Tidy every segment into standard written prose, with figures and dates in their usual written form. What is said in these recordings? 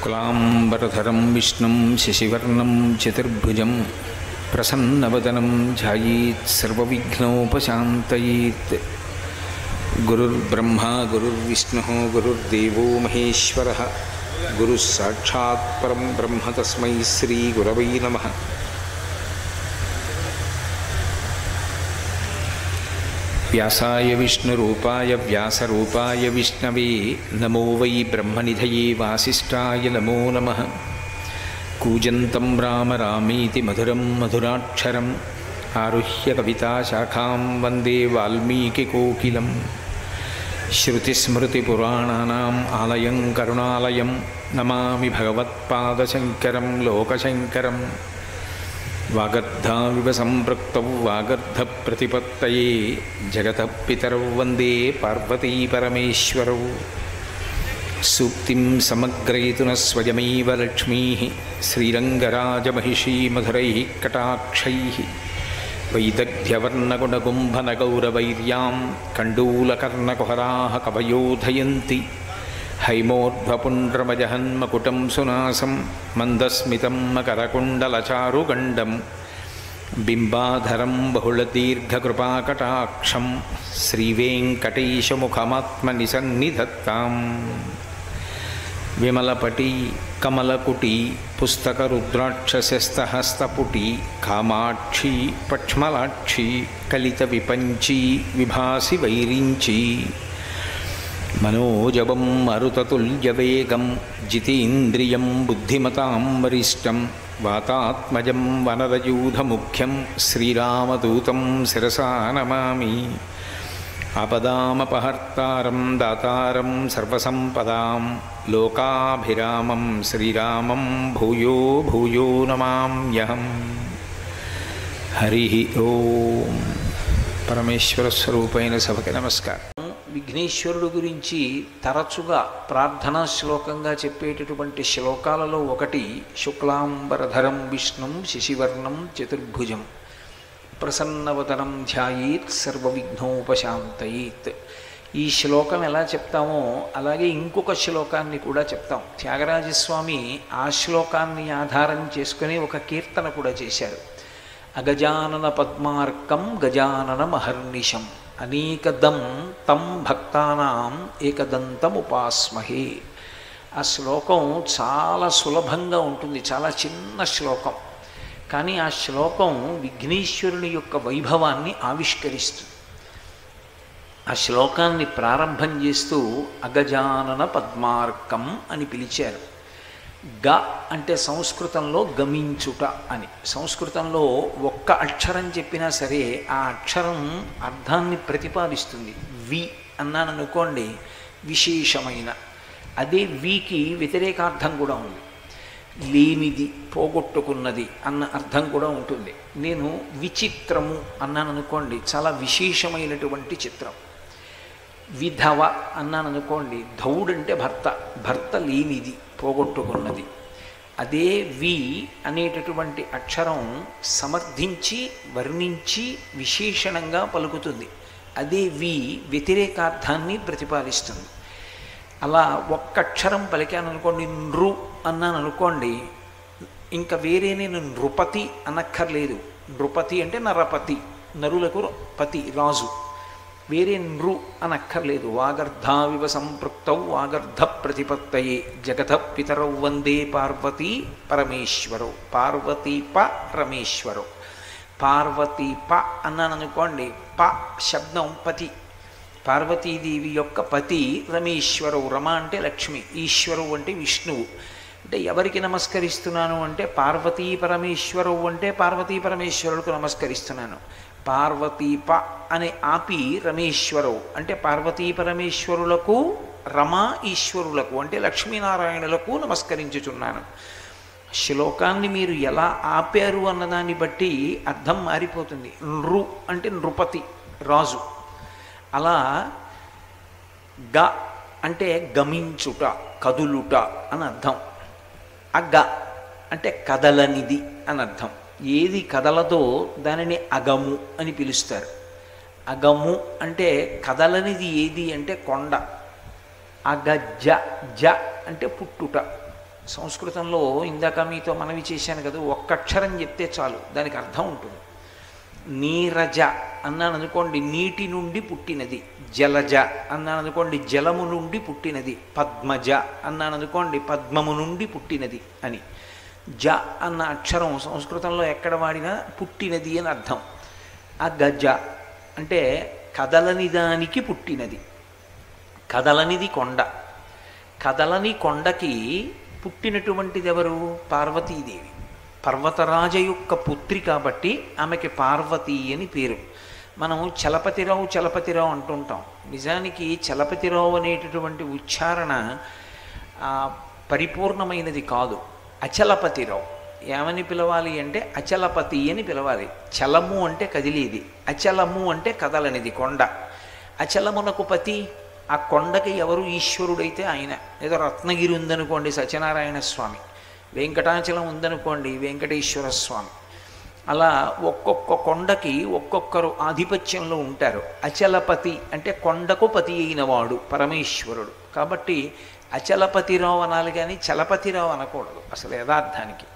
शुक्लांबरधरं विष्णुं शशिवर्णं चतुर्भुजं प्रसन्नवदनं ध्यायेत् सर्वविघ्नोपशान्तयेत्। गुरुर्ब्रह्मा गुरुर्विष्णुः गुरुर्देवो महेश्वरः गुरुः साक्षात् परं ब्रह्म तस्मै श्रीगुरवै नमः। व्यासाय विष्णुरूपाय व्यासरूपाय विष्णवे नमो वै ब्रह्मनिधये वासिष्ठाय नमो नमः। कूजन्तं राम रामीति मधुरं मधुराक्षरम् आरुह्य कविताशाखां वन्दे वाल्मीकिकोकिलं। श्रुतिस्मृतिपुराणानाम् आलयं करुणालयं नमामि भगवत्पादशङ्करं लोकशङ्करम्। वागर्धाविव सम्पृक्तौ वागर्धप्रतिपत्तये जगतः पितरौ वन्दे पार्वतीपरमेश्वरौ। सूक्तिं समग्रयितु न स्वयमेव लक्ष्मीः श्रीरङ्गराजमहिषीमधुरैः कटाक्षैः। वैदग्ध्यवर्णगुणकुम्भनगौरवैर्यां कण्डूलकर्णकुहराः कवयोधयन्ति। हैमोर्ध्वपुण्ड्रमजहन्मकुटं सुनासं मन्दस्मितं मकरकुण्डलचारुगण्डं बिम्बाधरं बहुलदीर्घकृपाकटाक्षं श्रीवेङ्कटेशमुखमात्मनिसन्निधत्ताम्। विमलपटी कमलकुटी पुस्तकरुद्राक्षस्यस्तहस्तपुटी कामाक्षी पक्ष्मलाक्षी कलितविपञ्ची विभासि वैरिञ्ची। मनोजवं मरुततुल्यवेगं जितेन्द्रियं बुद्धिमतां वरिष्ठं वातात्मजं वनरयूथमुख्यं श्रीरामदूतं शिरसा नमामि। आपदामपहर्तारं दातारं सर्वसम्पदां लोकाभिरामं श्रीरामं भूयो भूयो नमाम्यहम्। हरिः ओं। परमेश्वरस्वरूपैన సభకి నమస్కారం। విఘ్నేశ్వరుడు గురించి తరచుగా ప్రార్థనా శ్లోకంగా చెప్పేటటువంటి శ్లోకాలలో ఒకటి శుక్లాంబరధరం విష్ణుం శశివర్ణం చతుర్భుజం ప్రసన్నవదనం ధ్యాయేత్ సర్వవిఘ్నోపశాంతయేత్. ఈ శ్లోకం ఎలా చెప్తామో అలాగే ఇంకొక శ్లోకాన్ని కూడా చెప్తాం. త్యాగరాజస్వామి ఆ శ్లోకాన్ని ఆధారం చేసుకుని ఒక కీర్తన కూడా చేశారు. అగజానన పద్మార్కం గజానన మహర్నిశం అనేకదం తం భక్తానాం ఏకదంతముపాస్మహే. ఆ శ్లోకం చాలా సులభంగా ఉంటుంది, చాలా చిన్న శ్లోకం. కానీ ఆ శ్లోకం విఘ్నేశ్వరుని యొక్క వైభవాన్ని ఆవిష్కరిస్తుంది. ఆ శ్లోకాన్ని ప్రారంభం చేస్తూ అగజానన పద్మార్కం అని పిలిచారు. గ అంటే సంస్కృతంలో గమించుట అని. సంస్కృతంలో ఒక్క అక్షరం చెప్పినా సరే ఆ అక్షరం అర్థాన్ని ప్రతిపాదిస్తుంది. వి అన్నాను అనుకోండి విశేషమైన, అదే వికి వ్యతిరేకార్థం కూడా ఉంది. లేనిది, పోగొట్టుకున్నది అన్న అర్థం కూడా ఉంటుంది. నేను విచిత్రము అన్నాను అనుకోండి చాలా విశేషమైనటువంటి చిత్రం. విధవ అన్నాను అనుకోండి, ధౌడంటే భర్త, భర్త లేనిది, పోగొట్టుకున్నది. అదే వి అనేటటువంటి అక్షరం సమర్థించి వర్ణించి విశేషణంగా పలుకుతుంది. అదే వి వ్యతిరేకార్థాన్ని ప్రతిపాదిస్తుంది. అలా ఒక్క అక్షరం పలికాను అనుకోండి, నృ అన్నాను అనుకోండి, ఇంకా వేరే నేను నృపతి అనక్కర్లేదు. నృపతి అంటే నరపతి, నరులకు పతి, రాజు. వేరే నృ అనక్కర్లేదు. వాగర్ధావివ సంపృక్తౌ వాగర్ధ ప్రతిపత్తయే జగత పితరౌ వందే పార్వతీ పరమేశ్వరౌ. పార్వతీ పరమేశ్వరౌ. పార్వతీ ప అన్నాను అనుకోండి, ప శబ్దం పతి, పార్వతీదేవి యొక్క పతి రమేశ్వరవు. రమ అంటే లక్ష్మి, ఈశ్వరవు అంటే విష్ణువు. అంటే ఎవరికి నమస్కరిస్తున్నాను అంటే పార్వతీ పరమేశ్వరవు అంటే పార్వతీ పరమేశ్వరులకు నమస్కరిస్తున్నాను. పార్వతీ ప అనే ఆపి రమేశ్వరవు అంటే పార్వతీ పరమేశ్వరులకు, రమా ఈశ్వరులకు అంటే లక్ష్మీనారాయణులకు నమస్కరించుచున్నాను. శ్లోకాన్ని మీరు ఎలా ఆపారు అన్నదాన్ని బట్టి అర్థం మారిపోతుంది. నృ అంటే నృపతి, రాజు. అలా గ అంటే గమించుట, కదులుట అని అర్థం. అగ అంటే కదలనిది అని అర్థం. ఏది కదలదో దానిని అగము అని పిలుస్తారు. అగము అంటే కదలనిది ఏది అంటే కొండ. అగజ జ అంటే పుట్టుట. సంస్కృతంలో ఇందాక మీతో మనవి చేశాను కదా, ఒక్క అక్షరం చెప్తే చాలు దానికి అర్థం ఉంటుంది. నీరజ అన్నాను అనుకోండి, నీటి నుండి పుట్టినది. జలజ అన్నాను అనుకోండి, జలము నుండి పుట్టినది. పద్మజ అన్నాను అనుకోండి, పద్మము నుండి పుట్టినది అని. జ అన్న అక్షరం సంస్కృతంలో ఎక్కడ వాడినా పుట్టినది అని అర్థం. ఆ గజ అంటే కదలని దానికి పుట్టినది. కదలనిది కొండ. కదలని కొండకి పుట్టినటువంటిది ఎవరు? పార్వతీదేవి. పర్వతరాజ యొక్క పుత్రి కాబట్టి ఆమెకి పార్వతి అని పేరు. మనం చలపతిరావు అంటుంటాం. నిజానికి చలపతిరావు అనేటటువంటి ఉచ్చారణ పరిపూర్ణమైనది కాదు. అచలపతిరావు. ఏమని పిలవాలి అంటే అచలపతి అని పిలవాలి. చలము అంటే కదిలేది, అచలము అంటే కదలనిది కొండ. అచలమునకు పతి, ఆ కొండకి ఎవరు? ఈశ్వరుడైతే ఆయన. ఏదో రత్నగిరి ఉందనుకోండి సత్యనారాయణ స్వామి, వెంకటాచలం ఉందనుకోండి వెంకటేశ్వర స్వామి. అలా ఒక్కొక్క కొండకి ఒక్కొక్కరు ఆధిపత్యంలో ఉంటారు. అచలపతి అంటే కొండకు పతి అయిన వాడు పరమేశ్వరుడు. కాబట్టి అచలపతిరావు అనాలి కానీ చలపతిరావు అనకూడదు అసలు యథార్థానికి.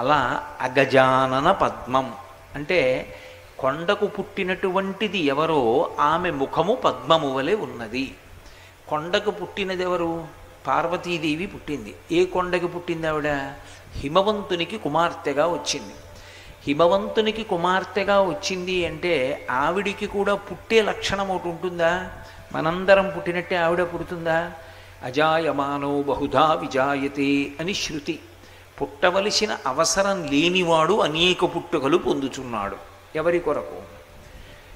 అలా అగజానన పద్మం అంటే కొండకు పుట్టినటువంటిది ఎవరో ఆమె ముఖము పద్మము వలె ఉన్నది. కొండకు పుట్టినది ఎవరు? పార్వతీదేవి పుట్టింది. ఏ కొండకి పుట్టింది ఆవిడ? హిమవంతునికి కుమార్తెగా వచ్చింది. హిమవంతునికి కుమార్తెగా వచ్చింది అంటే ఆవిడికి కూడా పుట్టే లక్షణం ఒకటి ఉంటుందా? మనందరం పుట్టినట్టే ఆవిడ పుడుతుందా? అజాయమానో బహుధా విజాయతే అని శృతి. పుట్టవలసిన అవసరం లేనివాడు అనేక పుట్టుకలు పొందుచున్నాడు. ఎవరి కొరకు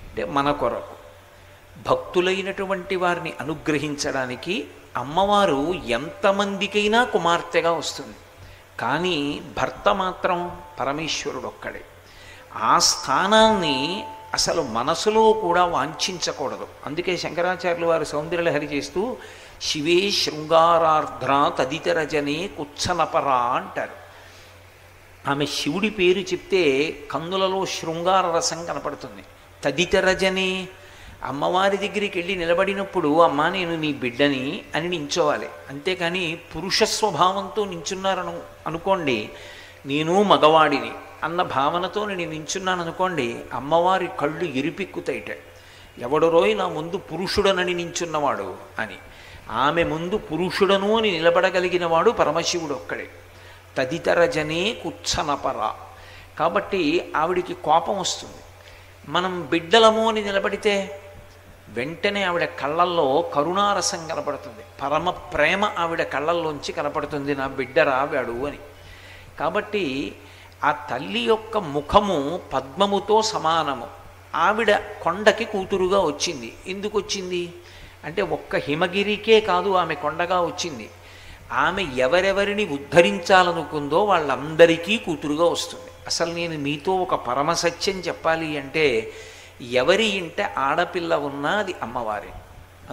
అంటే మన కొరకు. భక్తులైనటువంటి వారిని అనుగ్రహించడానికి అమ్మవారు ఎంతమందికైనా కుమార్తెగా వస్తుంది. కానీ భర్త మాత్రం పరమేశ్వరుడు ఒక్కడే. ఆ స్థానాన్ని అసలు మనసులో కూడా వాంఛించకూడదు. అందుకే శంకరాచార్యులు వారు సౌందర్యలహరి చేస్తూ శివే శృంగారార్ధ్ర తదితరజనే కుచ్చనపరా అంటారు. ఆమె శివుడి పేరు చెప్తే కన్నులలో శృంగార రసం కనపడుతుంది. తదితరజనే అమ్మవారి దగ్గరికి వెళ్ళి నిలబడినప్పుడు అమ్మా నేను నీ బిడ్డని అని నించోవాలి. అంతేకాని పురుష స్వభావంతో నించున్నారను అనుకోండి, నేను మగవాడిని అన్న భావనతో నేను నించున్నాను అనుకోండి, అమ్మవారి కళ్ళు ఎరిపిక్కుతాయిట. ఎవడరోయ్ నా ముందు పురుషుడనని నించున్నవాడు అని. ఆమె ముందు పురుషుడను అని నిలబడగలిగిన వాడు పరమశివుడు ఒక్కడే. తదితరజనే కుచ్చనపర. కాబట్టి ఆవిడికి కోపం వస్తుంది. మనం బిడ్డలము అని నిలబడితే వెంటనే ఆవిడ కళ్ళల్లో కరుణారసం కనపడుతుంది. పరమ ప్రేమ ఆవిడ కళ్ళల్లోంచి కనపడుతుంది, నా బిడ్డ రావాడు అని. కాబట్టి ఆ తల్లి యొక్క ముఖము పద్మముతో సమానము. ఆవిడ కొండకి కూతురుగా వచ్చింది. ఎందుకు వచ్చింది అంటే ఒక్క హిమగిరికే కాదు ఆమె కొండగా వచ్చింది. ఆమె ఎవరెవరిని ఉద్ధరించాలనుకుందో వాళ్ళందరికీ కూతురుగా వస్తుంది. అసలు నేను మీతో ఒక పరమసత్యం చెప్పాలి అంటే ఎవరి ఇంట ఆడపిల్ల ఉన్నా అది అమ్మవారే.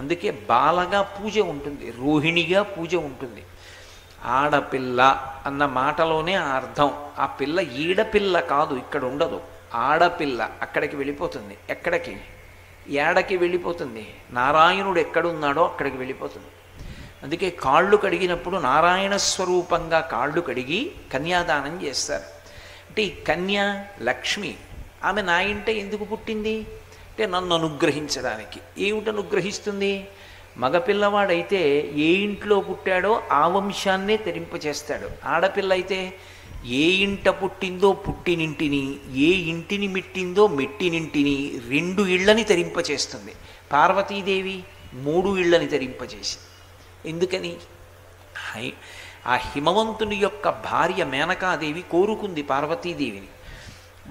అందుకే బాలగా పూజ ఉంటుంది, రోహిణిగా పూజ ఉంటుంది. ఆడపిల్ల అన్న మాటలోనే ఆ అర్థం. ఆ పిల్ల ఈడపిల్ల కాదు, ఇక్కడ ఉండదు. ఆడపిల్ల అక్కడికి వెళ్ళిపోతుంది. ఎక్కడికి? ఏడకి వెళ్ళిపోతుంది. నారాయణుడు ఎక్కడున్నాడో అక్కడికి వెళ్ళిపోతుంది. అందుకే కాళ్ళు కడిగినప్పుడు నారాయణ స్వరూపంగా కాళ్ళు కడిగి కన్యాదానం చేస్తారు. అంటే ఈ కన్య లక్ష్మి. ఆమె నా ఇంట ఎందుకు పుట్టింది అంటే నన్ను అనుగ్రహించడానికి. ఏమిటి అనుగ్రహిస్తుంది? మగపిల్లవాడైతే ఏ ఇంట్లో పుట్టాడో ఆ వంశాన్నే తెరింపచేస్తాడు. ఆడపిల్ల అయితే ఏ ఇంట పుట్టిందో పుట్టినింటిని, ఏ ఇంటిని మెట్టిందో మెట్టినింటిని, 2 ఇళ్ళని తెరింపచేస్తుంది. పార్వతీదేవి 3 ఇళ్ళని తెరింపచేసి. ఎందుకని? ఆ హిమవంతుని యొక్క భార్య మేనకాదేవి కోరుకుంది పార్వతీదేవిని.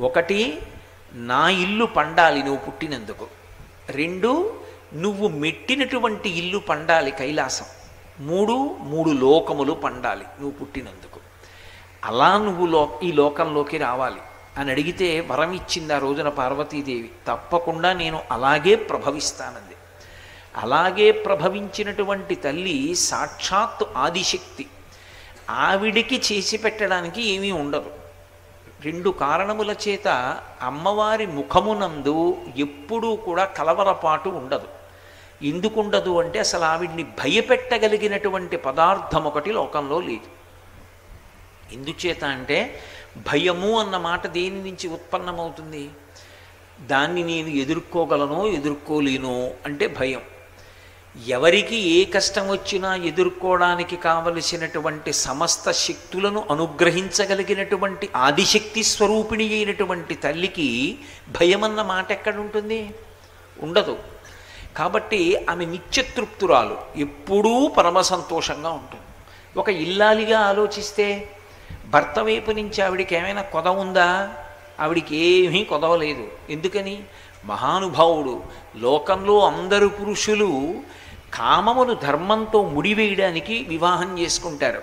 1 నా ఇల్లు పండాలి నువ్వు పుట్టినందుకు. 2 నువ్వు మెట్టినటువంటి ఇల్లు పండాలి కైలాసం. 3 లోకములు పండాలి నువ్వు పుట్టినందుకు. అలా నువ్వు ఈ లోకంలోకి రావాలి అని అడిగితే వరం ఇచ్చింది ఆ రోజున పార్వతీదేవి. తప్పకుండా నేను అలాగే ప్రభవిస్తానంది. అలాగే ప్రభవించినటువంటి తల్లి సాక్షాత్తు ఆదిశక్తి. ఆవిడికి చేసి పెట్టడానికి ఏమీ ఉండదు. 2 కారణముల చేత అమ్మవారి ముఖమునందు ఎప్పుడూ కూడా కలవరపాటు ఉండదు. ఎందుకుండదు అంటే అసలు ఆవిడ్ని భయపెట్టగలిగినటువంటి పదార్థం ఒకటి లోకంలో లేదు. ఎందుచేత అంటే భయము అన్న మాట దేని నుంచి ఉత్పన్నమవుతుంది? దాన్ని నేను ఎదుర్కోగలనో ఎదుర్కోలేనో అంటే భయం. ఎవరికి ఏ కష్టం వచ్చినా ఎదుర్కోవడానికి కావలసినటువంటి సమస్త శక్తులను అనుగ్రహించగలిగినటువంటి ఆదిశక్తి స్వరూపిణి అయినటువంటి తల్లికి భయమన్న మాట ఎక్కడుంటుంది? ఉండదు. కాబట్టి ఆమె నిత్యతృప్తురాలు, ఎప్పుడూ పరమ సంతోషంగా ఉంటుంది. ఒక ఇల్లాలిగా ఆలోచిస్తే భర్త వైపు నుంచి ఆవిడికి ఏమైనా కొదవ ఉందా? ఆవిడికి ఏమీ కొదవలేదు. ఎందుకని? మహానుభావుడు. లోకంలో అందరు పురుషులు కామమును ధర్మంతో ముడివేయడానికి వివాహం చేసుకుంటారు.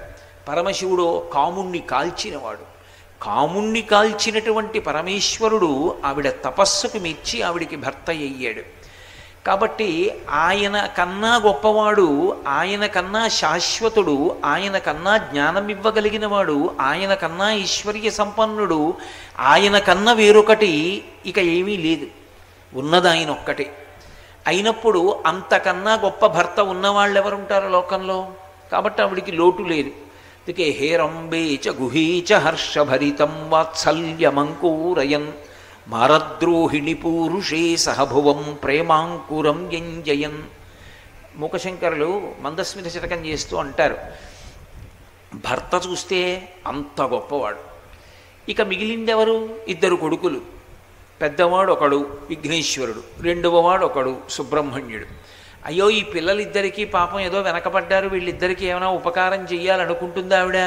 పరమశివుడు కాముణ్ణి కాల్చినవాడు. కాముణ్ణి కాల్చినటువంటి పరమేశ్వరుడు ఆవిడ తపస్సుకు మెచ్చి ఆవిడికి భర్త అయ్యాడు. కాబట్టి ఆయన కన్నా గొప్పవాడు, ఆయన కన్నా శాశ్వతుడు, ఆయన కన్నా జ్ఞానం ఇవ్వగలిగిన వాడు, ఆయన కన్నా ఐశ్వర్య సంపన్నుడు, ఆయన కన్నా వేరొకటి ఇక ఏమీ లేదు. ఉన్నది ఆయన ఒక్కటే. అయినప్పుడు అంతకన్నా గొప్ప భర్త ఉన్నవాళ్ళు ఎవరుంటారు లోకంలో? కాబట్టి ఆవిడికి లోటు లేదు. అందుకే హేరంబే చ గుహీచ హర్షభరితం వాత్సల్యమంకూరయన్ మారద్రోహిణి పూరుషే సహభువం ప్రేమాంకురం యంజయన్. మూకశంకరులు మందస్మిత శతకం చేస్తూ అంటారు, భర్త చూస్తే అంత గొప్పవాడు. ఇక మిగిలిందెవరు? ఇద్దరు కొడుకులు. పెద్దవాడు ఒకడు విఘ్నేశ్వరుడు, రెండవవాడు ఒకడు సుబ్రహ్మణ్యుడు. అయ్యో, ఈ పిల్లలిద్దరికీ పాపం ఏదో వెనకబడ్డారు, వీళ్ళిద్దరికీ ఏమైనా ఉపకారం చెయ్యాలనుకుంటుందా ఆవిడ?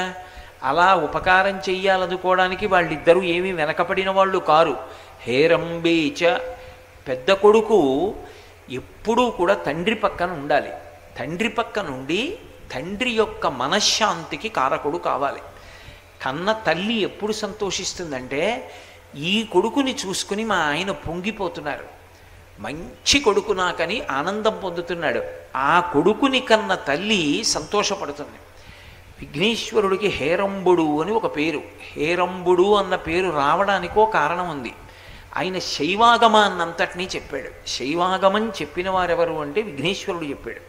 అలా ఉపకారం చెయ్యాలనుకోవడానికి వాళ్ళిద్దరూ ఏమీ వెనకపడిన వాళ్ళు కారు. హేరంబేచ, పెద్ద కొడుకు ఎప్పుడూ కూడా తండ్రి పక్కన ఉండాలి. తండ్రి పక్క నుండి తండ్రి యొక్క మనశ్శాంతికి కారకుడు కావాలి. కన్న తల్లి ఎప్పుడు సంతోషిస్తుందంటే, ఈ కొడుకుని చూసుకుని మా ఆయన పొంగిపోతున్నారు, మంచి కొడుకు నాకని ఆనందం పొందుతున్నాడు, ఆ కొడుకుని కన్న తల్లి సంతోషపడుతుంది. విఘ్నేశ్వరుడికి హేరంబుడు అని ఒక పేరు. హేరంబుడు అన్న పేరు రావడానికో కారణం ఉంది. ఆయన శైవాగమాన్నంతటినీ చెప్పాడు. శైవాగమం చెప్పిన వారెవరు అంటే విఘ్నేశ్వరుడు చెప్పాడు.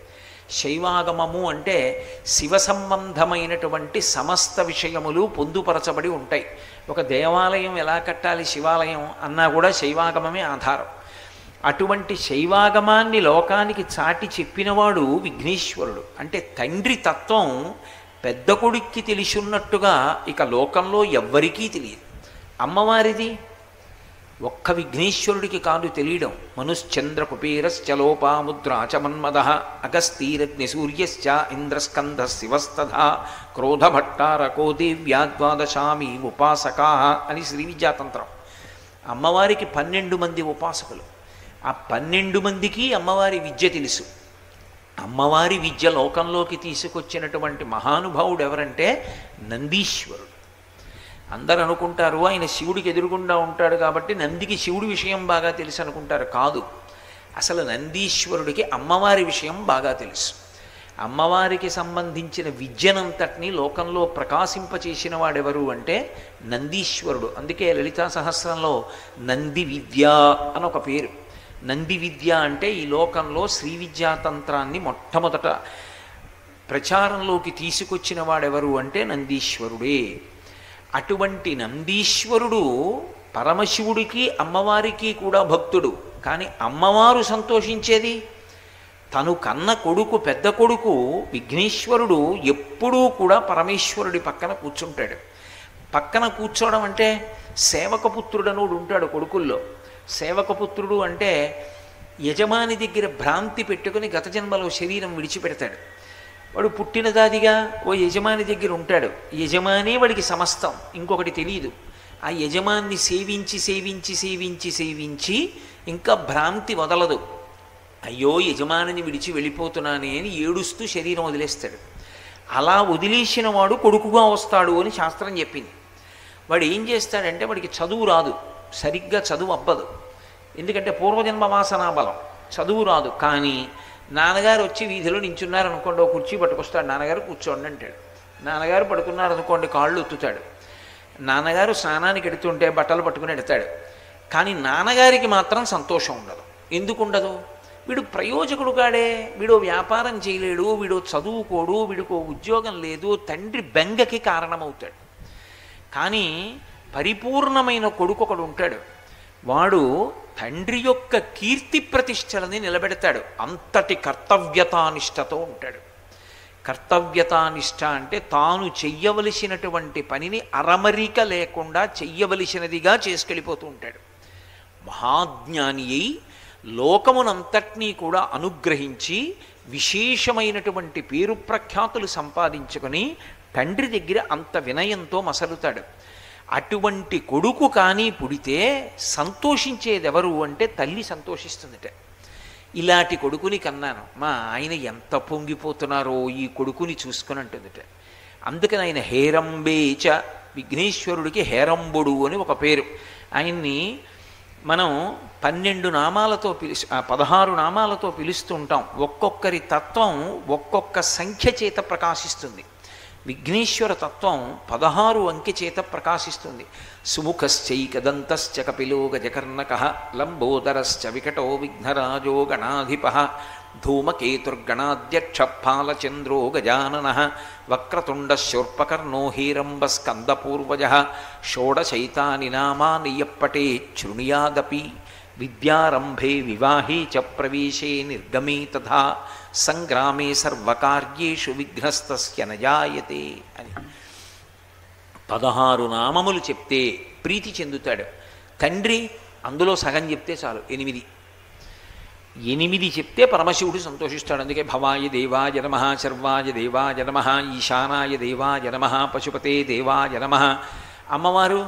శైవాగమము అంటే శివ సంబంధమైనటువంటి సమస్త విషయములు పొందుపరచబడి ఉంటాయి. ఒక దేవాలయం ఎలా కట్టాలి, శివాలయం అన్నా కూడా శైవాగమమే ఆధారం. అటువంటి శైవాగమాన్ని లోకానికి చాటి చెప్పినవాడు విఘ్నేశ్వరుడు. అంటే తండ్రి తత్వం పెద్ద కొడుక్కి తెలిసిన్నట్టుగా ఇక లోకంలో ఎవ్వరికీ తెలియదు. అమ్మవారిది ఒక్క విఘ్నేశ్వరుడికి కాదు తెలియడం. మనుశ్చంద్ర కుపేరశ్చలోపాముద్రాచ మన్మద అగస్తీరగ్ని సూర్యశ్చ ఇంద్రస్కంధ శివస్తథా క్రోధభట్టారకో దేవ్యా ద్వాదశామి ఉపాసకా అని శ్రీ విద్యాతంత్రం. అమ్మవారికి 12 మంది ఉపాసకులు. ఆ 12 మందికి అమ్మవారి విద్య తెలుసు. అమ్మవారి విద్య లోకంలోకి తీసుకొచ్చినటువంటి మహానుభావుడు ఎవరంటే నందీశ్వరుడు. అందరు అనుకుంటారు ఆయన శివుడికి ఎదురుగుండా ఉంటాడు కాబట్టి నందికి శివుడి విషయం బాగా తెలుసు అనుకుంటారు. కాదు, అసలు నందీశ్వరుడికి అమ్మవారి విషయం బాగా తెలుసు. అమ్మవారికి సంబంధించిన విద్యనంతటినీ లోకంలో ప్రకాశింపచేసిన వాడెవరు అంటే నందీశ్వరుడు. అందుకే లలితా సహస్రంలో నంది విద్య అని ఒక పేరు. నంది విద్య అంటే ఈ లోకంలో శ్రీ విద్యాతంత్రాన్ని మొట్టమొదట ప్రచారంలోకి తీసుకొచ్చిన వాడెవరు అంటే నందీశ్వరుడే. అటువంటి నందీశ్వరుడు పరమశివుడికి అమ్మవారికి కూడా భక్తుడు. కానీ అమ్మవారు సంతోషించేది తను కన్న కొడుకు, పెద్ద కొడుకు విఘ్నేశ్వరుడు ఎప్పుడూ కూడా పరమేశ్వరుడి పక్కన కూర్చుంటాడు. పక్కన కూర్చోవడం అంటే సేవకపుత్రుడనుడు ఉంటాడు కొడుకుల్లో. సేవకపుత్రుడు అంటే యజమాని దగ్గర భ్రాంతి పెట్టుకుని గత జన్మలో శరీరం విడిచిపెడతాడు. వాడు పుట్టిన దాదిగా ఓ యజమాని దగ్గర ఉంటాడు. యజమానే వాడికి సమస్తం, ఇంకొకటి తెలియదు. ఆ యజమాన్ని సేవించి సేవించి సేవించి సేవించి ఇంకా భ్రాంతి వదలదు. అయ్యో యజమానిని విడిచి వెళ్ళిపోతున్నానే అని ఏడుస్తూ శరీరం వదిలేస్తాడు. అలా వదిలేసిన వాడు కొడుకుగా వస్తాడు అని శాస్త్రం చెప్పింది. వాడు ఏం చేస్తాడంటే వాడికి చదువు రాదు, సరిగ్గా చదువు అవ్వదు. ఎందుకంటే పూర్వజన్మ వాసనా బలం, చదువు రాదు. కానీ నాన్నగారు వచ్చి వీధిలో నించున్నారనుకోండి, ఒక కుర్చీ పట్టుకొస్తాడు, నాన్నగారు కూర్చోండి అంటాడు. నాన్నగారు పడుకున్నారనుకోండి, కాళ్ళు ఒత్తుతాడు. నాన్నగారు స్నానానికి ఎడుతుంటే బట్టలు పట్టుకుని ఎడతాడు. కానీ నాన్నగారికి మాత్రం సంతోషం ఉండదు. ఎందుకు ఉండదు? వీడు ప్రయోజకుడు కాడే, వీడు వ్యాపారం చేయలేడు, వీడు చదువుకోడు, వీడికో ఉద్యోగం లేదు, తండ్రి బెంగకి కారణమవుతాడు. కానీ పరిపూర్ణమైన కొడుకు ఒకడు ఉంటాడు. వాడు తండ్రి యొక్క కీర్తి ప్రతిష్టలని నిలబెడతాడు. అంతటి కర్తవ్యతానిష్టతో ఉంటాడు. కర్తవ్యతానిష్ట అంటే తాను చెయ్యవలసినటువంటి పనిని అరమరిక లేకుండా చెయ్యవలసినదిగా చేసుకెళ్ళిపోతూ ఉంటాడు. మహాజ్ఞాని అయి లోకమునంతటినీ కూడా అనుగ్రహించి విశేషమైనటువంటి పేరు ప్రఖ్యాతులు సంపాదించుకొని తండ్రి దగ్గర అంత వినయంతో మసలుతాడు. అటువంటి కొడుకు కానీ పుడితే సంతోషించేదెవరు అంటే తల్లి సంతోషిస్తుందట. ఇలాంటి కొడుకుని కన్నాను, మా ఆయన ఎంత పొంగిపోతున్నారో ఈ కొడుకుని చూసుకుని అంటుందట. అందుకని ఆయన హేరంబేచ, విఘ్నేశ్వరుడికి హేరంబుడు అని ఒక పేరు. ఆయన్ని మనం 12 నామాలతో 16 నామాలతో పిలుస్తూ ఉంటాం. ఒక్కొక్కరి తత్వం ఒక్కొక్క సంఖ్య చేత ప్రకాశిస్తుంది. విఘ్నేశ్వర తత్వం 16 అంకె చేత ప్రకాశిస్తుంది. సుముఖశ్చైకదంతశ్చ కపిలో గజకర్ణకః లంబోదరశ్చ వికటో విఘ్నరాజో గణాధిపః ధూమకేతుర్గణాధ్యక్ష ఫాలచంద్రో గజాననః వక్రతుండశూర్పకర్ణో హేరంబస్కందపూర్వజः షోడశైతాని నామాని యప్పటేత్ శృణుయాదపి విద్యారంభే వివాహే చ ప్రవేశే నిర్గమే తథా సంగ్రామే సర్వకార్యేషు విఘ్నస్తస్య న జాయతే అని 16 నామములు చెప్తే ప్రీతి చెందుతాడు తండ్రి. అందులో సగం చెప్తే చాలు, 8 చెప్తే పరమశివుడు సంతోషిస్తాడు. అందుకే భవాయ దేవాయ నమః, శర్వాయ దేవాయ నమః, ఈశానాయ దేవాయ నమః, పశుపతే దేవాయ నమః. అమ్మవారు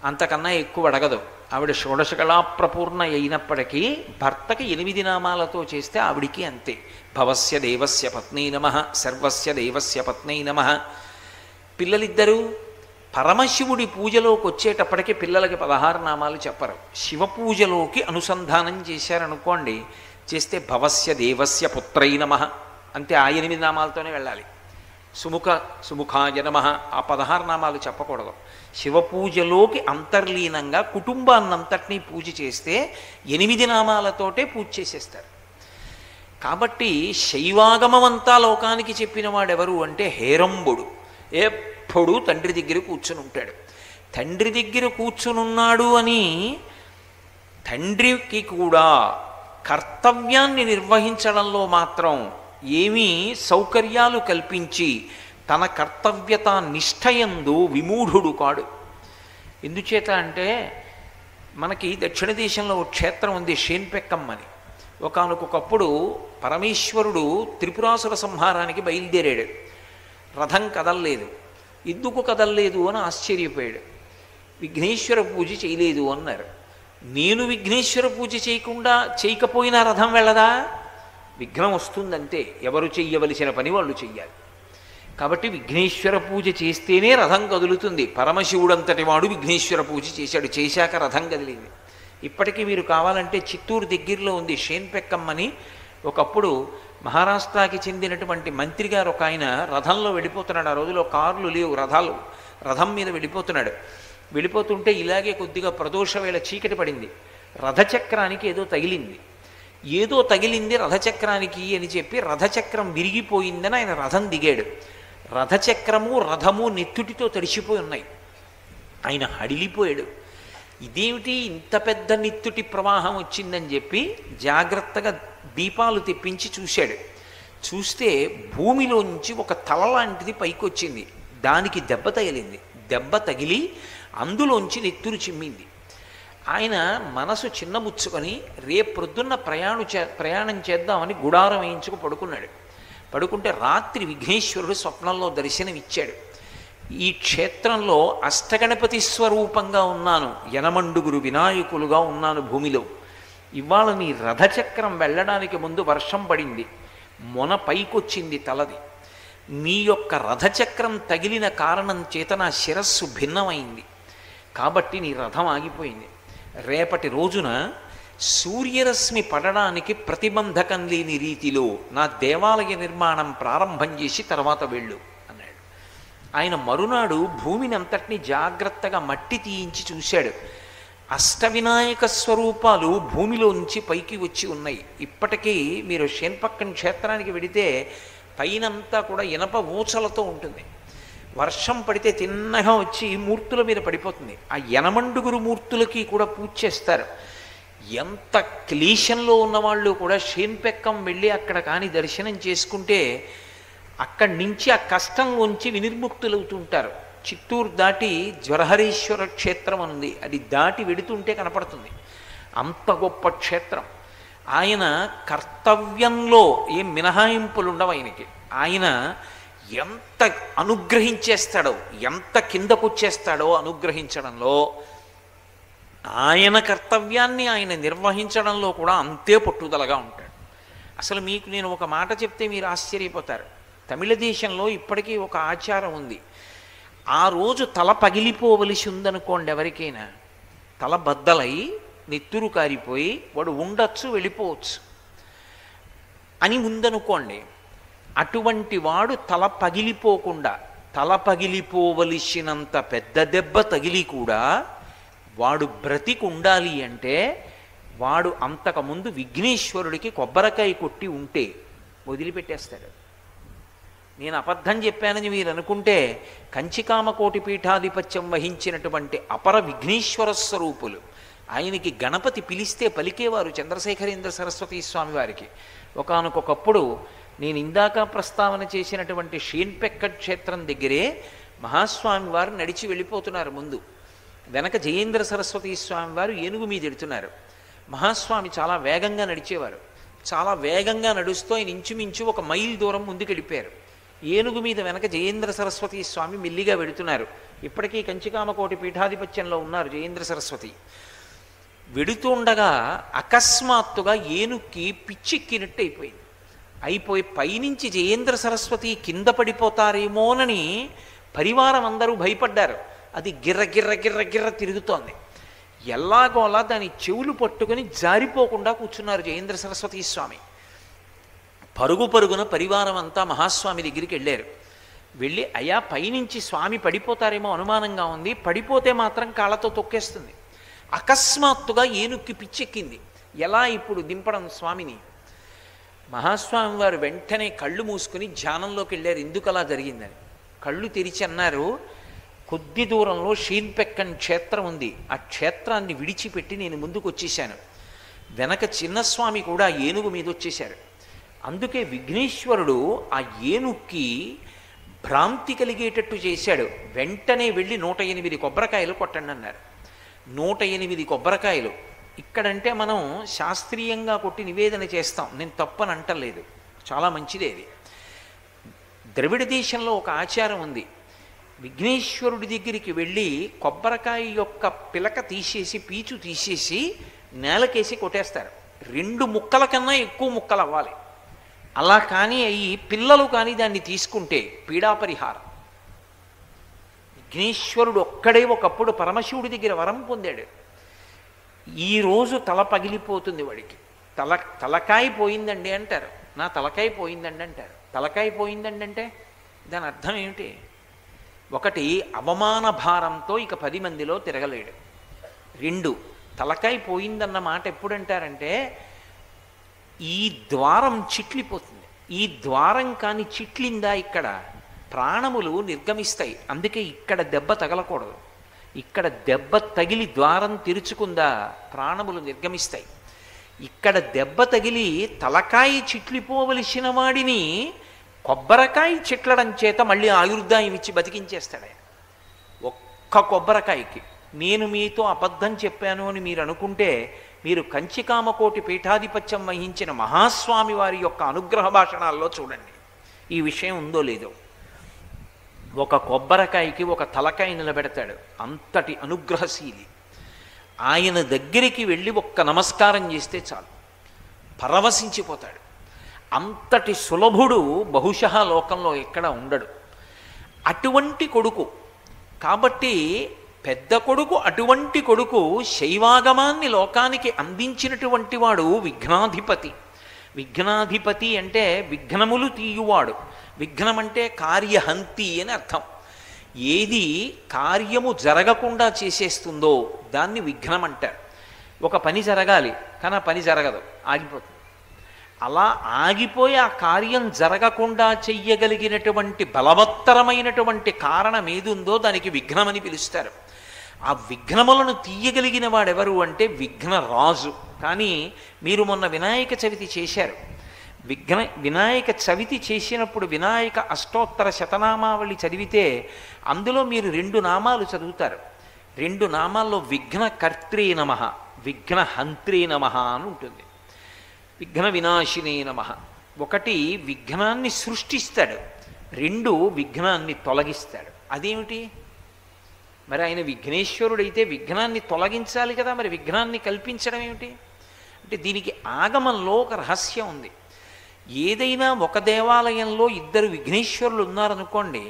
అంతకన్నా ఎక్కువ అడగదు. ఆవిడ షోడశకళా ప్రపూర్ణ అయినప్పటికీ భర్తకి 8 నామాలతో చేస్తే ఆవిడికి అంతే. భవస్య దేవస్య పత్నై నమః, సర్వస్య దేవస్య పత్నై నమః. పిల్లలిద్దరూ పరమశివుడి పూజలోకి వచ్చేటప్పటికి పిల్లలకి 16 నామాలు చెప్పరు. శివ పూజలోకి అనుసంధానం చేశారనుకోండి, చేస్తే భవస్య దేవస్య పుత్రై నమః అంతే. ఆ 8 నామాలతోనే వెళ్ళాలి. సుముఖాయ నమః ఆ 16 నామాలు చెప్పకూడదు. శివ పూజలోకి అంతర్లీనంగా కుటుంబాన్నంతటినీ పూజ చేస్తే 8 నామాలతోటే పూజ చేసేస్తారు. కాబట్టి శైవాగమమంతా లోకానికి చెప్పిన వాడెవరు అంటే హేరంబుడు. ఎప్పుడూ తండ్రి దగ్గర కూర్చుని ఉంటాడు. తండ్రి దగ్గర కూర్చునున్నాడు అని తండ్రికి కూడా కర్తవ్యాన్ని నిర్వహించడంలో మాత్రం ఏమీ సౌకర్యాలు కల్పించి తన కర్తవ్యత నిష్ఠయందు విమూఢుడు కాడు. ఎందుచేత అంటే మనకి దక్షిణ దేశంలో ఒక క్షేత్రం ఉంది, షేన్పెక్కమ్మని. ఒకానొకప్పుడు పరమేశ్వరుడు త్రిపురాసుర సంహారానికి బయలుదేరాడు. రథం కదల్లేదు. ఎందుకు కదల్లేదు అని ఆశ్చర్యపోయాడు. విఘ్నేశ్వర పూజ చేయలేదు అన్నారు. నేను విఘ్నేశ్వర పూజ చేయకపోయినా రథం వెళ్ళదా? విఘ్నం వస్తుందంతే. ఎవరు చెయ్యవలసిన పని వాళ్ళు చెయ్యాలి. కాబట్టి విఘ్నేశ్వర పూజ చేస్తేనే రథం కదులుతుంది. పరమశివుడంతటి వాడు విఘ్నేశ్వర పూజ చేశాడు, చేశాక రథం కదిలింది. ఇప్పటికీ మీరు కావాలంటే చిత్తూరు దగ్గరలో ఉంది షేన్పెక్కమ్మని. ఒకప్పుడు మహారాష్ట్రకి చెందినటువంటి మంత్రి గారు ఒక ఆయన రథంలో వెళ్ళిపోతున్నాడు. ఆ రోజులో కార్లు లేవు, రథం మీద వెళ్ళిపోతున్నాడు. వెళ్ళిపోతుంటే ఇలాగే కొద్దిగా ప్రదోష వేళ చీకటి పడింది. రథచక్రానికి ఏదో తగిలింది రథచక్రానికి అని చెప్పి రథచక్రం విరిగిపోయిందని ఆయన రథం దిగాడు. రథచక్రము రథము నెత్తుటితో తడిసిపోయి ఉన్నాయి. ఆయన హడిలిపోయాడు. ఇదేమిటి ఇంత పెద్ద నెత్తుటి ప్రవాహం వచ్చిందని చెప్పి జాగ్రత్తగా దీపాలు తెప్పించి చూశాడు. చూస్తే భూమిలోంచి ఒక తల లాంటిది పైకి వచ్చింది. దానికి దెబ్బ తగిలింది. దెబ్బ తగిలి అందులోంచి నెత్తురు చిమ్మింది. ఆయన మనసు చిన్నముచ్చుకొని రేపొద్దున్న ప్రయాణం చేద్దామని గుడారం వేయించుకు పడుకున్నాడు. పడుకుంటే రాత్రి విఘ్నేశ్వరుడు స్వప్నంలో దర్శనమిచ్చాడు. ఈ క్షేత్రంలో అష్టగణపతి స్వరూపంగా ఉన్నాను, యనమండుగురు వినాయకులుగా ఉన్నాను భూమిలో. ఇవాళ నీ రథచక్రం వెళ్ళడానికి ముందు వర్షం పడింది, మొన పైకొచ్చింది తలది. నీ యొక్క రథచక్రం తగిలిన కారణం చేత నా శిరస్సు భిన్నమైంది. కాబట్టి నీ రథం ఆగిపోయింది. రేపటి రోజున సూర్యరశ్మి పడడానికి ప్రతిబంధకం లేని రీతిలో నా దేవాలయ నిర్మాణం ప్రారంభం చేసి తర్వాత వెళ్ళు అన్నాడు. ఆయన మరునాడు భూమిని అంతటినీ జాగ్రత్తగా మట్టి తీయించి చూశాడు. అష్టవినాయక స్వరూపాలు భూమిలోంచి పైకి వచ్చి ఉన్నాయి. ఇప్పటికీ మీరు షేన్పక్కన్ క్షేత్రానికి వెడితే పైనంతా కూడా ఇనప ఊచలతో ఉంటుంది. వర్షం పడితే తిన్నగా వచ్చి మూర్తుల మీద పడిపోతుంది. ఆ యనమండుగురు మూర్తులకి కూడా పూజ చేస్తారు. ఎంత క్లీశంలో ఉన్నవాళ్ళు కూడా షేన్పెక్కం వెళ్ళి అక్కడ కానీ దర్శనం చేసుకుంటే అక్కడి నుంచి ఆ కష్టం ఉంచి వినిర్ముక్తులవుతుంటారు. చిత్తూరు దాటి జ్వరహరీశ్వర క్షేత్రం ఉంది, అది దాటి వెడుతుంటే కనపడుతుంది. అంత గొప్ప క్షేత్రం. ఆయన కర్తవ్యంలో ఏం మినహాయింపులు ఉండవు ఆయనకి. ఆయన ఎంత అనుగ్రహించేస్తాడో, ఎంత కిందకొచ్చేస్తాడో అనుగ్రహించడంలో, ఆయన కర్తవ్యాన్ని ఆయన నిర్వహించడంలో కూడా అంతే పట్టుదలగా ఉంటాడు. అసలు మీకు నేను ఒక మాట చెప్తే మీరు ఆశ్చర్యపోతారు. తమిళ దేశంలో ఇప్పటికీ ఒక ఆచారం ఉంది. ఆ రోజు తల పగిలిపోవలసి ఉందనుకోండి, ఎవరికైనా తల బద్దలై నెత్తురు కారిపోయి వాడు ఉండొచ్చు వెళ్ళిపోవచ్చు అని ఉందనుకోండి, అటువంటి వాడు తల పగిలిపోకుండా, తల పగిలిపోవలసినంత పెద్ద దెబ్బ తగిలి కూడా వాడు బ్రతికి ఉండాలి అంటే వాడు అంతకుముందు విఘ్నేశ్వరుడికి కొబ్బరికాయ కొట్టి ఉంటే వదిలిపెట్టేస్తాడు. నేను అబద్ధం చెప్పానని మీరు అనుకుంటే కంచికామకోటి పీఠాధిపత్యం వహించినటువంటి అపర విఘ్నేశ్వర స్వరూపులు, ఆయనకి గణపతి పిలిస్తే పలికేవారు చంద్రశేఖరేంద్ర సరస్వతి స్వామి వారికి. ఒకానొకప్పుడు నేను ఇందాక ప్రస్తావన చేసినటువంటి షేన్పెక్క క్షేత్రం దగ్గరే మహాస్వామి వారు నడిచి వెళ్ళిపోతున్నారు. ముందు వెనక జయేంద్ర సరస్వతి స్వామి వారు ఏనుగు మీద ఎడుతున్నారు. మహాస్వామి చాలా వేగంగా నడిచేవారు. చాలా వేగంగా నడుస్తూ ఆయన ఇంచుమించు 1 మైల్ దూరం ముందుకు వెళ్ళిపోయారు. ఏనుగు మీద వెనక జయేంద్ర సరస్వతి స్వామి మెల్లిగా వెడుతున్నారు. ఇప్పటికీ కంచికామకోటి పీఠాధిపత్యంలో ఉన్నారు జయేంద్ర సరస్వతి. వెడుతుండగా అకస్మాత్తుగా ఏనుక్కి పిచ్చెక్కినట్టు అయిపోయి పైనుంచి జయేంద్ర సరస్వతి కింద పడిపోతారేమోనని పరివారం అందరూ భయపడ్డారు. అది గిర్ర గిర్ర గిర్ర గిర్ర తిరుగుతోంది. ఎల్లాగోలా దాని చెవులు పట్టుకొని జారిపోకుండా కూర్చున్నారు జయేంద్ర సరస్వతి స్వామి. పరుగు పరుగున పరివారం అంతా మహాస్వామి దగ్గరికి వెళ్ళారు. వెళ్ళి అయ్యా పైనుంచి స్వామి పడిపోతారేమో అనుమానంగా ఉంది, పడిపోతే మాత్రం కాళ్ళతో తొక్కేస్తుంది. అకస్మాత్తుగా ఏనుక్కి పిచ్చెక్కింది, ఎలా ఇప్పుడు దింపడం స్వామిని? మహాస్వామి వారు వెంటనే కళ్ళు మూసుకుని ధ్యానంలోకి వెళ్ళారు. ఎందుకు అలా జరిగిందని కళ్ళు తెరిచి అన్నారు, కొద్ది దూరంలో షేన్పెక్కన్ క్షేత్రం ఉంది, ఆ క్షేత్రాన్ని విడిచిపెట్టి నేను ముందుకు వచ్చేసాను. వెనక చిన్నస్వామి కూడా ఏనుగు మీద వచ్చేశారు. అందుకే విఘ్నేశ్వరుడు ఆ ఏనుక్కి భ్రాంతి కలిగేటట్టు చేశాడు. వెంటనే వెళ్ళి 108 కొబ్బరికాయలు కొట్టండి అన్నారు. 108 కొబ్బరికాయలు. ఇక్కడంటే మనం శాస్త్రీయంగా కొట్టి నివేదన చేస్తాం, నేను తప్పని అంటలేదు, చాలా మంచిదే. అది ద్రవిడ దేశంలో ఒక ఆచారం ఉంది. విఘ్నేశ్వరుడి దగ్గరికి వెళ్ళి కొబ్బరికాయ యొక్క పిలక తీసేసి, పీచు తీసేసి నేలకేసి కొట్టేస్తారు. 2 ముక్కల కన్నా ఎక్కువ ముక్కలు అవ్వాలి. అలా కానీ అయ్యి పిల్లలు కానీ దాన్ని తీసుకుంటే పీడాపరిహారం. విఘ్నేశ్వరుడు ఒక్కడే ఒకప్పుడు పరమశివుడి దగ్గర వరం పొందాడు. ఈరోజు తల పగిలిపోతుంది వాడికి, తలకాయ పోయిందండి అంటారు, నా తలకాయ పోయిందండి అంటారు. తలకాయ పోయిందండి అంటే దాని అర్థం ఏమిటి? ఒకటి, అవమాన భారంతో ఇక 10 మందిలో తిరగలేడు. 2, తలకాయ పోయిందన్న మాట ఎప్పుడంటారంటే ఈ ద్వారం చిట్లిపోతుంది. ఈ ద్వారం కానీ చిట్లిందా ఇక్కడ ప్రాణములు నిర్గమిస్తాయి. అందుకే ఇక్కడ దెబ్బ తగలకూడదు. ఇక్కడ దెబ్బ తగిలి ద్వారం తెరుచుకుందా ప్రాణములు నిర్గమిస్తాయి. ఇక్కడ దెబ్బ తగిలి తలకాయ చిట్లిపోవలసిన వాడిని కొబ్బరికాయ చిట్లడం చేత మళ్ళీ ఆయుర్దాయం ఇచ్చి బతికించేస్తాడు ఆయన. ఒక్క కొబ్బరికాయకి. నేను మీతో అబద్ధం చెప్పాను అని మీరు అనుకుంటే మీరు కంచికామకోటి పీఠాధిపత్యం వహించిన మహాస్వామి వారి యొక్క అనుగ్రహ భాషణాల్లో చూడండి ఈ విషయం ఉందో లేదో. ఒక కొబ్బరికాయకి ఒక తలకాయ నిలబెడతాడు. అంతటి అనుగ్రహశీలి. ఆయన దగ్గరికి వెళ్ళి ఒక్క నమస్కారం చేస్తే చాలు, పరవశించిపోతాడు. అంతటి సులభుడు బహుశಃ లోకంలో ఎక్కడ ఉండడు. అటువంటి కొడుకు కాబట్టి పెద్ద కొడుకు, అటువంటి కొడుకు శైవాగమాన్ని లోకానికి అందించినటువంటి వాడు విఘ్నాధిపతి. విఘ్నాధిపతి అంటే విఘ్నములు తీయువాడు. విఘ్నం అంటే కార్యహంతి అని అర్థం. ఏది కార్యము జరగకుండా చేసేస్తుందో దాన్ని విఘ్నం అంటారు. ఒక పని జరగాలి కానీ ఆ పని జరగదు, ఆగిపోతుంది. అలా ఆగిపోయి ఆ కార్యం జరగకుండా చెయ్యగలిగినటువంటి బలవత్తరమైనటువంటి కారణం ఏది ఉందో దానికి విఘ్నమని పిలుస్తారు. ఆ విఘ్నములను తీయగలిగిన వాడెవరు అంటే విఘ్నరాజు. కానీ మీరు మొన్న వినాయక చవితి చేశారు. వినాయక చవితి చేసినప్పుడు వినాయక అష్టోత్తర శతనామావళి చదివితే అందులో మీరు 2 నామాలు చదువుతారు. 2 నామాల్లో విఘ్నకర్త్రే నమః, విఘ్నహంత్రే నమః అని ఉంటుంది. విఘ్న వినాశినే నమః. ఒకటి విఘ్నాన్ని సృష్టిస్తాడు, 2 విఘ్నాన్ని తొలగిస్తాడు. అదేమిటి? మరి ఆయన విఘ్నేశ్వరుడైతే విఘ్నాన్ని తొలగించాలి కదా, మరి విఘ్నాన్ని కల్పించడం ఏమిటి అంటే దీనికి ఆగమంలో ఒక రహస్యం ఉంది. ఏదైనా ఒక దేవాలయంలో 2 విఘ్నేశ్వరులు ఉన్నారనుకోండి,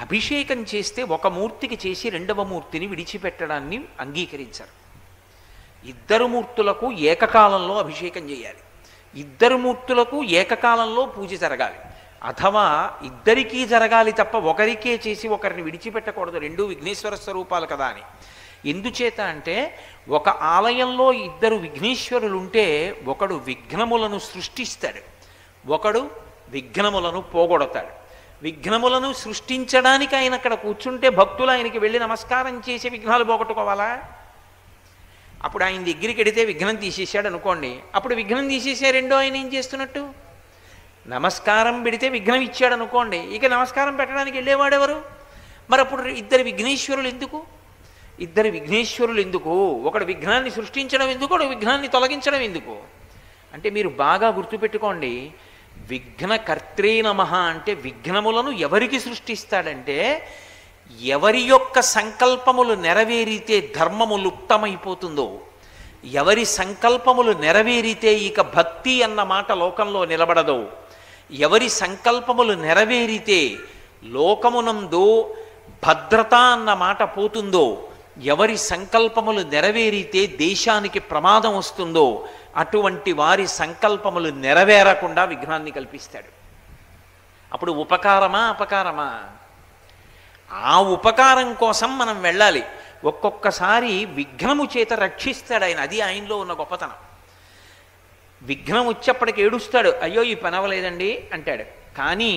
అభిషేకం చేస్తే ఒక మూర్తికి చేసి 2వ మూర్తిని విడిచిపెట్టడాన్ని అంగీకరించరు. 2 మూర్తులకు ఏకకాలంలో అభిషేకం చేయాలి, 2 మూర్తులకు ఏకకాలంలో పూజ జరగాలి. అథవా ఇద్దరికీ జరగాలి తప్ప ఒకరికే చేసి ఒకరిని విడిచిపెట్టకూడదు, 2 విఘ్నేశ్వర స్వరూపాలు కదా అని. ఎందుచేత అంటే ఒక ఆలయంలో 2 విఘ్నేశ్వరులు ఉంటే ఒకడు విఘ్నములను సృష్టిస్తాడు, ఒకడు విఘ్నములను పోగొడతాడు. విఘ్నములను సృష్టించడానికి ఆయన అక్కడ కూర్చుంటే భక్తులు ఆయనకి వెళ్ళి నమస్కారం చేసి విఘ్నాలు పోగొట్టుకోవాలా? అప్పుడు ఆయన దగ్గరికి వెడితే విఘ్నం తీసేసాడు అనుకోండి, అప్పుడు విఘ్నం తీసేసే రెండో ఆయన ఏం చేస్తున్నట్టు? నమస్కారం పెడితే విఘ్నం ఇచ్చాడు అనుకోండి, ఇక నమస్కారం పెట్టడానికి వెళ్ళేవాడెవరు? మరి అప్పుడు 2 విఘ్నేశ్వరులు ఎందుకు? 2 విఘ్నేశ్వరులు ఎందుకు? ఒకడు విఘ్నాన్ని సృష్టించడం ఎందుకు, ఒకడు విఘ్నాన్ని తొలగించడం ఎందుకు? అంటే మీరు బాగా గుర్తుపెట్టుకోండి, విఘ్నకర్త్రే నమః అంటే విఘ్నములను ఎవరికి సృష్టిస్తాడంటే ఎవరి యొక్క సంకల్పములు నెరవేరితే ధర్మము లుప్తమైపోతుందో, ఎవరి సంకల్పములు నెరవేరితే ఇక భక్తి అన్న మాట లోకంలో నిలబడదో, ఎవరి సంకల్పములు నెరవేరితే లోకమునందు భద్రత అన్న మాట పోతుందో, ఎవరి సంకల్పములు నెరవేరితే దేశానికి ప్రమాదం వస్తుందో అటువంటి వారి సంకల్పములు నెరవేరకుండా విఘ్నాన్ని కల్పిస్తాడు. అప్పుడు ఉపకారమా అపకారమా? ఆ ఉపకారం కోసం మనం వెళ్ళాలి. ఒక్కొక్కసారి విఘ్నము చేత రక్షిస్తాడు ఆయన, అది ఆయనలో ఉన్న గొప్పతనం. విఘ్నం వచ్చేప్పటికి ఏడుస్తాడు, అయ్యో ఈ పని అవ్వలేదండి అంటాడు. కానీ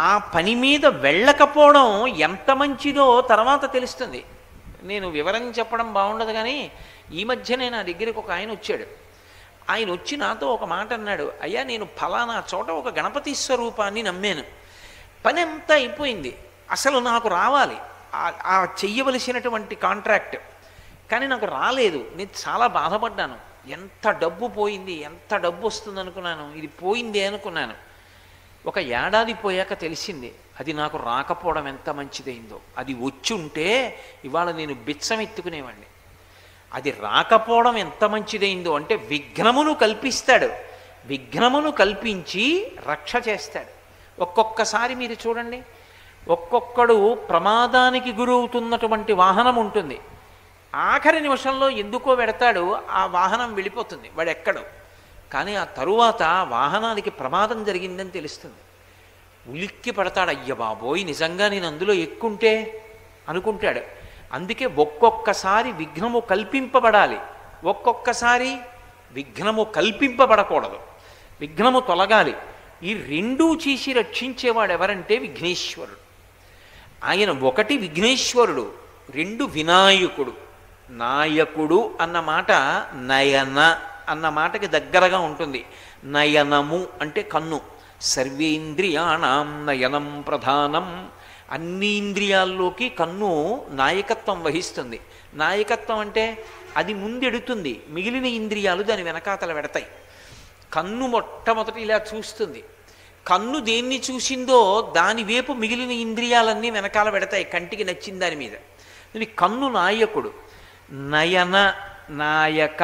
ఆ పని మీద వెళ్ళకపోవడం ఎంత మంచిదో తర్వాత తెలుస్తుంది. నేను వివరం చెప్పడం బాగుండదు కానీ ఈ మధ్యనే నా దగ్గరికి ఒక ఆయన వచ్చాడు. ఆయన వచ్చి నాతో ఒక మాట అన్నాడు, అయ్యా నేను ఫలానా చోట ఒక గణపతి స్వరూపాన్ని నమ్మాను, పని అంతా అయిపోయింది, అసలు నాకు రావాలి ఆ చెయ్యవలసినటువంటి కాంట్రాక్ట్, కానీ నాకు రాలేదు, నేను చాలా బాధపడ్డాను, ఎంత డబ్బు పోయింది, ఎంత డబ్బు వస్తుంది అనుకున్నాను, ఇది పోయింది అనుకున్నాను. 1 ఏడాది పోయాక తెలిసింది అది నాకు రాకపోవడం ఎంత మంచిదైందో. అది వచ్చి ఉంటే ఇవాళ నేను బిచ్చం ఎత్తుకునేవాడిని. అది రాకపోవడం ఎంత మంచిదైందో అంటే విఘ్నమును కల్పిస్తాడు, విఘ్నమును కల్పించి రక్ష చేస్తాడు. ఒక్కొక్కసారి మీరు చూడండి, ఒక్కొక్కడు ప్రమాదానికి గురవుతున్నటువంటి వాహనం ఉంటుంది, ఆఖరి నిమిషంలో ఎందుకో పెడతాడు, ఆ వాహనం వెళ్ళిపోతుంది, వాడు ఎక్కడు. కానీ ఆ తరువాత వాహనానికి ప్రమాదం జరిగిందని తెలుస్తుంది, ఉలిక్కి పడతాడు, అయ్య బాబోయ్ నిజంగా నేను అందులో ఎక్కుంటే అనుకుంటాడు. అందుకే ఒక్కొక్కసారి విఘ్నము కల్పింపబడాలి, ఒక్కొక్కసారి విఘ్నము కల్పింపబడకూడదు, విఘ్నము తొలగాలి. ఈ 2 చేసి రక్షించేవాడు ఎవరంటే విఘ్నేశ్వరుడు. ఆయన 1 విఘ్నేశ్వరుడు, 2 వినాయకుడు. నాయకుడు అన్న మాట నయన అన్న మాటకి దగ్గరగా ఉంటుంది. నయనము అంటే కన్ను, సర్వేంద్రియాణం నయనం ప్రధానం. అన్ని ఇంద్రియాల్లోకి కన్ను నాయకత్వం వహిస్తుంది. నాయకత్వం అంటే అది ముందెడుతుంది, మిగిలిన ఇంద్రియాలు దాని వెనకాతల పెడతాయి. కన్ను మొట్టమొదటి ఇలా చూస్తుంది, కన్ను దేన్ని చూసిందో దాని వైపు మిగిలిన ఇంద్రియాలన్నీ వెనకాల పెడతాయి కంటికి నచ్చిన దాని మీద. కన్ను నాయకుడు. నయన నాయక,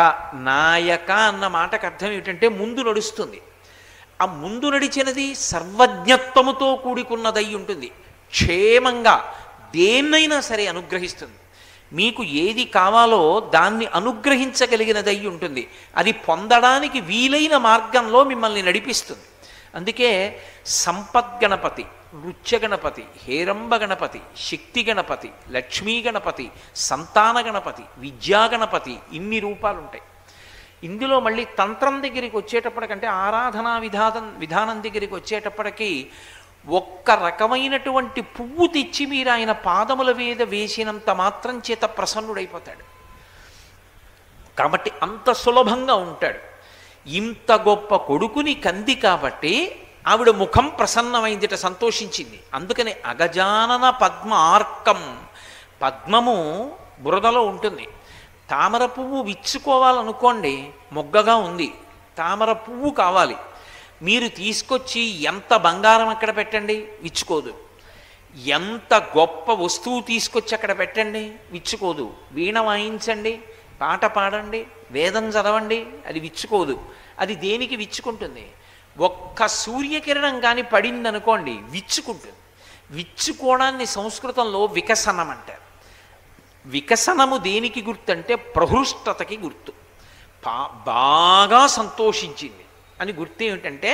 నాయక అన్న మాటకు అర్థం ఏమిటంటే ముందు నడుస్తుంది. ఆ ముందు నడిచినది సర్వజ్ఞత్వముతో కూడుకున్నదై ఉంటుంది, క్షేమంగా దేన్నైనా సరే అనుగ్రహిస్తుంది. మీకు ఏది కావాలో దాన్ని అనుగ్రహించగలిగినదై ఉంటుంది, అది పొందడానికి వీలైన మార్గంలో మిమ్మల్ని నడిపిస్తుంది. అందుకే సంపద్గణపతి, నృత్యగణపతి, హేరంబ గణపతి, శక్తి గణపతి, లక్ష్మీ గణపతి, సంతాన గణపతి, విద్యాగణపతి, ఇన్ని రూపాలు ఉంటాయి. ఇందులో మళ్ళీ తంత్రం దగ్గరికి వచ్చేటప్పటికంటే ఆరాధనా విధానం దగ్గరికి వచ్చేటప్పటికి ఒక్క రకమైనటువంటి పువ్వు తెచ్చి మీరు ఆయన పాదముల మీద వేసినంత మాత్రం చేత ప్రసన్నుడైపోతాడు. కాబట్టి అంత సులభంగా ఉంటాడు. ఇంత గొప్ప కొడుకుని కంది కాబట్టి ఆవిడ ముఖం ప్రసన్నమైందిట, సంతోషించింది. అందుకని అగజానన పద్మ ఆర్కం, పద్మము బురదలో ఉంటుంది. తామర పువ్వు విచ్చుకోవాలనుకోండి, మొగ్గగా ఉంది, తామర పువ్వు కావాలి. మీరు తీసుకొచ్చి ఎంత బంగారం అక్కడ పెట్టండి, విచ్చుకోదు. ఎంత గొప్ప వస్తువు తీసుకొచ్చి అక్కడ పెట్టండి, విచ్చుకోదు. వీణ వాయించండి, పాట పాడండి, వేదం చదవండి, అది విచ్చుకోదు. అది దేనికి విచ్చుకుంటుంది? ఒక్క సూర్యకిరణం కానీ పడిందనుకోండి, విచ్చుకుంటుంది. విచ్చుకోవడాన్ని సంస్కృతంలో వికసనం అంటారు. వికసనము దేనికి గుర్తు అంటే ప్రహృష్టతకి గుర్తు. బాగా సంతోషించింది అని గుర్తు ఏమిటంటే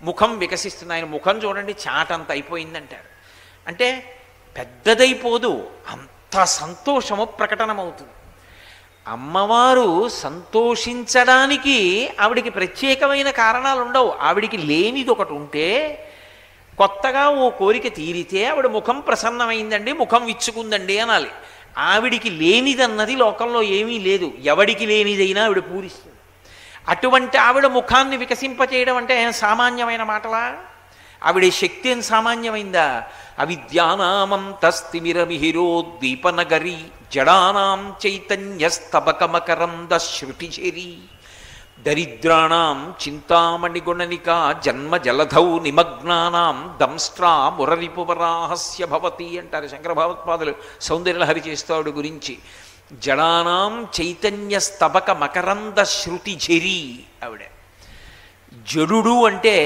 ముఖం వికసిస్తుంది. ఆయన ముఖం చూడండి చాటంత అయిపోయిందంటారు. అంటే పెద్దదైపోదు, అంత సంతోషము ప్రకటనమవుతుంది. అమ్మవారు సంతోషించడానికి ఆవిడికి ప్రత్యేకమైన కారణాలు ఉండవు. ఆవిడికి లేనిది ఒకటి ఉంటే, కొత్తగా ఓ కోరిక తీరితే ఆవిడ ముఖం ప్రసన్నమైందండి, ముఖం విచ్చుకుందండి అనాలి. ఆవిడికి లేనిదన్నది లోకంలో ఏమీ లేదు. ఎవడికి లేనిదైనా ఆవిడ పూరిస్తుంది. అటువంటి ఆవిడ ముఖాన్ని వికసింపచేయడం అంటే సామాన్యమైన మాటలా? ఆవిడ శక్తి ఏం సామాన్యమైందా? అవిద్యానామంతస్తిమిరమిహిరోద్దీపనగరి జడానాం చైతన్యస్తబకమకరంద శృతిచేరి దరిద్రాణాం చింతామణిగుణనికా జన్మ జలధౌ నిమగ్నానాం దంస్ట్రా మురరిపువరాహస్య భవతి అంటారు శంకర భగవత్పాదులు సౌందర్యలహరి చేస్తాడు గురించి. జడానాం చైతన్య స్తబక మకరంద శృతి చెరి. ఆవిడ జడుడు అంటే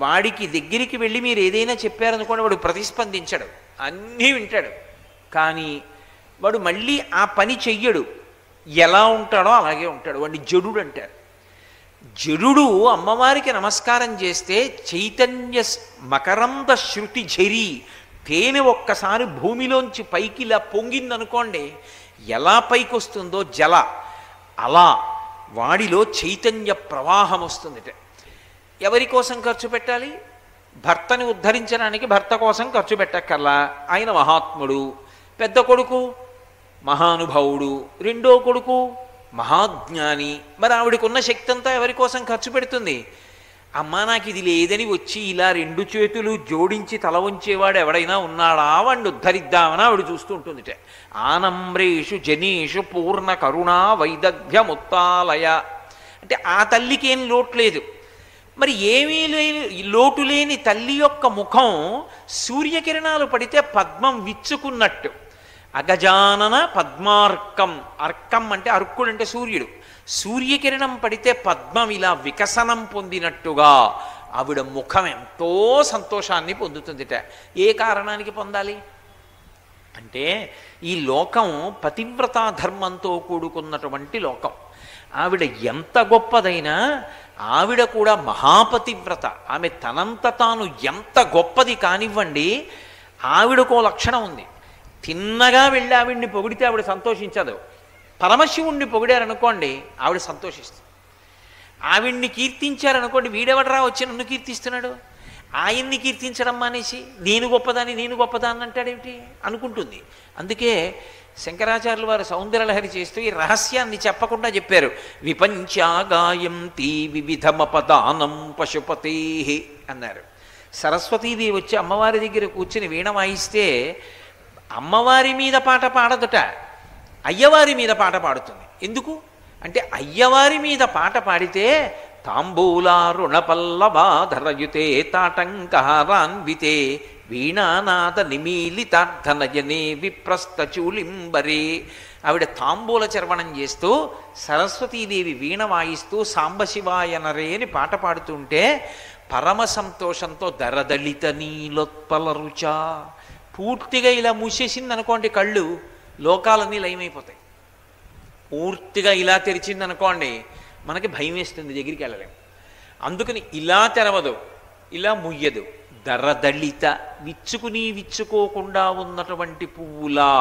వాడికి దగ్గరికి వెళ్ళి మీరు ఏదైనా చెప్పారనుకోండి, వాడు ప్రతిస్పందించడు, అన్నీ వింటాడు. కానీ వాడు మళ్ళీ ఆ పని చెయ్యడు. ఎలా ఉంటాడో అలాగే ఉంటాడు. వాడిని జడుడు అంటారు. జడుడు అమ్మవారికి నమస్కారం చేస్తే చైతన్య మకరంద శృతి ఝరి, తేనె ఒక్కసారి భూమిలోంచి పైకి ఇలా పొంగిందనుకోండి, ఎలా పైకి వస్తుందో జల, అలా వాడిలో చైతన్య ప్రవాహం వస్తుందిట. ఎవరి కోసం ఖర్చు పెట్టాలి? భర్తని ఉద్ధరించడానికి భర్త కోసం ఖర్చు పెట్టక్కర్లా. ఆయన మహాత్ముడు. పెద్ద కొడుకు మహానుభావుడు, రెండో కొడుకు మహాజ్ఞాని. మరి ఆవిడకున్న శక్తి అంతా ఎవరి కోసం ఖర్చు పెడుతుంది? అమ్మా నాకు ఇది లేదని వచ్చి ఇలా రెండు చేతులు జోడించి తల ఉంచేవాడు ఎవడైనా ఉన్నాడా, వాడిని ఉద్ధరిద్దామని ఆవిడ చూస్తూ ఉంటుందిట. ఆనమ్రేషు జనేషు పూర్ణ కరుణా వైదగ్ధ్యముత్తాలయ అంటే ఆ తల్లికి ఏం లోటు లేదు. మరి ఏమీ లేని లోటు లేని తల్లి యొక్క ముఖం సూర్యకిరణాలు పడితే పద్మం విచ్చుకున్నట్టు. అగజానన పద్మార్కం, అర్కం అంటే అర్కుడు అంటే సూర్యుడు. సూర్యకిరణం పడితే పద్మం ఇలా వికసనం పొందినట్టుగా ఆవిడ ముఖం ఎంతో సంతోషాన్ని పొందుతుందిట. ఏ కారణానికి పొందాలి అంటే ఈ లోకం పతివ్రతా ధర్మంతో కూడుకున్నటువంటి లోకం. ఆవిడ ఎంత గొప్పదైనా ఆవిడ కూడా మహాపతివ్రత. ఆమె తనంత తాను ఎంత గొప్పది కానివ్వండి, ఆవిడకో లక్షణం ఉంది. తిన్నగా వెళ్ళి ఆవిడ్ని పొగిడితే ఆవిడ సంతోషించదు. పరమశివుణ్ణి పొగిడారనుకోండి ఆవిడ సంతోషిస్తుంది. ఆవిడ్ని కీర్తించారనుకోండి, వీడెవడరా వచ్చి నన్ను కీర్తిస్తున్నాడు, ఆయన్ని కీర్తించడం మానేసి నేను గొప్పదాన్ని అంటాడేమిటి అనుకుంటుంది. అందుకే శంకరాచార్యులు వారు సౌందర్యలహరి చేస్తూ ఈ రహస్యాన్ని చెప్పకుండా చెప్పారు. విపంచాగాయంతి వివిధమపదానం పశుపతే అన్నారు. సరస్వతీదేవి వచ్చి అమ్మవారి దగ్గర కూర్చుని వీణ వాయిస్తే అమ్మవారి మీద పాట పాడదుట, అయ్యవారి మీద పాట పాడుతుంది. ఎందుకు అంటే అయ్యవారి మీద పాట పాడితే తాంబూలారుణపల్లవాధరయుతే తాటంకహారాన్వితే వీణానాద నిమీలితార్థనయనే విప్రస్థచూలింబరే. ఆవిడ తాంబూల చర్వణం చేస్తూ సరస్వతీదేవి వీణ వాయిస్తూ సాంబశివాయ నరే అని పాట పాడుతుంటే పరమ సంతోషంతో దరదళిత నీలోత్పల రుచ పూర్తిగా ఇలా మూసేసింది అనుకోండి, కళ్ళు లోకాలన్నీ లయమైపోతాయి. పూర్తిగా ఇలా తెరిచింది అనుకోండి, మనకి భయం వేస్తుంది, దగ్గరికి వెళ్ళలేము. అందుకని ఇలా తెరవదు, ఇలా ముయ్యదు. దరదళిత విచ్చుకోకుండా ఉన్నటువంటి పువ్వులా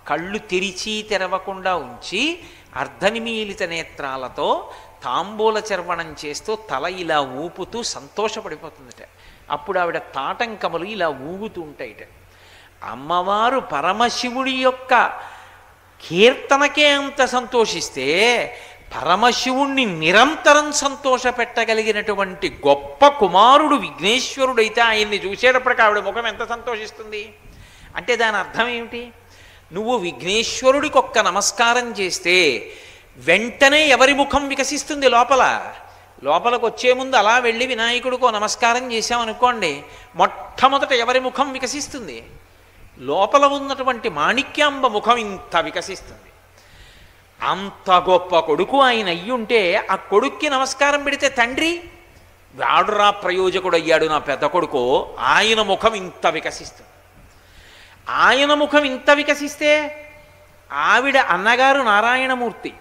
కళ్ళు తెరిచి తెరవకుండా ఉంచి అర్ధనిమీలిత నేత్రాలతో తాంబూల చర్వణం చేస్తూ తల ఇలా ఊపుతూ సంతోషపడిపోతుందట. అప్పుడు ఆవిడ తాటంకములు ఇలా ఊగుతూ ఉంటాయిట. అమ్మవారు పరమశివుడి యొక్క కీర్తనకే అంత సంతోషిస్తే పరమశివుణ్ణి నిరంతరం సంతోషపెట్టగలిగినటువంటి గొప్ప కుమారుడు విఘ్నేశ్వరుడైతే ఆయన్ని చూసేటప్పటికి ఆవిడ ముఖం ఎంత సంతోషిస్తుంది అంటే దాని అర్థం ఏమిటి? నువ్వు విఘ్నేశ్వరుడికి ఒక్క నమస్కారం చేస్తే వెంటనే ఎవరి ముఖం వికసిస్తుంది? లోపలకు వచ్చే ముందు అలా వెళ్ళి వినాయకుడికో నమస్కారం చేశామనుకోండి, మొట్టమొదట ఎవరి ముఖం వికసిస్తుంది? లోపల ఉన్నటువంటి మాణిక్యాంబ ముఖం ఇంత వికసిస్తుంది. అంత గొప్ప కొడుకు ఆయన అయ్యుంటే ఆ కొడుక్కి నమస్కారం పెడితే తండ్రి వాడురా ప్రయోజకుడు అయ్యాడు నా పెద్ద కొడుకు, ఆయన ముఖం ఇంత వికసిస్తుంది. ఆయన ముఖం ఇంత వికసిస్తే ఆవిడ అన్నగారు నారాయణమూర్తి,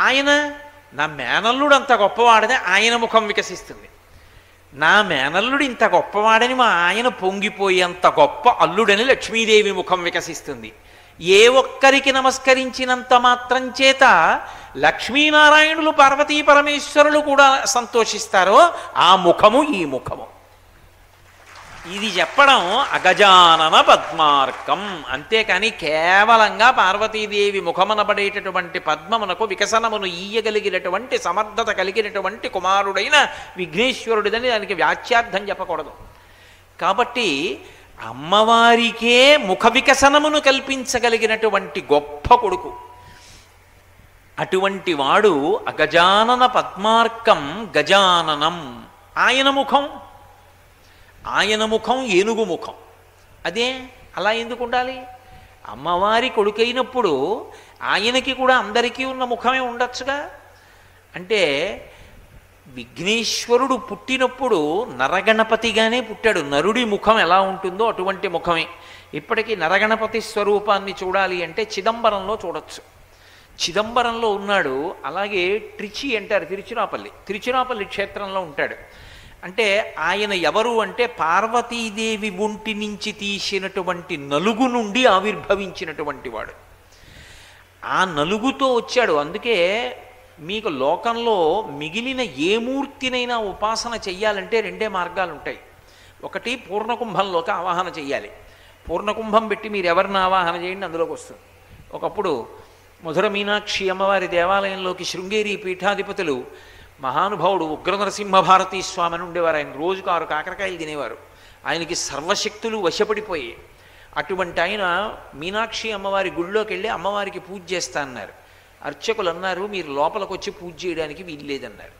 ఆయన నా మేనల్లుడు అంత గొప్పవాడని ఆయన ముఖం వికసిస్తుంది. నా మేనల్లుడు ఇంత గొప్పవాడని మా ఆయన పొంగిపోయేంత గొప్ప అల్లుడని లక్ష్మీదేవి ముఖం వికసిస్తుంది. ఏ ఒక్కరికి నమస్కరించినంత మాత్రం చేత లక్ష్మీనారాయణులు పార్వతీ పరమేశ్వరులు కూడా సంతోషిస్తారో ఆ ముఖము ఈ ముఖము. ఇది చెప్పడం అగజానన పద్మార్కం. అంతేకాని కేవలంగా పార్వతీదేవి ముఖమనబడేటటువంటి పద్మమునకు వికసనమును ఈయగలిగినటువంటి సమర్థత కలిగినటువంటి కుమారుడైన విఘ్నేశ్వరుడిదని దానికి వ్యాఖ్యార్థం చెప్పకూడదు. కాబట్టి అమ్మవారికే ముఖ వికసనమును కల్పించగలిగినటువంటి గొప్ప కొడుకు. అటువంటి వాడు అగజానన పద్మార్కం గజాననం. ఆయన ముఖం ఏనుగు ముఖం. అదే అలా ఎందుకు ఉండాలి? అమ్మవారి కొడుకైనప్పుడు ఆయనకి కూడా అందరికీ ఉన్న ముఖమే ఉండొచ్చుగా. అంటే విఘ్నేశ్వరుడు పుట్టినప్పుడు నరగణపతిగానే పుట్టాడు. నరుడి ముఖం ఎలా ఉంటుందో అటువంటి ముఖమే. ఇప్పటికీ నరగణపతి స్వరూపాన్ని చూడాలి అంటే చిదంబరంలో చూడొచ్చు. చిదంబరంలో ఉన్నాడు. అలాగే ట్రిచి అంటారు, తిరుచిరాపల్లి క్షేత్రంలో ఉంటాడు. అంటే ఆయన ఎవరు అంటే పార్వతీదేవి ఒంటి నుంచి తీసినటువంటి నలుగు నుండి ఆవిర్భవించినటువంటి వాడు. ఆ నలుగుతో వచ్చాడు. అందుకే మీకు లోకంలో మిగిలిన ఏ మూర్తినైనా ఉపాసన చెయ్యాలంటే రెండే మార్గాలు ఉంటాయి. ఒకటి పూర్ణకుంభంలోకి ఆవాహన చెయ్యాలి. పూర్ణకుంభం పెట్టి మీరు ఎవరిని ఆవాహన చేయండి అందులోకి వస్తుంది. ఒకప్పుడు మధుర మీనాక్షి అమ్మవారి దేవాలయంలోకి శృంగేరి పీఠాధిపతులు మహానుభావుడు ఉగ్రనరసింహభారతీ స్వామి అని ఉండేవారు. ఆయన రోజుకు 6 కాకరకాయలు తినేవారు. ఆయనకి సర్వశక్తులు వశపడిపోయాయి. అటువంటి ఆయన మీనాక్షి అమ్మవారి గుళ్ళోకి వెళ్ళి అమ్మవారికి పూజ చేస్తా అన్నారు. అర్చకులు అన్నారు, మీరు లోపలికి వచ్చి పూజ చేయడానికి వీల్లేదన్నారు.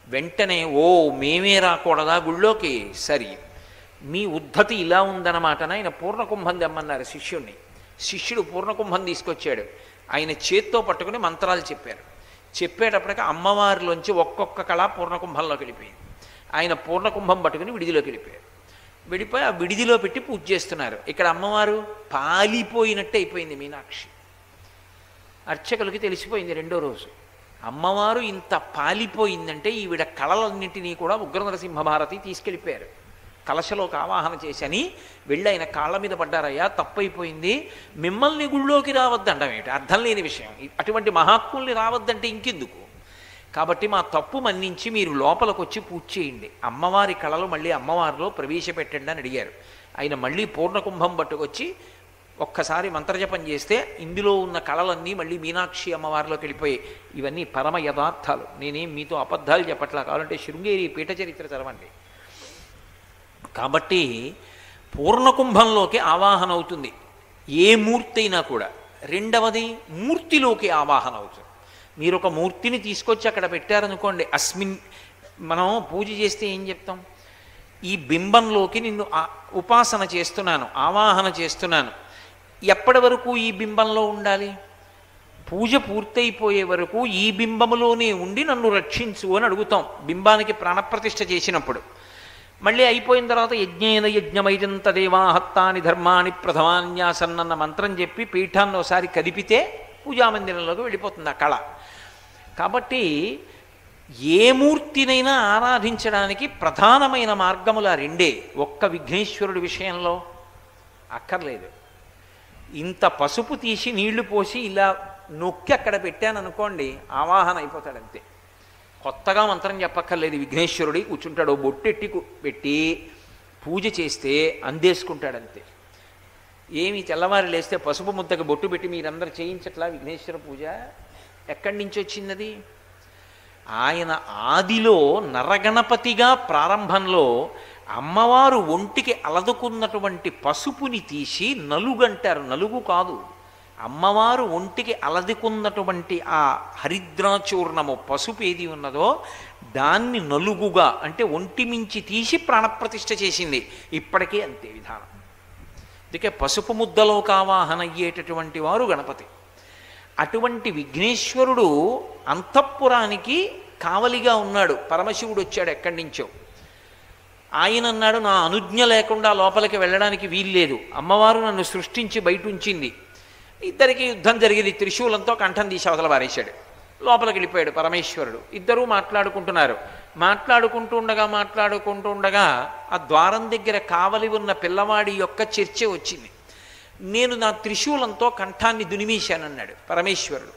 వెంటనే మేమే రాకూడదా గుళ్ళోకి? సరి, మీ ఉద్ధతి ఇలా ఉందన్నమాట. ఆయన పూర్ణకుంభం తెమ్మన్నారు శిష్యుణ్ణి. శిష్యుడు పూర్ణకుంభం తీసుకొచ్చాడు. ఆయన చేత్తో పట్టుకుని మంత్రాలు చెప్పారు. చెప్పేటప్పటికి అమ్మవారిలోంచి ఒక్కొక్క కళ పూర్ణకుంభంలోకి వెళ్ళిపోయింది. ఆయన పూర్ణకుంభం పట్టుకుని విడిదిలోకి వెళ్ళిపోయి ఆ విడిదిలో పెట్టి పూజ చేస్తున్నారు. ఇక్కడ అమ్మవారు పాలిపోయినట్టు అయిపోయింది మీనాక్షి. అర్చకులకి తెలిసిపోయింది రెండో రోజు. అమ్మవారు ఇంత పాలిపోయిందంటే ఈవిడ కళలన్నింటినీ కూడా ఉగ్రనరసింహభారతి తీసుకెళ్ళిపోయారు. కలశలోకి ఆవాహన చేశని వెళ్ళి ఆయన కాళ్ళ మీద పడ్డారయ్యా, తప్పైపోయింది, మిమ్మల్ని గుళ్ళోకి రావద్దండం ఏంటి? అర్థం లేని విషయం. అటువంటి మహాత్ముల్ని రావద్దంటే ఇంకెందుకు? కాబట్టి మా తప్పు మన్నించి మీరు లోపలికి వచ్చి పూజ చేయండి, అమ్మవారి కళలు మళ్ళీ అమ్మవారిలో ప్రవేశపెట్టండి అని అడిగారు. ఆయన మళ్ళీ పూర్ణకుంభం పట్టుకొచ్చి ఒక్కసారి మంత్రజపం చేస్తే ఇందులో ఉన్న కళలన్నీ మళ్ళీ మీనాక్షి అమ్మవారిలోకి వెళ్ళిపోయాయి. ఇవన్నీ పరమ యథార్థాలు. నేనేం మీతో అబద్ధాలు చెప్పట్లా. కావాలంటే శృంగేరి పీఠ చరిత్ర చదవండి. కాబట్టి పూర్ణకుంభంలోకి ఆవాహన అవుతుంది ఏ మూర్తి అయినా కూడా. రెండవది మూర్తిలోకి ఆవాహన అవుతుంది. మీరు ఒక మూర్తిని తీసుకొచ్చి అక్కడ పెట్టారనుకోండి, మనం పూజ చేస్తే ఏం చెప్తాం? ఈ బింబంలోకి నిన్ను ఉపాసన చేస్తున్నాను, ఆవాహన చేస్తున్నాను. ఎప్పటి వరకు ఈ బింబంలో ఉండాలి? పూజ పూర్తయిపోయే వరకు ఈ బింబములోనే ఉండి నన్ను రక్షించు అని అడుగుతాం బింబానికి ప్రాణప్రతిష్ఠ చేసినప్పుడు. మళ్ళీ అయిపోయిన తర్వాత యజ్ఞేన యజ్ఞమైజంత దేవాహత్తాని ధర్మాని ప్రథమాన్యాసన్నన్న మంత్రం చెప్పి పీఠాన్ని ఒకసారి కదిపితే పూజామందిరంలోకి వెళ్ళిపోతుంది ఆ కళ. కాబట్టి ఏ మూర్తినైనా ఆరాధించడానికి ప్రధానమైన మార్గముల రెండే. ఒక్క విఘ్నేశ్వరుడి విషయంలో అక్కర్లేదు. ఇంత పసుపు తీసి నీళ్లు పోసి ఇలా నొక్కి అక్కడ పెట్టాను అనుకోండి, ఆవాహన అయిపోతాడు అంతే. కొత్తగా మంత్రం చెప్పక్కర్లేదు. విఘ్నేశ్వరుడి కూర్చుంటాడు, బొట్టెట్టి పెట్టి పూజ చేస్తే అందేసుకుంటాడంతే. ఏమి తెల్లవారు లేస్తే పసుపు ముద్దకి బొట్టు పెట్టి మీరందరూ చేయించట్లా విఘ్నేశ్వర పూజ? ఎక్కడి నుంచి వచ్చింది? ఆయన ఆదిలో నరగణపతిగా ప్రారంభంలో అమ్మవారు ఒంటికి అలదుకున్నటువంటి పసుపుని తీసి నలుగంటారు. నలుగు కాదు, అమ్మవారు ఒంటికి అలదుకున్నటువంటి ఆ హరిద్రాచూర్ణము పసుపు ఏది ఉన్నదో దాన్ని నలుగుగా అంటే ఒంటి మించి తీసి ప్రాణప్రతిష్ఠ చేసింది. ఇప్పటికీ అంతే విధానం. అందుకే పసుపు ముద్దలో కావాహన అయ్యేటటువంటి వారు గణపతి. అటువంటి విఘ్నేశ్వరుడు అంతఃపురానికి కావలిగా ఉన్నాడు. పరమశివుడు వచ్చాడు ఎక్కడి నుంచో. ఆయన అన్నాడు, నా అనుజ్ఞ లేకుండా లోపలికి వెళ్ళడానికి వీల్లేదు, అమ్మవారు నన్ను సృష్టించి బయట ఉంచింది. ఇద్దరికి యుద్ధం జరిగింది. త్రిశూలంతో కంఠం తీసి అవతల పారేశాడు. లోపలికి వెళ్ళిపోయాడు పరమేశ్వరుడు. ఇద్దరూ మాట్లాడుకుంటున్నారు. మాట్లాడుకుంటుండగా ఆ ద్వారం దగ్గర కావలి ఉన్న పిల్లవాడి యొక్క చర్చ వచ్చింది. నేను నా త్రిశూలంతో కంఠాన్ని దునిమేశానన్నాడు పరమేశ్వరుడు.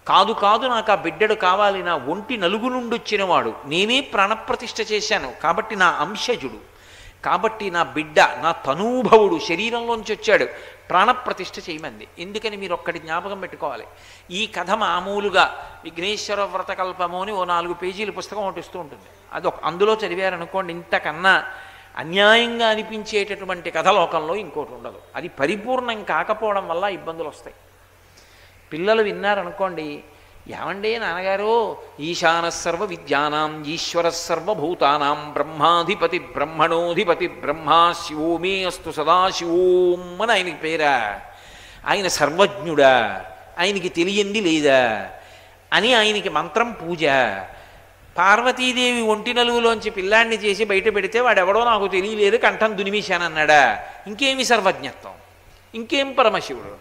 కాదు కాదు, నాకు ఆ బిడ్డడు కావాలి, నా ఒంటి నలుగు నుండి వచ్చినవాడు, నేనే ప్రాణప్రతిష్ఠ చేశాను కాబట్టి నా అంశజుడు, కాబట్టి నా బిడ్డ నా తనూభవుడు శరీరంలోంచి వచ్చాడు, ప్రాణప్రతిష్ఠ చేయమంది. ఎందుకని మీరు ఒక్కటి జ్ఞాపకం పెట్టుకోవాలి. ఈ కథ మామూలుగా విఘ్నేశ్వర వ్రతకల్పము అని ఓ 4 పేజీల పుస్తకం ఒకటి ఇస్తూ ఉంటుంది. అందులో చదివారనుకోండి, ఇంతకన్నా అన్యాయంగా అనిపించేటటువంటి కథ లోకంలో ఇంకోటి ఉండదు. అది పరిపూర్ణం కాకపోవడం వల్ల ఇబ్బందులు వస్తాయి. పిల్లలు విన్నారనుకోండి, ఏమండే నాన్నగారు, ఈశాన సర్వ విద్యానాం ఈశ్వర సర్వభూతానాం బ్రహ్మాధిపతి బ్రహ్మణోధిపతి బ్రహ్మా శివోమే అస్తు సదాశివోం అని ఆయనకి పేరా? ఆయన సర్వజ్ఞుడా? ఆయనకి తెలియంది లేదా అని ఆయనకి మంత్రం పూజ. పార్వతీదేవి ఒంటి నలుగులోంచి పిల్లాన్ని చేసి బయట పెడితే వాడెవడో నాకు తెలియలేదు కంఠం దునిమేశానన్నాడా? ఇంకేమి సర్వజ్ఞత్వం, ఇంకేం పరమశివుడు?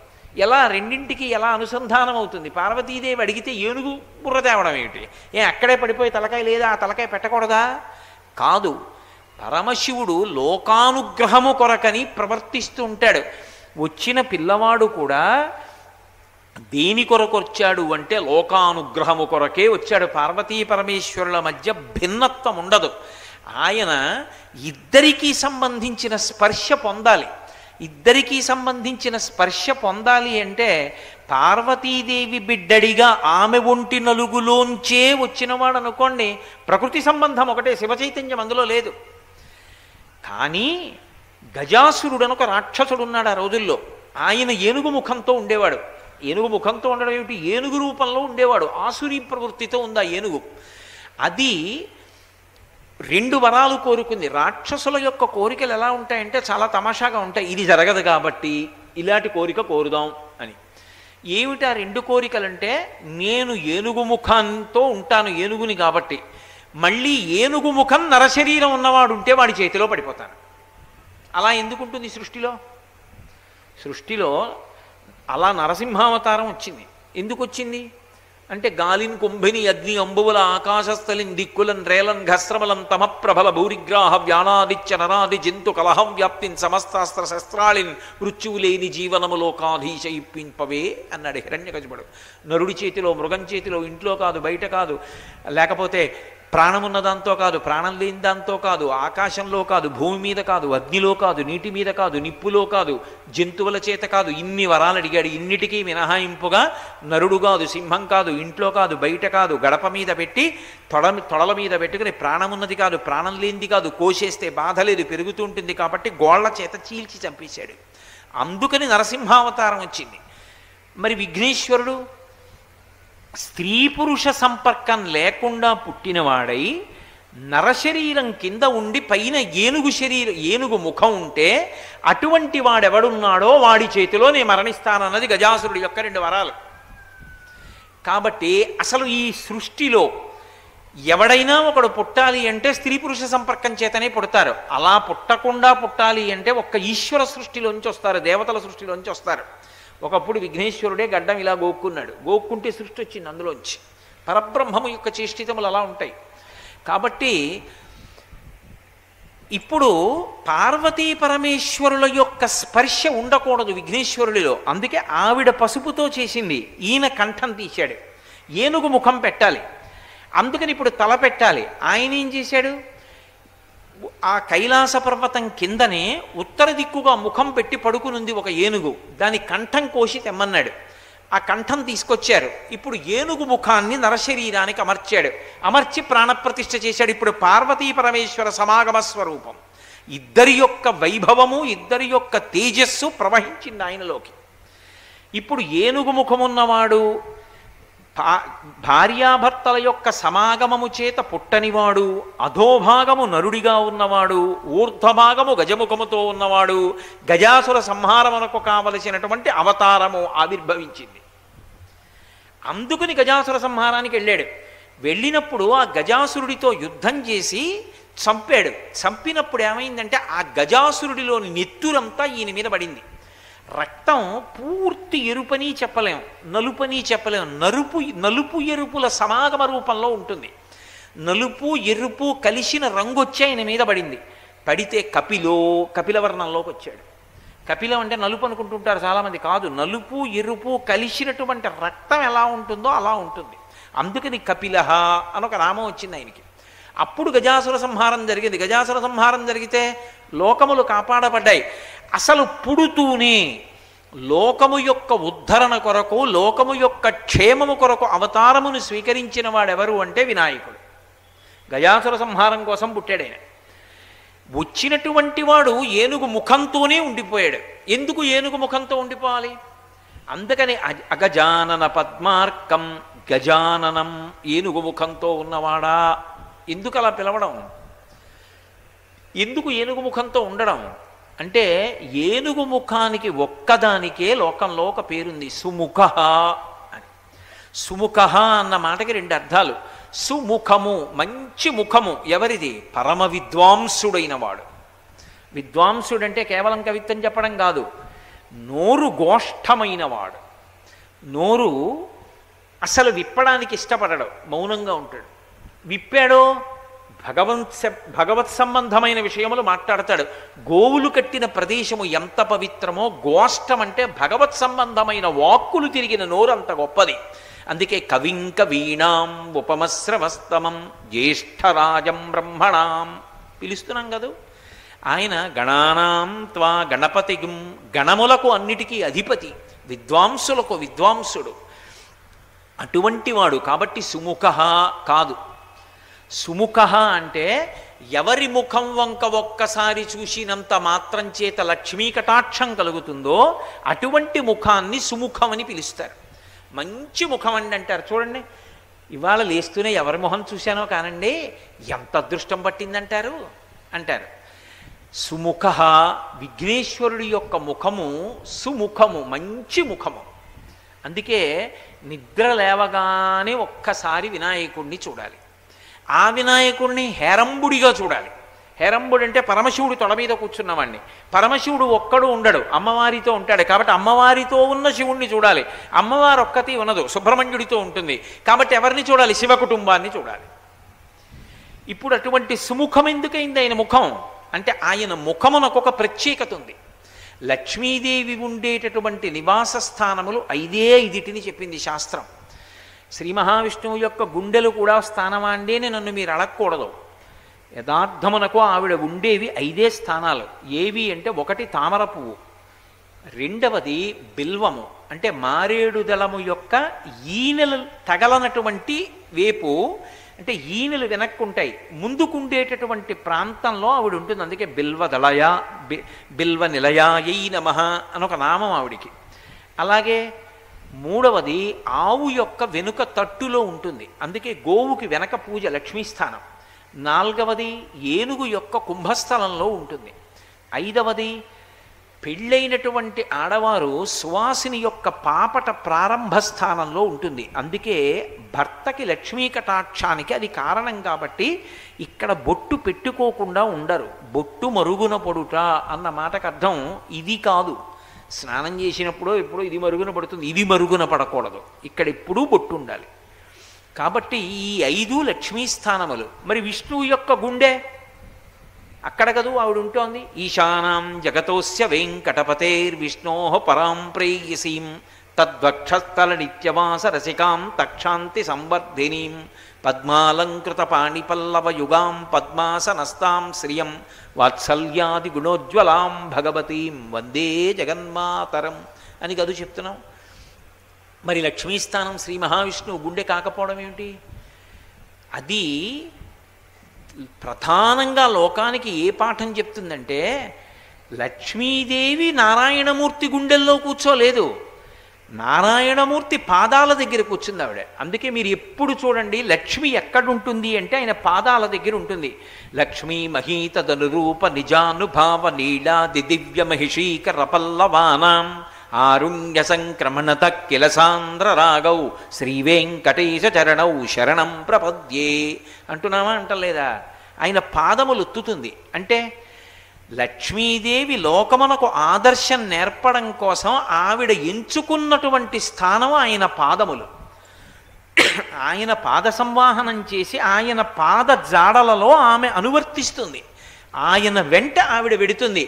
ఎలా రెండింటికి ఎలా అనుసంధానం అవుతుంది? పార్వతీదేవి అడిగితే ఏనుగు బుర్ర తేవడం ఏమిటి? అక్కడే పడిపోయి తలకాయ లేదా, ఆ తలకాయ పెట్టకూడదా? కాదు, పరమశివుడు లోకానుగ్రహము కొరకని ప్రవర్తిస్తూ ఉంటాడు. వచ్చిన పిల్లవాడు కూడా దేని కొరకు వచ్చాడు అంటే లోకానుగ్రహము కొరకే వచ్చాడు. పార్వతీ పరమేశ్వరుల మధ్య భిన్నత్వం ఉండదు. ఆయన ఇద్దరికీ సంబంధించిన స్పర్శ పొందాలి. ఇద్దరికీ సంబంధించిన స్పర్శ పొందాలి అంటే పార్వతీదేవి బిడ్డడిగా ఆమె ఒంటి నలుగులోంచే వచ్చినవాడు అనుకోండి, ప్రకృతి సంబంధం ఒకటే, శివచైతన్యం అందులో లేదు. కానీ గజాసురుడు ఒక రాక్షసుడు ఉన్నాడు ఆ రోజుల్లో. ఆయన ఏనుగు ముఖంతో ఉండేవాడు. ఏనుగు ముఖంతో ఉండడం ఏమిటి? ఏనుగు రూపంలో ఉండేవాడు. ఆసురీ ప్రవృత్తితో ఉంది ఆ ఏనుగు. అది 2 వరాలు కోరుకుంది. రాక్షసుల యొక్క కోరికలు ఎలా ఉంటాయంటే చాలా తమాషాగా ఉంటాయి. ఇది జరగదు కాబట్టి ఇలాంటి కోరిక కోరుదాం అని. ఏమిటి ఆ 2 కోరికలంటే, నేను ఏనుగు ముఖంతో ఉంటాను, ఏనుగుని కాబట్టి, మళ్ళీ ఏనుగు ముఖం నరశరీరం ఉన్నవాడు ఉంటే వాడి చేతిలో పడిపోతాను. అలా ఎందుకుంటుంది సృష్టిలో? సృష్టిలో అలా నరసింహావతారం వచ్చింది. ఎందుకు వచ్చింది అంటే, గాలిన్ కుంభిని అగ్ని అంబువుల ఆకాశస్థలిన్ దిక్కులన్ రేలన్ ఘస్రమలం తమ ప్రభల భూరిగ్రాహ వ్యానాదిత్య నరాది జంతు కలహం వ్యాప్తిన్ సమస్తాస్త్ర శస్త్రాళిన్ మృత్యువు లేని జీవనము లోకాధీశ ఇప్పింపవే అన్నాడు హిరణ్యకశిపుడు. నరుడి చేతిలో, మృగం చేతిలో, ఇంట్లో కాదు, బయట కాదు, లేకపోతే ప్రాణమున్న దాంతో కాదు, ప్రాణం లేని దాంతో కాదు, ఆకాశంలో కాదు, భూమి మీద కాదు, అగ్నిలో కాదు, నీటి మీద కాదు, నిప్పులో కాదు, జంతువుల చేత కాదు, ఇన్ని వరాలు అడిగాడు. ఇన్నిటికీ మినహాయింపుగా నరుడు కాదు, సింహం కాదు, ఇంట్లో కాదు, బయట కాదు, గడప మీద పెట్టి తొడల మీద పెట్టుకుని ప్రాణమున్నది కాదు, ప్రాణం లేనిది కాదు, కోసేస్తే బాధ లేదు, పెరుగుతూ ఉంటుంది కాబట్టి గోళ్ల చేత చీల్చి చంపేశాడు. అందుకని నరసింహావతారం వచ్చింది. మరి విఘ్నేశ్వరుడు స్త్రీ పురుష సంపర్కం లేకుండా పుట్టినవాడై నరశరీరం కింద ఉండి పైన ఏనుగు ముఖం ఉంటే అటువంటి వాడెవడున్నాడో వాడి చేతిలో నేను మరణిస్తానన్నది గజాసురుడి యొక్క 2 వరాలు. కాబట్టి అసలు ఈ సృష్టిలో ఎవడైనా ఒకడు పుట్టాలి అంటే స్త్రీ పురుష సంపర్కం చేతనే పుడతారు. అలా పుట్టకుండా పుట్టాలి అంటే ఒక్క ఈశ్వర సృష్టిలోంచి వస్తారు, దేవతల సృష్టిలోంచి వస్తారు. ఒకప్పుడు విఘ్నేశ్వరుడే గడ్డం ఇలా గోక్కున్నాడు, గోక్కుంటే సృష్టి వచ్చింది అందులోంచి. పరబ్రహ్మము యొక్క చేష్టితములు అలా ఉంటాయి. కాబట్టి ఇప్పుడు పార్వతీ పరమేశ్వరుల యొక్క స్పర్శ ఉండకూడదు విఘ్నేశ్వరుడిలో, అందుకే ఆవిడ పసుపుతో చేసింది, ఈయన కంఠం తీశాడు. ఏనుగు ముఖం పెట్టాలి, అందుకని ఇప్పుడు తల పెట్టాలి. ఆయన ఏం చేశాడు, ఆ కైలాస పర్వతం కిందనే ఉత్తర దిక్కుగా ముఖం పెట్టి పడుకునుంది ఒక ఏనుగు, దాని కంఠం కోసి తెమ్మన్నాడు. ఆ కంఠం తీసుకొచ్చారు. ఇప్పుడు ఏనుగు ముఖాన్ని నరశరీరానికి అమర్చాడు, అమర్చి ప్రాణప్రతిష్ఠ చేశాడు. ఇప్పుడు పార్వతీ పరమేశ్వర సమాగమ స్వరూపం, ఇద్దరి యొక్క వైభవము, ఇద్దరి యొక్క తేజస్సు ప్రవహించింది ఆయనలోకి. ఇప్పుడు ఏనుగు ముఖమున్నవాడు, భార్యాభర్తల యొక్క సమాగమము చేత పుట్టనివాడు, అధోభాగము నరుడిగా ఉన్నవాడు, ఊర్ధ్వభాగము గజముఖముతో ఉన్నవాడు, గజాసుర సంహారమునకు కావలసినటువంటి అవతారము ఆవిర్భవించింది. అందుకుని గజాసుర సంహారానికి వెళ్ళాడు. వెళ్ళినప్పుడు ఆ గజాసురుడితో యుద్ధం చేసి చంపాడు. చంపినప్పుడు ఏమైందంటే ఆ గజాసురుడిలోని నెత్తురంతా ఈయన మీద పడింది. రక్తం పూర్తి ఎరుపని చెప్పలేం, నలుపని చెప్పలేం, నలుపు ఎరుపుల సమాగమ రూపంలో ఉంటుంది. నలుపు ఎరుపు కలిసిన రంగు వచ్చి ఆయన మీద పడింది. పడితే కపిలవర్ణంలోకి వచ్చాడు. కపిలం అంటే నలుపు అనుకుంటుంటారు చాలామంది, కాదు, నలుపు ఎరుపు కలిసినటువంటి రక్తం ఎలా ఉంటుందో అలా ఉంటుంది. అందుకని కపిలహ అని ఒక నామం వచ్చింది ఆయనకి. అప్పుడు గజాసుర సంహారం జరిగింది. గజాసుర సంహారం జరిగితే లోకములు కాపాడబడ్డాయి. అసలు పుడుతూనే లోకము యొక్క ఉద్ధరణ కొరకు, లోకము యొక్క క్షేమము కొరకు అవతారమును స్వీకరించిన వాడెవరు అంటే వినాయకుడు. గజాసుర సంహారం కోసం పుట్టాడైన. వచ్చినటువంటి వాడు ఏనుగు ముఖంతోనే ఉండిపోయాడు. ఎందుకు ఏనుగు ముఖంతో ఉండిపోవాలి? అందుకని అగజానన పద్మార్కం, గజాననం, ఏనుగు ముఖంతో ఉన్నవాడా. ఎందుకు అలా పిలవడం? ఎందుకు ఏనుగు ముఖంతో ఉండడం అంటే, ఏనుగు ముఖానికి ఒక్కదానికే లోకంలో ఒక పేరుంది, సుముఖ అని. సుముఖ అన్న మాటకి రెండు అర్థాలు. సుముఖము, మంచి ముఖము. ఎవరిది? పరమ విద్వాంసుడైన వాడు. విద్వాంసుడంటే కేవలం కవిత్వం చెప్పడం కాదు, నోరు గోష్ఠమైన వాడు. నోరు అసలు విప్పడానికి ఇష్టపడడు, మౌనంగా ఉంటాడు. విప్పాడో భగవత్ సంబంధమైన విషయములు మాట్లాడతాడు. గోవులు కట్టిన ప్రదేశము ఎంత పవిత్రమో, గోష్టం అంటే భగవత్ సంబంధమైన వాక్కులు తిరిగిన నోరు అంత గొప్పది. అందుకే కవింక వీణాం ఉపమశ్రవస్తమం జ్యేష్ఠరాజం బ్రహ్మణాం పిలుస్తున్నాం కదా. ఆయన గణానాం త్వా గణపతిగుం, గణములకు అన్నిటికీ అధిపతి, విద్వాంసులకు విద్వాంసుడు, అటువంటి వాడు. కాబట్టి సుముఖ కాదు. సుముఖ అంటే ఎవరి ముఖం వంక ఒక్కసారి చూసినంత మాత్రం చేత లక్ష్మీ కటాక్షం కలుగుతుందో అటువంటి ముఖాన్ని సుముఖం అని పిలుస్తారు. మంచి ముఖం అండి అంటారు. చూడండి, ఇవాళ లేస్తూనే ఎవరి మొహం చూశానో కానండి ఎంత అదృష్టం పట్టిందంటారు అంటారు. సుముఖ, విఘ్నేశ్వరుడి యొక్క ముఖము సుముఖము, మంచి ముఖము. అందుకే నిద్ర లేవగానే ఒక్కసారి వినాయకుడిని చూడాలి. ఆ వినాయకుడిని హేరంబుడిగా చూడాలి. హేరంబుడు అంటే పరమశివుడు తొడ మీద కూర్చున్నవాడిని. పరమశివుడు ఒక్కడు ఉండడు, అమ్మవారితో ఉంటాడు. కాబట్టి అమ్మవారితో ఉన్న శివుణ్ణి చూడాలి. అమ్మవారు ఒక్కతి ఉన్నదు, సుబ్రహ్మణ్యుడితో ఉంటుంది. కాబట్టి ఎవరిని చూడాలి? శివ కుటుంబాన్ని చూడాలి. ఇప్పుడు అటువంటి సుముఖం ఎందుకైంది ఆయన ముఖం అంటే, ఆయన ముఖమునకు ఒక ప్రత్యేకత ఉంది. లక్ష్మీదేవి ఉండేటటువంటి నివాస స్థానములు 5 చెప్పింది శాస్త్రం. శ్రీ మహావిష్ణువు యొక్క గుండెలు కూడా స్థానమా అండి అని నన్ను మీరు అడగకూడదు. యథార్థమునకు ఆవిడ ఉండేవి 5 స్థానాలు. ఏవి అంటే, 1 తామర పువ్వు, 2వది బిల్వము అంటే మారేడు దళము యొక్క ఈనెలు తగలనటువంటి వేపు, అంటే ఈనెలు వెనక్కుంటాయి, ముందుకుండేటటువంటి ప్రాంతంలో ఆవిడ ఉంటుంది. అందుకే బిల్వదళయ, బిల్వ నిలయాయై నమః అని ఒక నామం ఆవిడికి. అలాగే 3వది ఆవు యొక్క వెనుక తట్టులో ఉంటుంది. అందుకే గోవుకి వెనక పూజ లక్ష్మీస్థానం. 4వది ఏనుగు యొక్క కుంభస్థలంలో ఉంటుంది. 5వది పెళ్ళైనటువంటి ఆడవారు సువాసిని యొక్క పాపట ప్రారంభ స్థానంలో ఉంటుంది. అందుకే భర్తకి లక్ష్మీ కటాక్షానికి అది కారణం. కాబట్టి ఇక్కడ బొట్టు పెట్టుకోకుండా ఉండరు. బొట్టు మరుగున పడుట అన్న మాటకు అర్థం ఇది కాదు. స్నానం చేసినప్పుడు ఎప్పుడో ఇది మరుగున పడుతుంది, ఇది మరుగున పడకూడదు. ఇక్కడ ఎప్పుడూ బొట్టు ఉండాలి. కాబట్టి ఈ 5 లక్ష్మీ స్థానములు. మరి విష్ణువు యొక్క గుండె అక్కడ కదూ ఆవిడ ఉంటోంది. ఈశానాం జగతోస్య వెంకటపతేర్విష్ణో పరాం ప్రేయసీం తద్వక్షస్థల నిత్యవాస రసికాం తక్షాంతి సంవర్ధినీం పద్మాలంకృత పాణిపల్లవయుగాం పద్మాసనస్తాం శ్రియం వాత్సల్యాది గుణోజ్వలాం భగవతీం వందే జగన్మాతరం అని కదూ చెప్తున్నాం. మరి లక్ష్మీస్థానం శ్రీ మహావిష్ణువు గుండె కాకపోవడం ఏమిటి? అది ప్రధానంగా లోకానికి ఏ పాఠం చెప్తుందంటే, లక్ష్మీదేవి నారాయణమూర్తి గుండెల్లో కూర్చోలేదు, నారాయణమూర్తి పాదాల దగ్గర కూర్చుంది ఆవిడ. అందుకే మీరు ఎప్పుడు చూడండి లక్ష్మి ఎక్కడుంటుంది అంటే ఆయన పాదాల దగ్గర ఉంటుంది. లక్ష్మీ మహీతదనురూప నిజానుభావ నీళాది దివ్య మహిషీకర పల్లవానాం ఆరుణ్య సంక్రమణత కిల సాంద్ర రాగౌ శ్రీవేంకటేశ చరణౌ శరణం ప్రపద్యే అంటున్నామా అంటలేదా? ఆయన పాదములు ఎత్తుతుంది. అంటే లక్ష్మీదేవి లోకమునకు ఆదర్శం నేర్పడం కోసం ఆవిడ ఎంచుకున్నటువంటి స్థానం ఆయన పాదములు. ఆయన పాద సంవాహనం చేసి ఆయన పాద జాడలలో ఆమె అనువర్తిస్తుంది, ఆయన వెంట ఆవిడ వెడుతుంది,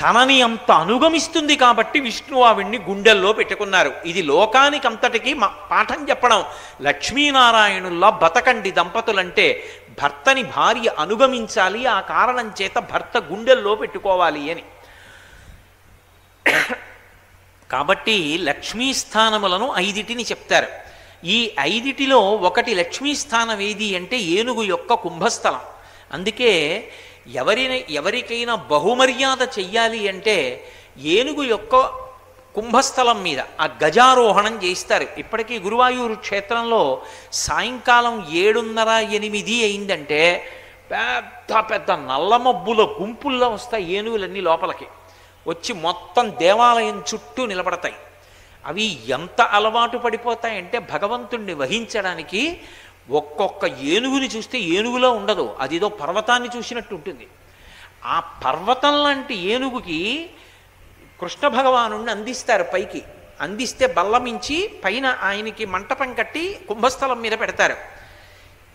తనని అంత అనుగమిస్తుంది. కాబట్టి విష్ణు ఆవిడ్ని గుండెల్లో పెట్టుకున్నారు. ఇది లోకానికి అంతటికీ పాఠం చెప్పడం. లక్ష్మీనారాయణుల్లా బతకండి దంపతులంటే భర్తని భార్య అనుగమించాలి, ఆ కారణం చేత భర్త గుండెల్లో పెట్టుకోవాలి అని. కాబట్టి లక్ష్మీస్థానములను 5 చెప్తారు. ఈ 5లో ఒకటి లక్ష్మీస్థానం ఏది అంటే ఏనుగు యొక్క కుంభస్థలం. అందుకే ఎవరికైనా బహుమర్యాద చెయ్యాలి అంటే ఏనుగు యొక్క కుంభస్థలం మీద ఆ గజారోహణం చేయిస్తారు. ఇప్పటికీ గురువాయూరు క్షేత్రంలో సాయంకాలం 7:30-8 అయిందంటే పెద్ద పెద్ద నల్లమబ్బుల గుంపుల్లో వస్తాయి ఏనుగులన్నీ లోపలికి వచ్చి మొత్తం దేవాలయం చుట్టూ నిలబడతాయి. అవి ఎంత అలవాటు పడిపోతాయంటే భగవంతుణ్ణి వహించడానికి ఒక్కొక్క ఏనుగుని చూస్తే ఏనుగులో ఉండదు, అదిదో పర్వతాన్ని చూసినట్టు ఉంటుంది. ఆ పర్వతం లాంటి ఏనుగుకి కృష్ణ భగవాను అందిస్తారు, పైకి అందిస్తే బల్లమించి పైన ఆయనకి మంటపం కట్టి కుంభస్థలం మీద పెడతారు.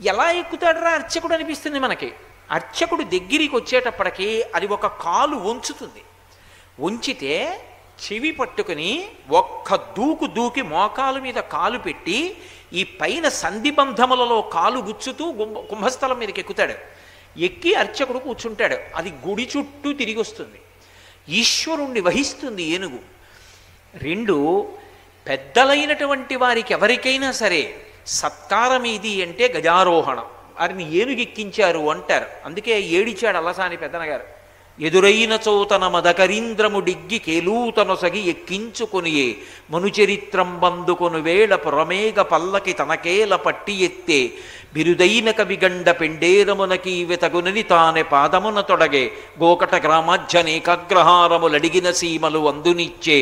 ఎలా ఎక్కుతాడరా అర్చకుడు అనిపిస్తుంది మనకి. అర్చకుడు దగ్గరికి వచ్చేటప్పటికి అది ఒక కాలు వంచుతుంది, వంచితే చెవి పట్టుకుని ఒక్క దూకి మోకాలు మీద కాలు పెట్టి ఈ పైన సంధిబంధములలో కాలు గుచ్చుతూ కుంభస్థలం మీదకి ఎక్కుతాడు. ఎక్కి అర్చకుడు కూర్చుంటాడు. అది గుడి చుట్టూ తిరిగి వస్తుంది, ఈశ్వరుణ్ణి వహిస్తుంది ఏనుగు. 2 పెద్దలైనటువంటి వారికి ఎవరికైనా సరే సత్కారం ఏది అంటే గజారోహణం. వారిని ఏనుగెక్కించారు అంటారు. అందుకే ఏడిచాడు అల్లసాని పెద్దనగారు. ఎదురైన చోతన మదకరీంద్రముడిగ్గి కేలూతనొసగి ఎక్కించుకొనియే మనుచరిత్రం బందుకొను వేళ పురమేగ పల్లకి తనకేల పట్టి ఎత్తే బిరుదైన కవిగండ పెండేరమునకి వెతగునని తానే పాదమున తొడగే గోకట గ్రామాధ్యనేకాగ్రహారములడిగిన సీమలు అందునిచ్చే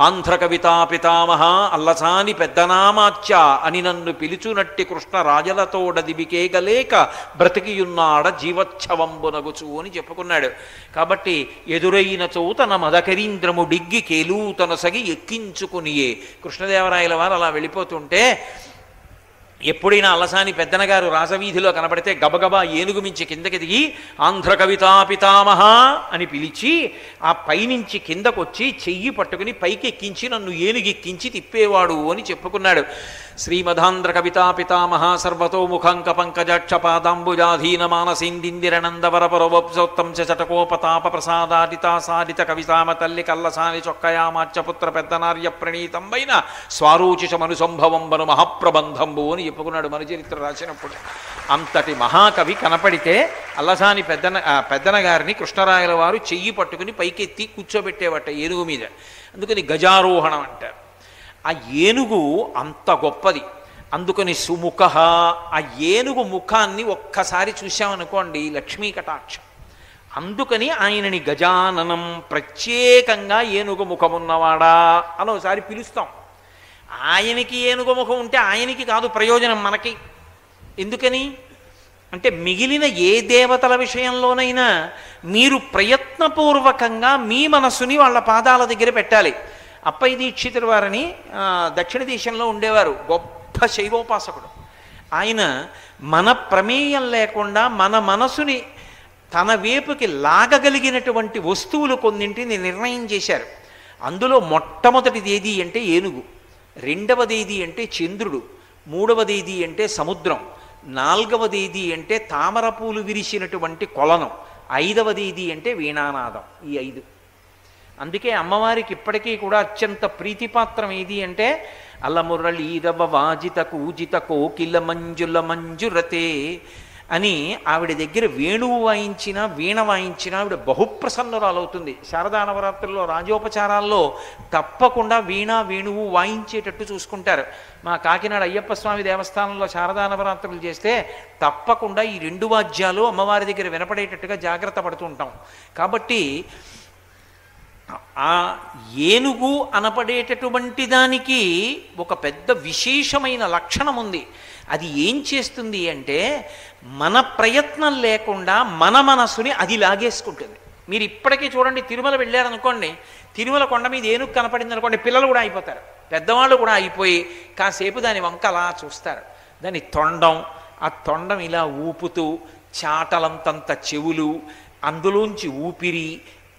ఆంధ్ర కవితా పితామహ అల్లసాని పెద్దనామాచ్య అని నన్ను పిలుచునట్టి కృష్ణ రాజలతోడదిబికేగలేక బ్రతికియున్నాడ జీవోత్సవంబునగుచు అని చెప్పుకున్నాడు. కాబట్టి ఎదురైన చోతన మదకరీంద్రముడిగ్గి కేలూతనొసగి ఎక్కించుకునియే. కృష్ణదేవరాయల వారు అలా వెళ్ళిపోతుంటే ఎప్పుడైనా అల్లసాని పెద్దనగారు రాజవీధిలో కనబడితే గబగబా ఏనుగు మించి కిందకి దిగి ఆంధ్ర కవితా పితామహ అని పిలిచి ఆ పైనుంచి కిందకొచ్చి చెయ్యి పట్టుకుని పైకి ఎక్కించి నన్ను ఏనుగెక్కించి తిప్పేవాడు అని చెప్పుకున్నాడు. శ్రీమదాంధ్ర కవితా పితామహ సర్వతోముఖాంక పంకజాక్ష పాదాంబుజాధీన మానసేందిందిరనందవరపరవోత్తం చటకోపతాప ప్రసాదాదితా సాదిత కవితామ తల్లి కల్లసాని చొక్కయామాచ్యపుత్ర పెద్దనార్య ప్రణీతంబైన స్వారూచిషమను సంభవంబను మహాప్రబంధంబు అని చెప్పుకున్నాడు మన చరిత్ర రాసినప్పుడు. అంతటి మహాకవి కనపడితే అల్లసాని పెద్దన గారిని కృష్ణరాయల వారు చెయ్యి పట్టుకుని పైకెత్తి కూర్చోబెట్టేవట ఏనుగు మీద. అందుకని గజారోహణం అంటారు. ఆ ఏనుగు అంత గొప్పది. అందుకని సుముఖ, ఆ ఏనుగు ముఖాన్ని ఒక్కసారి చూశామనుకోండి లక్ష్మీ కటాక్షం. అందుకని ఆయనని గజాననం, ప్రత్యేకంగా ఏనుగు ముఖమున్నవాడా అని ఒకసారి పిలుస్తాం. ఆయనకి ఏనుగు ముఖం ఉంటే ఆయనకి కాదు ప్రయోజనం, మనకి. ఎందుకని అంటే మిగిలిన ఏ దేవతల విషయంలోనైనా మీరు ప్రయత్నపూర్వకంగా మీ మనస్సుని వాళ్ళ పాదాల దగ్గర పెట్టాలి. అప్పయ్య దీక్షితుల వారని దక్షిణ దేశంలో ఉండేవారు, గొప్ప శైవోపాసకుడు. ఆయన మన ప్రమేయం లేకుండా మన మనసుని తన వైపుకి లాగగలిగినటువంటి వస్తువులు కొన్నింటిని నిర్ణయం చేశారు. అందులో మొట్టమొదటిది ఏది అంటే ఏనుగు, రెండవది ఏది అంటే చంద్రుడు, మూడవది ఏది అంటే సముద్రం, నాలుగవది ఏది అంటే తామరపూలు విరిసినటువంటి కొలను, ఐదవది ఏది అంటే వీణానాదం. ఈ 5. అందుకే అమ్మవారికి ఇప్పటికీ కూడా అత్యంత ప్రీతిపాత్రం ఏది అంటే అల్లమురళీరవ వాజిత కూజిత కోకిల మంజుల మంజురతే అని ఆవిడ దగ్గర వేణువు వాయించిన వీణ వాయించిన ఆవిడ బహుప్రసన్నురాలవుతుంది. శారదా నవరాత్రుల్లో రాజోపచారాల్లో తప్పకుండా వీణ వేణువు వాయించేటట్టు చూసుకుంటారు. మా కాకినాడ అయ్యప్ప స్వామి దేవస్థానంలో శారదా నవరాత్రులు చేస్తే తప్పకుండా ఈ 2 వాద్యాలు అమ్మవారి దగ్గర వినపడేటట్టుగా జాగ్రత్త పడుతూ ఉంటాం. కాబట్టి ఆ ఏనుగు అనపడేటటువంటి దానికి ఒక పెద్ద విశేషమైన లక్షణం ఉంది. అది ఏం చేస్తుంది అంటే మన ప్రయత్నం లేకుండా మన మనసుని అది లాగేసుకుంటుంది. మీరు ఇప్పటికీ చూడండి, తిరుమల వెళ్ళారనుకోండి, తిరుమల కొండ మీద ఏనుగు కనపడింది అనుకోండి, పిల్లలు కూడా అయిపోతారు, పెద్దవాళ్ళు కూడా అయిపోయి కాసేపు దాని వంక అలా చూస్తారు. దాని తొండం, ఆ తొండం ఇలా ఊపుతూ చాటలంతంత చెవులు, అందులోంచి ఊపిరి,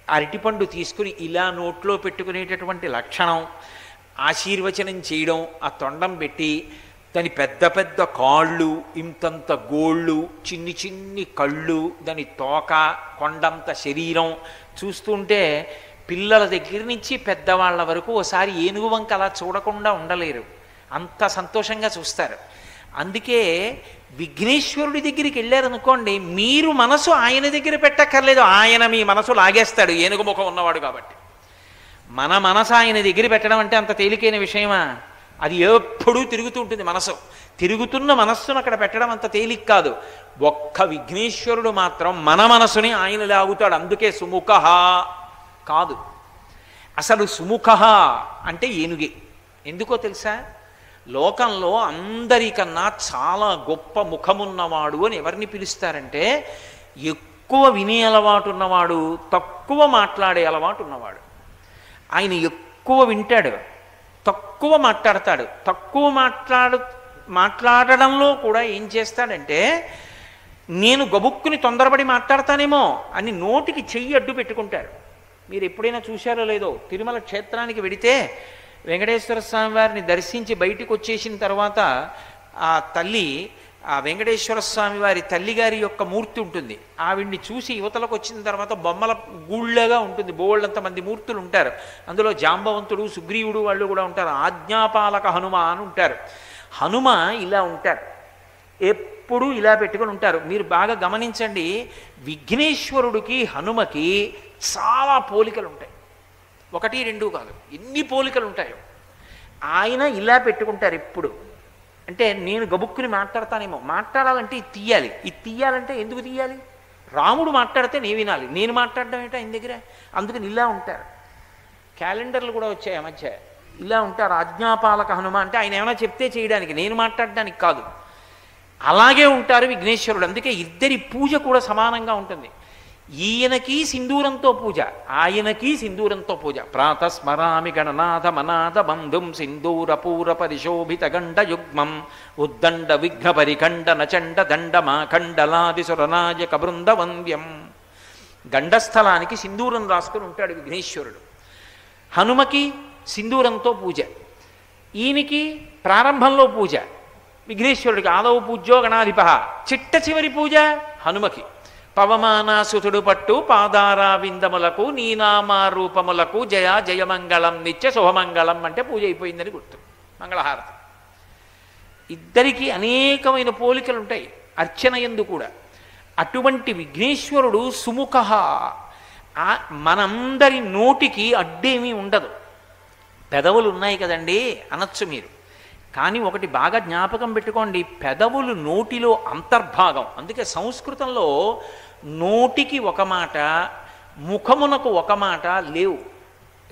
అరటిపండు తీసుకుని ఇలా నోట్లో పెట్టుకునేటటువంటి లక్షణం, ఆశీర్వచనం చేయడం, ఆ తొండం పెట్టి దాని పెద్ద పెద్ద కాళ్ళు, ఇంతంత గోళ్ళు, చిన్ని చిన్ని కళ్ళు, దాని తోక, కొండంత శరీరం చూస్తుంటే పిల్లల దగ్గర నుంచి పెద్దవాళ్ళ వరకు ఓసారి ఏనుగు వంక అలా చూడకుండా ఉండలేరు, అంత సంతోషంగా చూస్తారు. అందుకే విఘ్నేశ్వరుడి దగ్గరికి వెళ్ళారనుకోండి, మీరు మనసు ఆయన దగ్గర పెట్టక్కర్లేదు, ఆయన మీ మనసు లాగేస్తాడు, ఏనుగు ముఖం ఉన్నవాడు కాబట్టి. మన మనసు ఆయన దగ్గర పెట్టడం అంటే అంత తేలికైన విషయమా? అది ఎప్పుడూ తిరుగుతూ ఉంటుంది మనసు. తిరుగుతున్న మనస్సును అక్కడ పెట్టడం అంత తేలిక కాదు. ఒక్క విఘ్నేశ్వరుడు మాత్రం మన మనసుని ఆయన లాగుతాడు. అందుకే సుముఖ కాదు, అసలు సుముఖ అంటే ఏనుగే. ఎందుకో తెలుసా? లోకంలో అందరికన్నా చాలా గొప్ప ముఖమున్నవాడు అని ఎవరిని పిలుస్తారంటే ఎక్కువ వినే అలవాటు ఉన్నవాడు, తక్కువ మాట్లాడే అలవాటు ఉన్నవాడు. ఆయన ఎక్కువ వింటాడు, తక్కువ మాట్లాడతాడు. తక్కువ మాట్లాడడంలో కూడా ఏం చేస్తాడంటే నేను గబుక్కుని తొందరపడి మాట్లాడతానేమో అని నోటికి చెయ్యి అడ్డు పెట్టుకుంటారు. మీరు ఎప్పుడైనా చూశారో లేదో, తిరుమల క్షేత్రానికి వెడితే వెంకటేశ్వర స్వామి వారిని దర్శించి బయటికి వచ్చేసిన తర్వాత ఆ తల్లి, ఆ వెంకటేశ్వర స్వామి వారి తల్లిగారి యొక్క మూర్తి ఉంటుంది. ఆవిడ్ని చూసి యువతలకు వచ్చిన తర్వాత బొమ్మల గూళ్ళగా ఉంటుంది, బోళ్ళంత మంది మూర్తులు ఉంటారు. అందులో జాంబవంతుడు, సుగ్రీవుడు వాళ్ళు కూడా ఉంటారు. ఆజ్ఞాపాలక హనుమ అని ఉంటారు. హనుమ ఇలా ఉంటారు, ఎప్పుడూ ఇలా పెట్టుకుని ఉంటారు. మీరు బాగా గమనించండి, విఘ్నేశ్వరుడికి హనుమకి చాలా పోలికలు ఉంటాయి. 1, 2 కాదు, ఎన్ని పోలికలు ఉంటాయో. ఆయన ఇలా పెట్టుకుంటారు ఎప్పుడు. అంటే నేను గబుక్కుని మాట్లాడతానేమో, మాట్లాడాలంటే ఇది తీయాలి, ఇది తీయాలంటే ఎందుకు తీయాలి? రాముడు మాట్లాడితే నేను వినాలి, నేను మాట్లాడడం ఏంటో ఆయన దగ్గర. అందుకని ఇలా ఉంటారు. క్యాలెండర్లు కూడా వచ్చాయి ఆ మధ్య, ఇలా ఉంటారు. ఆజ్ఞాపాలక హనుమ అంటే ఆయన ఏమైనా చెప్తే చేయడానికి, నేను మాట్లాడడానికి కాదు. అలాగే ఉంటారు విఘ్నేశ్వరుడు. అందుకే ఇద్దరి పూజ కూడా సమానంగా ఉంటుంది. ఈయనకి సింధూరంతో పూజ, ఆయనకి సింధూరంతో పూజ. ప్రాతస్మరామి గణనాథ మనాథ బంధుం సింధూర పూర పరిశోభిత గండ యుగ్మం ఉద్దండ విఘ్న పరిఖండ నచండ దండ మాఖండలాది సురనాయక బృంద వంద్యం. గండస్థలానికి సింధూరం రాసుకుని ఉంటాడు విఘ్నేశ్వరుడు. హనుమకి సింధూరంతో పూజ, ఈయనకి ప్రారంభంలో పూజ. విఘ్నేశ్వరుడికి ఆదవ పూజ్యో గణాధిప, చిట్ట చివరి పూజ హనుమకి. పవమానాసుతుడు పట్టు పాదారా విందములకు నీనామా రూపములకు జయ జయమంగళం నిత్య శుభమంగళం అంటే పూజ అయిపోయిందని గుర్తు. మంగళహారతి. ఇద్దరికీ అనేకమైన పోలికలు ఉంటాయి అర్చన యందు కూడా. అటువంటి విఘ్నేశ్వరుడు సుముఖ, మనందరి నోటికి అడ్డేమీ ఉండదు. పెదవులు ఉన్నాయి కదండి అనొచ్చు మీరు, కానీ ఒకటి బాగా జ్ఞాపకం పెట్టుకోండి, పెదవులు నోటిలో అంతర్భాగం. అందుకే సంస్కృతంలో నోటికి ఒక మాట, ముఖమునకు ఒక మాట లేవు,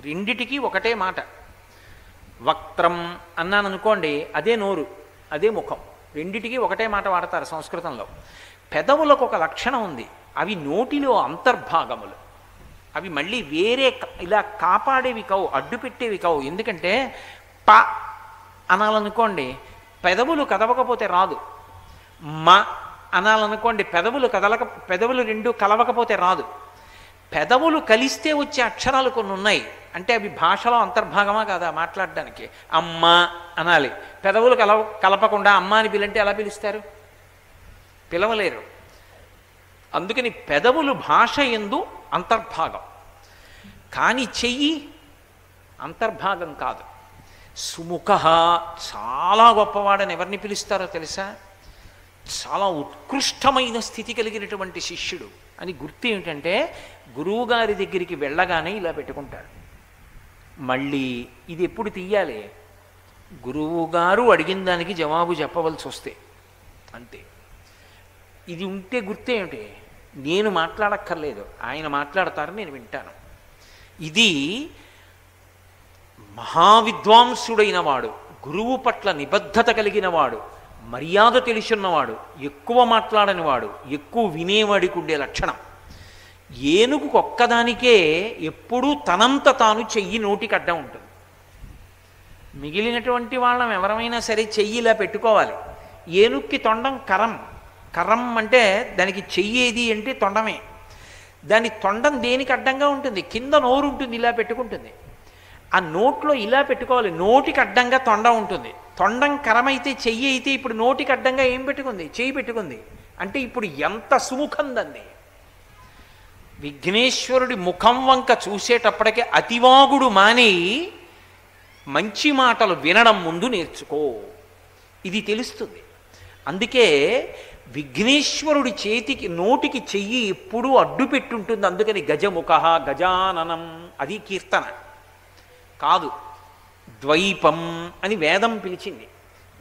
రెండిటికి ఒకటే మాట. వక్త్రం అన్నాను అనుకోండి, అదే నోరు, అదే ముఖం, రెండిటికి ఒకటే మాట వాడతారు సంస్కృతంలో. పెదవులకు ఒక లక్షణం ఉంది, అవి నోటిలో అంతర్భాగములు. అవి మళ్ళీ వేరే ఇలా కాపాడేవి కావు, అడ్డు పెట్టేవి కావు. ఎందుకంటే ప అనాలనుకోండి, పెదవులు కదవకపోతే రాదు. మ అనాలనుకోండి, పెదవులు రెండు కలవకపోతే రాదు. పెదవులు కలిస్తే వచ్చే అక్షరాలు కొన్ని ఉన్నాయి. అంటే అవి భాషలో అంతర్భాగమా కాదా మాట్లాడడానికి? అమ్మ అనాలి. పెదవులు కలపకుండా అమ్మ అని పిలంటే ఎలా పిలుస్తారు? పిలవలేరు. అందుకని పెదవులు భాష యందు అంతర్భాగం, కానీ చెయ్యి అంతర్భాగం కాదు. సుముఖ చాలా గొప్పవాడని ఎవరిని పిలుస్తారో తెలుసా? చాలా ఉత్కృష్టమైన స్థితి కలిగినటువంటి శిష్యుడు అని గుర్తు ఏమిటంటే, గురువుగారి దగ్గరికి వెళ్ళగానే ఇలా పెట్టుకుంటారు. మళ్ళీ ఇది ఎప్పుడు తీయాలి? గురువుగారు అడిగిన దానికి జవాబు చెప్పవలసి వస్తే అంతే. ఇది ఉంటే గుర్తు ఏమిటి? నేను మాట్లాడక్కర్లేదు, ఆయన మాట్లాడతారు, నేను వింటాను. ఇది మహావిద్వాంసుడైన వాడు, గురువు పట్ల నిబద్ధత కలిగిన వాడు, మర్యాద తెలిసిన్నవాడు, ఎక్కువ మాట్లాడని వాడు, ఎక్కువ వినేవాడికి ఉండే లక్షణం. ఏనుగు ఒక్కదానికే ఎప్పుడూ తనంత తాను చెయ్యి నోటికి అడ్డం ఉంటుంది. మిగిలినటువంటి వాళ్ళం ఎవరైనా సరే చెయ్యి ఇలా పెట్టుకోవాలి. ఏనుగుకి తొండం కరం అంటే దానికి చెయ్యి ఏది అంటే తొండమే. దాని తొండం దేనికి అడ్డంగా ఉంటుంది? కింద నోరు ఉంటుంది, ఇలా పెట్టుకుంటుంది. ఆ నోట్లో ఇలా పెట్టుకోవాలి, నోటికి అడ్డంగా తొండం ఉంటుంది. తొండం కరమైతే చెయ్యి అయితే ఇప్పుడు నోటికి అడ్డంగా ఏం పెట్టుకుంది? చెయ్యి పెట్టుకుంది. అంటే ఇప్పుడు ఎంత సుముఖం దంది. విఘ్నేశ్వరుడి ముఖం వంక చూసేటప్పటికే అతివాగుడు మాని మంచి మాటలు వినడం ముందు నేర్చుకో, ఇది తెలుస్తుంది. అందుకే విఘ్నేశ్వరుడి చేతికి నోటికి చెయ్యి ఎప్పుడూ అడ్డు పెట్టుంటుంది. అందుకని గజముఖ గజాననం అది కీర్తన కాదు, ద్వైపం అని వేదం పిలిచింది.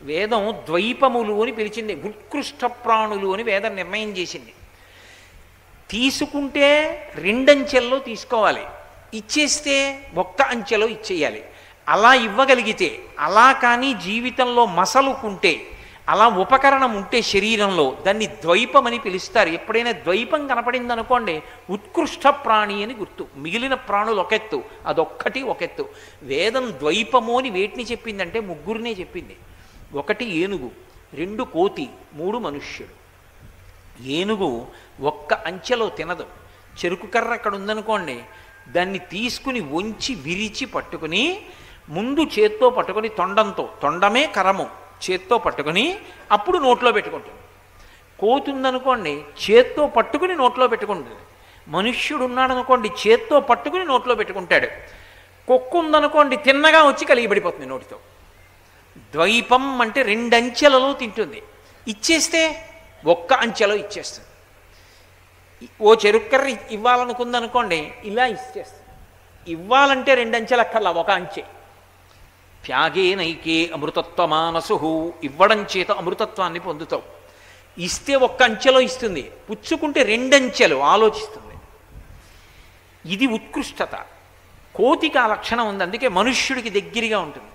వేదం ద్వైపములు అని పిలిచింది, ఉత్కృష్ట ప్రాణులు అని వేదం నిర్ణయం చేసింది. తీసుకుంటే రెండంచెల్లో తీసుకోవాలి, ఇచ్చేస్తే ఒక్క అంచెలో ఇచ్చేయాలి. అలా ఇవ్వగలిగితే, అలా కానీ జీవితంలో మసలుకుంటే, అలా ఉపకరణం ఉంటే శరీరంలో, దాన్ని ద్వైపం అని పిలుస్తారు. ఎప్పుడైనా ద్వైపం కనపడింది అనుకోండి, ఉత్కృష్ట ప్రాణి అని గుర్తు. మిగిలిన ప్రాణులు ఒకెత్తు, అదొక్కటి ఒకెత్తు. వేదం ద్వైపము అని వేటిని చెప్పిందంటే ముగ్గురినే చెప్పింది. ఒకటి ఏనుగు, రెండు కోతి, మూడు మనుష్యుడు. ఏనుగు ఒక్క అంచెలో తినదు. చెరుకు కర్ర అక్కడ ఉందనుకోండి, దాన్ని తీసుకుని వంచి విరిచి పట్టుకుని ముందు చేత్తో పట్టుకొని తొండమే కరము చేత్తో పట్టుకుని అప్పుడు నోట్లో పెట్టుకుంటుంది. కోతి ఉందనుకోండి, చేత్తో పట్టుకుని నోట్లో పెట్టుకుంటుంది. మనుష్యుడు ఉన్నాడనుకోండి, చేత్తో పట్టుకుని నోట్లో పెట్టుకుంటాడు. కుక్క ఉందనుకోండి, తిన్నగా వచ్చి కలిగిపడిపోతుంది నోటితో. ద్వైపం అంటే రెండంచెలలో తింటుంది. ఇచ్చేస్తే ఒక్క అంచెలో ఇచ్చేస్తుంది. ఓ చెరుక్కర్ర ఇవ్వాలనుకుందనుకోండి, ఇలా ఇచ్చేస్తుంది. ఇవ్వాలంటే రెండంచెలక్కర్లా, ఒక అంచె. త్యాగే నైకే అమృతత్వమానసు, ఇవ్వడం చేత అమృతత్వాన్ని పొందుతావు. ఇస్తే ఒక్క అంచెలో ఇస్తుంది, పుచ్చుకుంటే రెండంచెలు ఆలోచిస్తుంది. ఇది ఉత్కృష్టత. కోతికి ఆ లక్షణం ఉంది, అందుకే మనుష్యుడికి దగ్గరగా ఉంటుంది.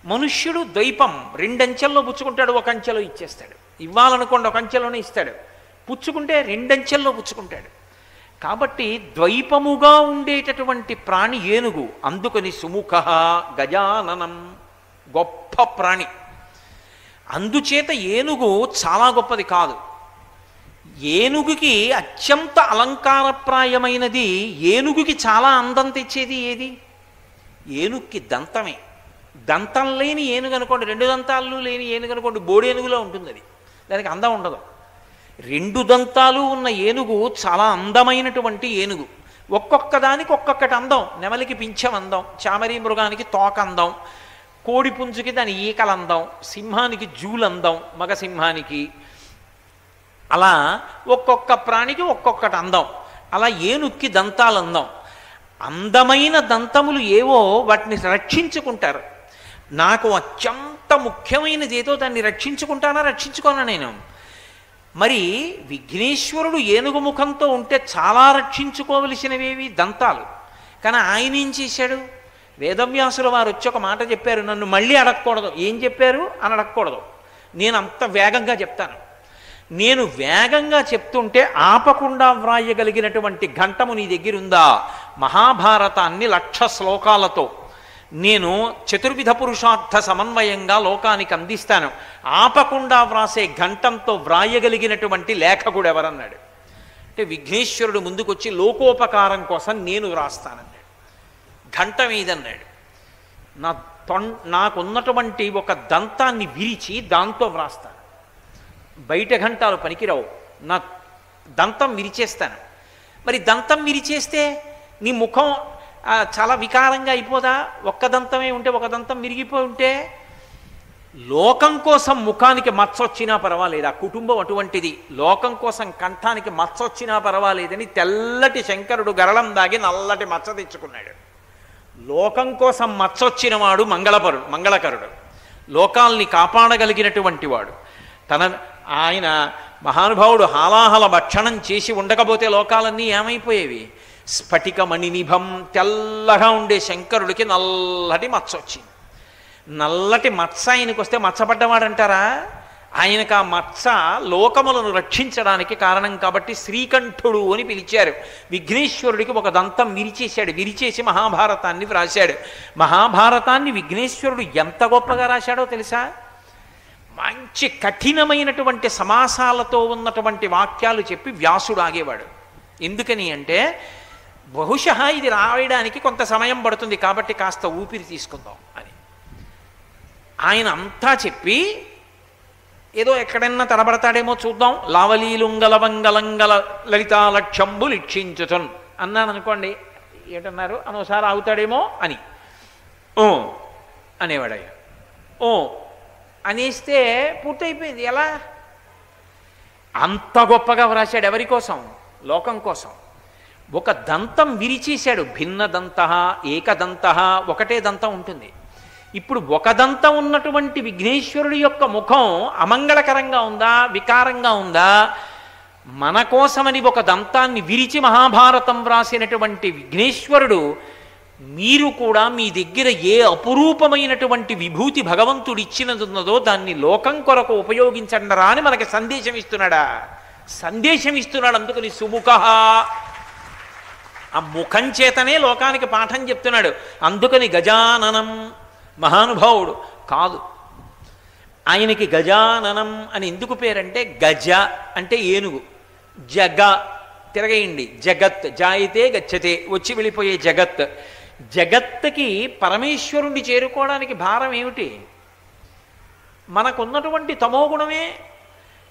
మనుష్యుడు ద్వైపం, రెండంచెల్లో పుచ్చుకుంటాడు, ఒక అంచెలో ఇచ్చేస్తాడు. ఇవ్వాలనుకోండి ఒక అంచెలోనే ఇస్తాడు, పుచ్చుకుంటే రెండంచెల్లో పుచ్చుకుంటాడు. కాబట్టి ద్వైపముగా ఉండేటటువంటి ప్రాణి ఏనుగు. అందుకని సుముఖ గజాననం, గొప్ప ప్రాణి. అందుచేత ఏనుగు చాలా గొప్పది కాదు. ఏనుగుకి అత్యంత అలంకారప్రాయమైనది, ఏనుగుకి చాలా అందం తెచ్చేది ఏది? ఏనుగుకి దంతమే. దంతం లేని ఏనుగు అనుకోండి, రెండు దంతాలు లేని ఏనుగు అనుకోండి, బోడేనుగులో ఉంటుంది. అది దానికి అందం ఉండదు. రెండు దంతాలు ఉన్న ఏనుగు చాలా అందమైనటువంటి ఏనుగు. ఒక్కొక్క దానికి ఒక్కొక్కటి అందం. నెమలికి పింఛం అందం, చామరీ మృగానికి తోక అందం, కోడి పుంజుకి దాని ఈకల అందం, సింహానికి జూలందం, మగ సింహానికి. అలా ఒక్కొక్క ప్రాణికి ఒక్కొక్కటి అందం. అలా ఏనుక్కి దంతాలు అందం. అందమైన దంతములు ఏవో వాటిని రక్షించుకుంటారు. నాకు అత్యంత ముఖ్యమైనది ఏదో దాన్ని రక్షించుకుంటానా రక్షించుకోనా నేను? మరి విఘ్నేశ్వరుడు ఏనుగు ముఖంతో ఉంటే చాలా రక్షించుకోవలసినవేవి దంతాలు. కానీ ఆయన ఏం చేశాడు? వేదవ్యాసుల వారు వచ్చి ఒక మాట చెప్పారు, నన్ను మళ్ళీ అడగకూడదు. ఏం చెప్పారు అని అడగకూడదు, నేను అంత వేగంగా చెప్తాను. నేను వేగంగా చెప్తుంటే ఆపకుండా వ్రాయగలిగినటువంటి ఘంటము నీ దగ్గర ఉందా? మహాభారతాన్ని 1,00,000 శ్లోకాలతో నేను చతుర్విధ పురుషార్థ సమన్వయంగా లోకానికి అందిస్తాను. ఆపకుండా వ్రాసే ఘంటంతో వ్రాయగలిగినటువంటి లేఖకుడు ఎవరన్నాడు అంటే విఘ్నేశ్వరుడు ముందుకొచ్చి లోకోపకారం కోసం నేను వ్రాస్తానన్నాడు. ఘంటం ఏదన్నాడు, నాకున్నటువంటి ఒక దంతాన్ని విరిచి దాంతో వ్రాస్తాను. బయట ఘంటాలు పనికిరావు, నా దంతం విరిచేస్తాను. మరి దంతం విరిచేస్తే నీ ముఖం చాలా వికారంగా అయిపోదా? ఒక్క దంతమే ఉంటే, ఒక దంతం విరిగిపోయి ఉంటే లోకం కోసం ముఖానికి మచ్చ వచ్చినా పర్వాలేదు, ఆ కుటుంబం అటువంటిది. లోకం కోసం కంఠానికి మచ్చ వచ్చినా పర్వాలేదని తెల్లటి శంకరుడు గరళం దాగి నల్లటి మచ్చ తెచ్చుకున్నాడు. లోకం కోసం మచ్చ వచ్చిన వాడు మంగళకరుడు, లోకాల్ని కాపాడగలిగినటువంటి వాడు. ఆయన మహానుభావుడు హాలాహల భక్షణం చేసి ఉండకపోతే లోకాలన్నీ ఏమైపోయేవి? స్ఫటికమణినిభం, తెల్లగా ఉండే శంకరుడికి నల్లటి మచ్చ వచ్చింది. నల్లటి మచ్చ ఆయనకు వస్తే మచ్చపడ్డవాడంటారా? ఆయనకు ఆ మచ్చ లోకములను రక్షించడానికి కారణం కాబట్టి శ్రీకంఠుడు అని పిలిచారు. విఘ్నేశ్వరుడికి ఒక దంతం విరిచేశాడు, విరిచేసి మహాభారతాన్ని వ్రాశాడు. మహాభారతాన్ని విఘ్నేశ్వరుడు ఎంత గొప్పగా రాశాడో తెలుసా? మంచి కఠినమైనటువంటి సమాసాలతో ఉన్నటువంటి వాక్యాలు చెప్పి వ్యాసుడు ఆగేవాడు. ఎందుకని అంటే బహుశः ఇది రాయడానికి కొంత సమయం పడుతుంది కాబట్టి కాస్త ఊపిరి తీసుకుందాం అని. ఆయన అంతా చెప్పి ఏదో ఎక్కడన్నా తడబడతాడేమో చూద్దాం, లావలీలుంగలవంగలంగల లలితాలక్షంబు లిక్షించుచున్ అన్నాను అనుకోండి, ఏంటన్నారు అనోసారి ఆగుతాడేమో అని ఓ అనేవాడయ్య. ఓ అనేస్తే పూర్తయిపోయింది. ఎలా? అంత గొప్పగా వ్రాశాడు. ఎవరి కోసం? లోకం కోసం. ఒక దంతం విరిచేశాడు. భిన్న దంత, ఏకదంత, ఒకటే దంతం ఉంటుంది. ఇప్పుడు ఒక దంతం ఉన్నటువంటి విఘ్నేశ్వరుడి యొక్క ముఖం అమంగళకరంగా ఉందా, వికారంగా ఉందా? మన కోసమని ఒక దంతాన్ని విరిచి మహాభారతం వ్రాసినటువంటి విఘ్నేశ్వరుడు, మీరు కూడా మీ దగ్గర ఏ అపురూపమైనటువంటి విభూతి భగవంతుడు ఇచ్చినదున్నదో దాన్ని లోకం కొరకు ఉపయోగించండరా అని మనకి సందేశం ఇస్తున్నాడా? సందేశం ఇస్తున్నాడు. అందుకని సుముఖ, ఆ ముఖం చేతనే లోకానికి పాఠం చెప్తున్నాడు. అందుకని గజాననం మహానుభావుడు కాదు. ఆయనకి గజాననం అని ఎందుకు పేరంటే గజ అంటే ఏనుగు, జగ తిరగేయండి, జగత్ జాయితే గచ్చతే వచ్చి వెళ్ళిపోయే జగత్. జగత్తుకి పరమేశ్వరుణ్ణి చేరుకోవడానికి భారం ఏమిటి? మనకున్నటువంటి తమోగుణమే.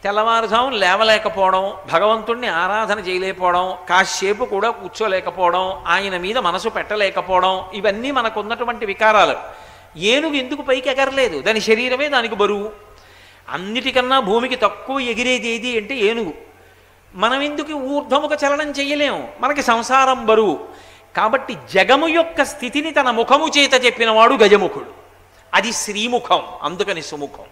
తెల్లవారుజామున లేవలేకపోవడం, భగవంతుణ్ణి ఆరాధన చేయలేకపోవడం, కాసేపు కూడా కూర్చోలేకపోవడం, ఆయన మీద మనసు పెట్టలేకపోవడం, ఇవన్నీ మనకున్నటువంటి వికారాలు. ఏనుగు ఎందుకు పైకి ఎగరలేదు? దాని శరీరమే దానికి బరువు. అన్నిటికన్నా భూమికి తక్కువ ఎగిరేది ఏది అంటే ఏనుగు. మనం ఎందుకు ఊర్ధ్వముఖ చలనం చేయలేము? మనకి సంసారం బరువు. కాబట్టి జగము యొక్క స్థితిని తన ముఖము చేత చెప్పినవాడు గజముఖుడు. అది శ్రీముఖం, అందుకని సుముఖం.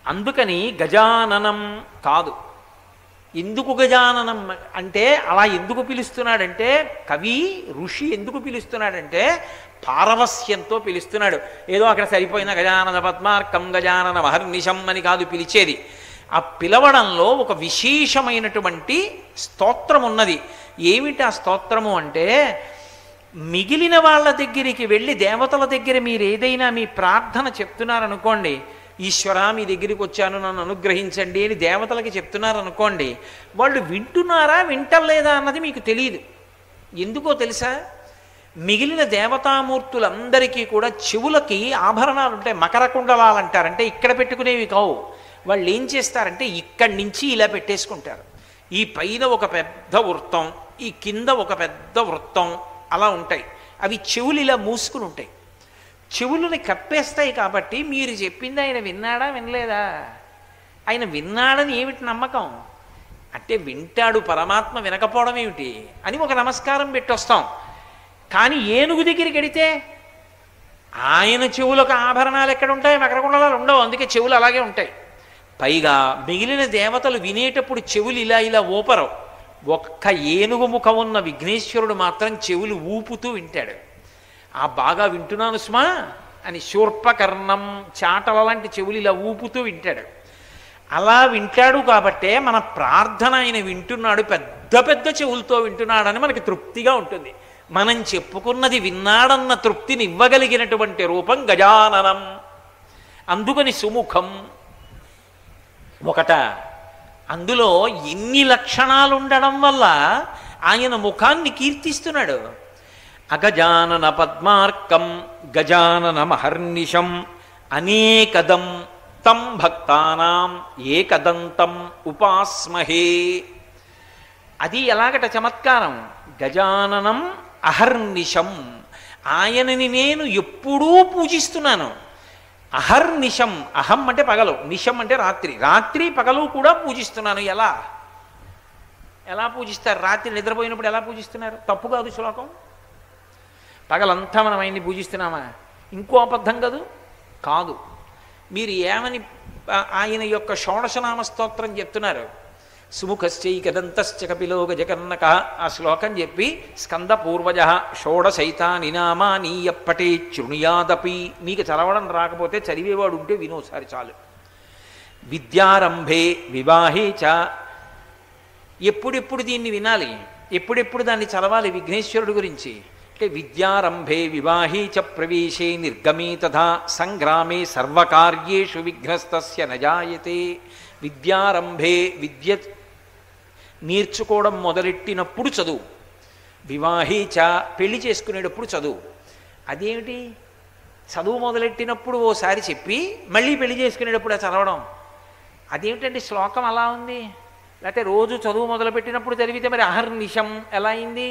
అందుకని గజాననం కాదు. ఎందుకు గజాననం అంటే అలా ఎందుకు పిలుస్తున్నాడంటే, కవి ఋషి ఎందుకు పిలుస్తున్నాడంటే పారవస్యంతో పిలుస్తున్నాడు. ఏదో అక్కడ సరిపోయిన గజానన పద్మార్కం గజానన మహర్నిశం అని కాదు పిలిచేది. ఆ పిలవడంలో ఒక విశేషమైనటువంటి స్తోత్రం ఉన్నది. ఏమిటి ఆ స్తోత్రము అంటే, మిగిలిన వాళ్ళ దగ్గరికి వెళ్ళి దేవతల దగ్గర మీరు ఏదైనా మీ ప్రార్థన చెప్తున్నారనుకోండి, ఈశ్వరా మీ దగ్గరికి వచ్చాను నన్ను అనుగ్రహించండి అని దేవతలకి చెప్తున్నారనుకోండి, వాళ్ళు వింటున్నారా వింటలేదా అన్నది మీకు తెలియదు. ఎందుకో తెలుసా? మిగిలిన దేవతామూర్తులందరికీ కూడా చెవులకి ఆభరణాలు ఉంటాయి, మకర కుండలాలు అంటారు. అంటే ఇక్కడ పెట్టుకునేవి కావు. వాళ్ళు ఏం చేస్తారంటే ఇక్కడి నుంచి ఇలా పెట్టేసుకుంటారు. ఈ పైన ఒక పెద్ద వృత్తం, ఈ కింద ఒక పెద్ద వృత్తం అలా ఉంటాయి. అవి చెవులు ఇలా మూసుకుని ఉంటాయి. చెవులని కప్పేస్తాయి. కాబట్టి మీరు చెప్పింది ఆయన విన్నాడా వినలేదా? ఆయన విన్నాడని ఏమిటి నమ్మకం? అంటే వింటాడు పరమాత్మ, వినకపోవడం ఏమిటి అని ఒక నమస్కారం పెట్టొస్తాం. కానీ ఏనుగు దగ్గరికి వెడితే ఆయన చెవులకు ఆభరణాలు ఎక్కడ ఉంటాయి? మకరకుండలాలు ఉండవు, అందుకే చెవులు అలాగే ఉంటాయి. పైగా మిగిలిన దేవతలు వినేటప్పుడు చెవులు ఇలా ఇలా ఊపరు. ఒక్క ఏనుగు ముఖం ఉన్న విఘ్నేశ్వరుడు మాత్రం చెవులు ఊపుతూ వింటాడు. ఆ బాగా వింటున్నాను స్మా అని శూర్పకర్ణం చాటల లాంటి చెవులు ఇలా ఊపుతూ వింటాడు. అలా వింటాడు కాబట్టే మన ప్రార్థన ఆయన వింటున్నాడు, పెద్ద పెద్ద చెవులతో వింటున్నాడని మనకి తృప్తిగా ఉంటుంది. మనం చెప్పుకున్నది విన్నాడన్న తృప్తిని ఇవ్వగలిగినటువంటి రూపం గజాననం. అందుకని సుముఖం ఒకట. అందులో ఎన్ని లక్షణాలు ఉండడం వల్ల ఆయన ముఖాన్ని కీర్తిస్తున్నాడు. అగజానన పద్మార్కం గజానన మహర్నిశం అనేకదం తం భక్తానాం ఏకదంతం ఉపాస్మహే. అది ఎలాగట చమత్కారం. గజాననం అహర్నిశం, ఆయనని నేను ఎప్పుడూ పూజిస్తున్నాను. అహర్నిశం, అహం అంటే పగలు, నిశం అంటే రాత్రి, రాత్రి పగలు కూడా పూజిస్తున్నాను. ఎలా పూజిస్తారు? రాత్రి నిద్రపోయినప్పుడు ఎలా పూజిస్తున్నారు? తప్పు కాదు శ్లోకం. పగలంతా మనం ఆయన్ని పూజిస్తున్నామా? ఇంకో అబద్ధం కాదు. మీరు ఏమని ఆయన యొక్క షోడశనామ స్తోత్రం చెప్తున్నారు? సుముఖశ్చైకదంతశ్చ కపిలో గజకర్ణక, ఆ శ్లోకం చెప్పి స్కంద పూర్వజ షోడశైతాని నామాని యప్పటే శృణుయాదపి. మీకు చదవడం రాకపోతే చదివేవాడు ఉంటే వినోసారి చాలు. విద్యారంభే వివాహే చ, ఎప్పుడెప్పుడు దీన్ని వినాలి, ఎప్పుడెప్పుడు దాన్ని చదవాలి విఘ్నేశ్వరుడు గురించి అంటే విద్యారంభే వివాహే చ ప్రవేశే నిర్గమే తథా సంగ్రామే సర్వకార్యేషు విఘ్నస్తస్య నజాయతే. విద్యారంభే, విద్య నేర్చుకోవడం మొదలెట్టినప్పుడు చదువు. వివాహే చ, పెళ్లి చేసుకునేటప్పుడు చదువు. అదేమిటి? చదువు మొదలెట్టినప్పుడు ఓసారి చెప్పి మళ్ళీ పెళ్లి చేసుకునేటప్పుడు చదవడం అదేమిటండి? శ్లోకం అలా ఉంది. లేకపోతే రోజు చదువు మొదలుపెట్టినప్పుడు చదివితే మరి అహర్నిశం ఎలా అయింది?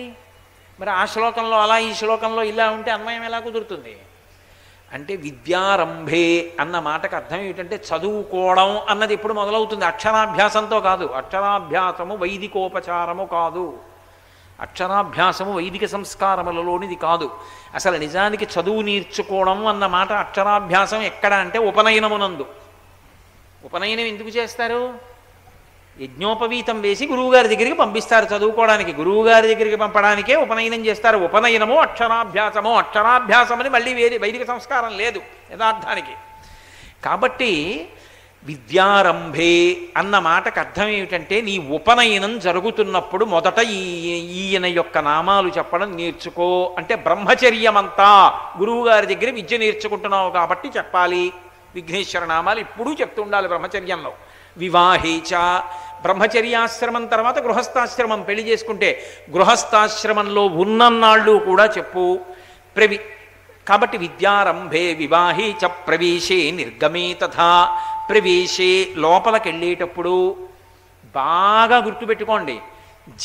మరి ఆ శ్లోకంలో అలా, ఈ శ్లోకంలో ఇలా ఉంటే అన్వయం ఎలా కుదురుతుంది? అంటే విద్యారంభే అన్న మాటకు అర్థం ఏమిటంటే చదువుకోవడం అన్నది ఎప్పుడు మొదలవుతుంది? అక్షరాభ్యాసంతో కాదు. అక్షరాభ్యాసము వైదికోపచారము కాదు. అక్షరాభ్యాసము వైదిక సంస్కారములలోనిది కాదు. అసలు నిజానికి చదువు నేర్చుకోవడం అన్న మాట అక్షరాభ్యాసం ఎక్కడ అంటే ఉపనయనమునందు. ఉపనయనం ఎందుకు చేస్తారు? యజ్ఞోపవీతం వేసి గురువుగారి దగ్గరికి పంపిస్తారు చదువుకోవడానికి. గురువుగారి దగ్గరికి పంపడానికే ఉపనయనం చేస్తారు. ఉపనయనము అక్షరాభ్యాసము. అక్షరాభ్యాసమని మళ్ళీ వైదిక సంస్కారం లేదు యథార్థానికి. కాబట్టి విద్యారంభే అన్న మాటకు అర్థం ఏమిటంటే నీ ఉపనయనం జరుగుతున్నప్పుడు మొదట ఈయన యొక్క నామాలు చెప్పడం నేర్చుకో. అంటే బ్రహ్మచర్యమంతా గురువుగారి దగ్గర విద్య నేర్చుకుంటున్నావు కాబట్టి చెప్పాలి. విఘ్నేశ్వర నామాలు ఇప్పుడు చెప్తూ ఉండాలి బ్రహ్మచర్యంలో. వివాహేచ, బ్రహ్మచర్యాశ్రమం తర్వాత గృహస్థాశ్రమం. పెళ్లి చేసుకుంటే గృహస్థాశ్రమంలో ఉన్నన్నాళ్ళు కూడా చెప్పు. కాబట్టి విద్యారంభే వివాహే చ ప్రవేశే నిర్గమే తథా. ప్రవేశే, లోపలికెళ్ళేటప్పుడు బాగా గుర్తుపెట్టుకోండి,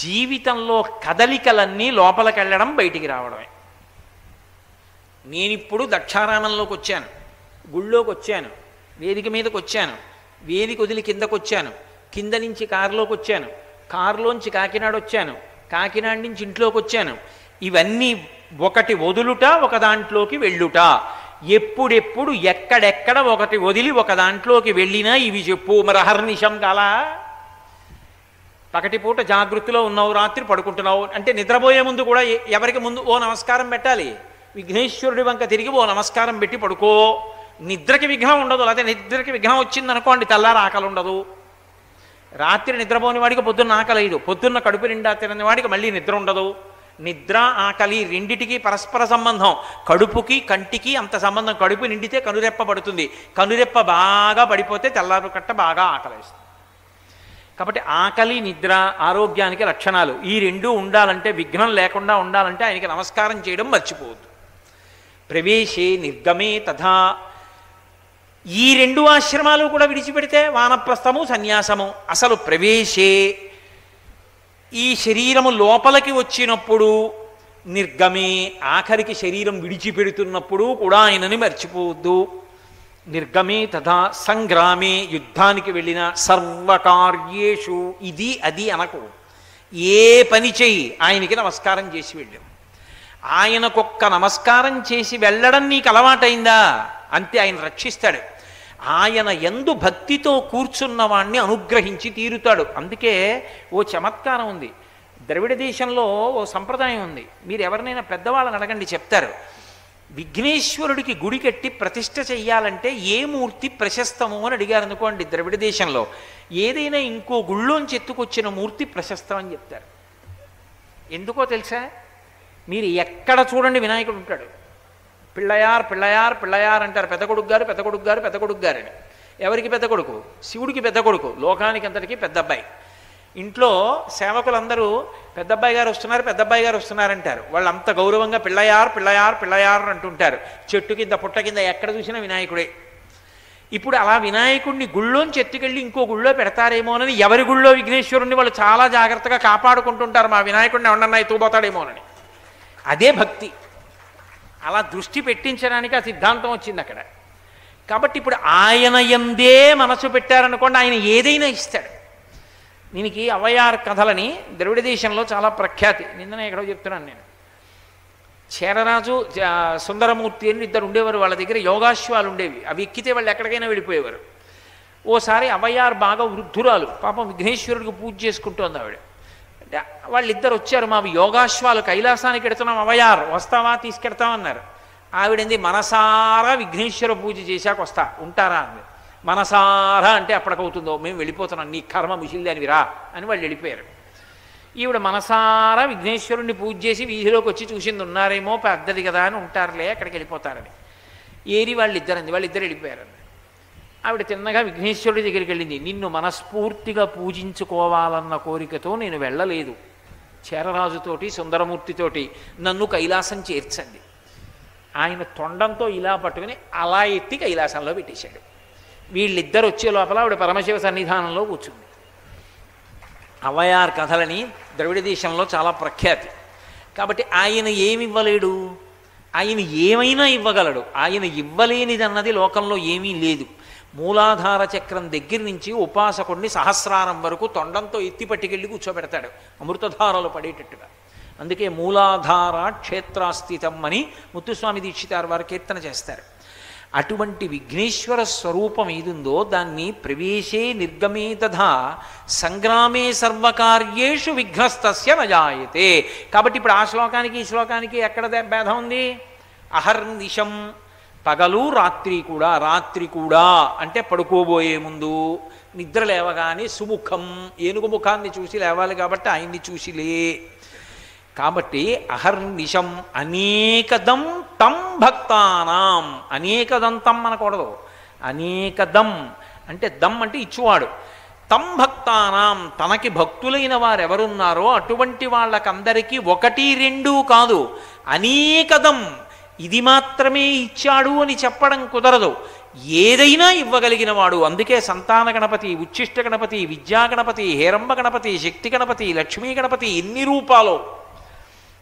జీవితంలో కదలికలన్నీ లోపలికెళ్ళడం బయటికి రావడమే. నేనిప్పుడు దక్షారామంలోకి వచ్చాను, గుళ్ళోకి వచ్చాను, వేదిక మీదకి వచ్చాను, వేదిక వదిలి కిందకు వచ్చాను, కింద నుంచి కారులోకి వచ్చాను, కారులోంచి కాకినాడ వచ్చాను, కాకినాడ నుంచి ఇంట్లోకి వచ్చాను. ఇవన్నీ ఒకటి వదులుట, ఒక దాంట్లోకి వెళ్ళుట. ఎప్పుడెప్పుడు ఎక్కడెక్కడ ఒకటి వదిలి ఒక దాంట్లోకి వెళ్ళినా ఇవి చెప్పు. మరి అహర్నిశం కాలా? పగటిపూట జాగృతిలో ఉన్నావు, రాత్రి పడుకుంటున్నావు అంటే నిద్రపోయే ముందు కూడా ఎవరికి ముందు ఓ నమస్కారం పెట్టాలి. విఘ్నేశ్వరుడి వంక తిరిగి ఓ నమస్కారం పెట్టి పడుకో. నిద్రకి విఘ్నం ఉండదు. లేకపోతే నిద్రకి విఘ్నం వచ్చిందనుకోండి తెల్లారి ఆకలి ఉండదు. రాత్రి నిద్రపోని వాడికి పొద్దున్న ఆకలి అయ్యదు. పొద్దున్న కడుపు నిండా తినని వాడికి మళ్ళీ నిద్ర ఉండదు. నిద్ర ఆకలి రెండిటికి పరస్పర సంబంధం. కడుపుకి కంటికి అంత సంబంధం. కడుపు నిండితే కనురెప్ప పడుతుంది, కనురెప్ప బాగా పడిపోతే తెల్లారు కట్ట బాగా ఆకలిస్తుంది. కాబట్టి ఆకలి నిద్ర ఆరోగ్యానికి లక్షణాలు. ఈ రెండూ ఉండాలంటే, విఘ్నం లేకుండా ఉండాలంటే ఆయనకి నమస్కారం చేయడం మర్చిపోవద్దు. ప్రవేశే నిర్గమే తథా. ఈ రెండు ఆశ్రమాలు కూడా విడిచిపెడితే వానప్రస్థము సన్యాసము. అసలు ప్రవేశే ఈ శరీరము లోపలికి వచ్చినప్పుడు, నిర్గమే ఆఖరికి శరీరం విడిచిపెడుతున్నప్పుడు కూడా ఆయనని మర్చిపోవద్దు. నిర్గమే తథా సంగ్రామే యుద్ధానికి వెళ్ళిన సర్వకార్యేషు ఇది అది అనకు. ఏ పని చెయ్యి ఆయనకి నమస్కారం చేసి వెళ్ళు. ఆయనకొక్క నమస్కారం చేసి వెళ్ళడం నీకు అలవాటైందా అంతే ఆయన రక్షిస్తాడు. ఆయన యందు భక్తితో కూర్చున్నవాణ్ణి అనుగ్రహించి తీరుతాడు. అందుకే ఓ చమత్కారం ఉంది. ద్రవిడ దేశంలో ఓ సంప్రదాయం ఉంది. మీరు ఎవరినైనా పెద్దవాళ్ళని అడగండి చెప్తారు. విఘ్నేశ్వరుడికి గుడి కట్టి ప్రతిష్ఠ చెయ్యాలంటే ఏ మూర్తి ప్రశస్తము అని అడిగారు అనుకోండి. ద్రవిడ దేశంలో ఏదైనా ఇంకో గుళ్ళోంచి ఎత్తుకొచ్చిన మూర్తి ప్రశస్తం అని చెప్తారు. ఎందుకో తెలుసా? మీరు ఎక్కడ చూడండి వినాయకుడు ఉంటాడు. పిళ్ళయార్ పిళ్ళయార్ పిళ్ళయార్ అంటారు. పెద్ద కొడుకు గారు పెద్ద కొడుకు గారు పెద్ద కొడుకు గారని. ఎవరికి పెద్ద కొడుకు? శివుడికి పెద్ద కొడుకు, లోకానికి అంతటికీ పెద్ద అబ్బాయి. ఇంట్లో సేవకులందరూ పెద్దబ్బాయి గారు వస్తున్నారు పెద్దబ్బాయి గారు వస్తున్నారంటారు. వాళ్ళు అంత గౌరవంగా పిళ్ళయార్ పిళ్ళయార్ పిళ్ళయార్ అంటుంటారు. చెట్టు కింద పుట్ట కింద ఎక్కడ చూసినా వినాయకుడే. ఇప్పుడు అలా వినాయకుడిని గుళ్ళోంచి ఎత్తుకెళ్ళి ఇంకో గుళ్ళో పెడతారేమోనని ఎవరి గుళ్ళో విఘ్నేశ్వరుణ్ణి వాళ్ళు చాలా జాగ్రత్తగా కాపాడుకుంటుంటారు. మా వినాయకుడిని ఎవడన్నా ఎత్తుకుపోతాడేమోనని. అదే భక్తి. అలా దృష్టి పెట్టించడానికి ఆ సిద్ధాంతం వచ్చింది అక్కడ. కాబట్టి ఇప్పుడు ఆయన యందే మనసు పెట్టారనుకోండి, ఆయన ఏదైనా ఇస్తాడు. దీనికి అవయార్ కథలని ద్రవిడ దేశంలో చాలా ప్రఖ్యాతి. నిన్ననే ఎక్కడో చెప్తున్నాను నేను. చేరరాజు సుందరమూర్తి అని ఇద్దరు ఉండేవారు. వాళ్ళ దగ్గర యోగాశ్వాలు ఉండేవి. అవి ఎక్కితే వాళ్ళు ఎక్కడికైనా వెళ్ళిపోయేవారు. ఓసారి అవయార్ బాగా వృద్ధురాలు, పాపం విఘ్నేశ్వరుడికి పూజ చేసుకుంటోంది ఆవిడ. వాళ్ళిద్దరు వచ్చారు, మావి యోగాశ్వాలు కైలాసానికి ఎడుతున్నాం, అవయార్ వస్తావా తీసుకెడతామన్నారు. ఆవిడంది మనసారా విఘ్నేశ్వర పూజ చేశాక వస్తా, ఉంటారా అంది. మనసారా అంటే అప్పటికవుతుందో, మేము వెళ్ళిపోతున్నాం, నీ కర్మ ముసిల్దానివి రా అని వాళ్ళు వెళ్ళిపోయారు. ఈవిడ మనసారా విఘ్నేశ్వరుణ్ణి పూజ చేసి వీధిలోకి వచ్చి చూసింది, ఉన్నారేమో పెద్దది కదా అని ఉంటారులే అక్కడికి వెళ్ళిపోతారని. ఏరి వాళ్ళిద్దరంది, వాళ్ళిద్దరు వెళ్ళిపోయారండి. ఆవిడ తిన్నగా విఘ్నేశ్వరుడి దగ్గరికి వెళ్ళింది. నిన్ను మనస్ఫూర్తిగా పూజించుకోవాలన్న కోరికతో నేను వెళ్ళలేదు. చేరరాజుతోటి సుందరమూర్తితోటి నన్ను కైలాసం చేర్చండి. ఆయన తొండంతో ఇలా పట్టుకుని అలా ఎత్తి కైలాసంలో పెట్టేశాడు. వీళ్ళిద్దరు వచ్చే లోపల ఆవిడ పరమశివ సన్నిధానంలో కూర్చుంది. అవయార్ కథలని ద్రవిడ దేశంలో చాలా ప్రఖ్యాతి. కాబట్టి ఆయన ఏమి ఇవ్వలేడు, ఆయన ఏమైనా ఇవ్వగలడు. ఆయన ఇవ్వలేనిదన్నది లోకంలో ఏమీ లేదు. మూలాధార చక్రం దగ్గర నుంచి ఉపాసకుడిని సహస్రారం వరకు తొండంతో ఎత్తి పట్టుకెళ్ళి కూర్చోబెడతాడు అమృతధారలు పడేటట్టుగా. అందుకే మూలాధార క్షేత్రాస్థితం అని ముత్తుస్వామి దీక్షితారు వారు కీర్తన చేస్తారు. అటువంటి విఘ్నేశ్వర స్వరూపం ఏదుందో దాన్ని ప్రవేశే నిర్గమే తథా సంగ్రామే సర్వకార్యేషు విఘ్నస్తస్య నజాయతే. కాబట్టి ఇప్పుడు ఆ శ్లోకానికి ఈ శ్లోకానికి ఎక్కడ భేదం ఉంది? అహర్నిశం పగలు రాత్రి కూడా. రాత్రి కూడా అంటే పడుకోబోయే ముందు, నిద్ర లేవగానే సుముఖం ఏనుగు ముఖాన్ని చూసి లేవాలి కాబట్టి ఆయన్ని చూసిలే. కాబట్టి అహర్నిశం అనేకదం తం భక్తానాం. అనేకదంతం అనకూడదు, అనేకదం అంటే దమ్ అంటే ఇచ్చువాడు. తం భక్తానాం తనకి భక్తులైన వారెవరున్నారో అటువంటి వాళ్ళకందరికీ ఒకటి రెండు కాదు, అనేకదం. ఇది మాత్రమే ఇచ్చాడు అని చెప్పడం కుదరదు. ఏదైనా ఇవ్వగలిగిన వాడు. అందుకే సంతాన గణపతి, ఉచ్ఛిష్ట గణపతి, విద్యా గణపతి, హేరంబ గణపతి, శక్తి గణపతి, లక్ష్మీ గణపతి ఎన్ని రూపాలో.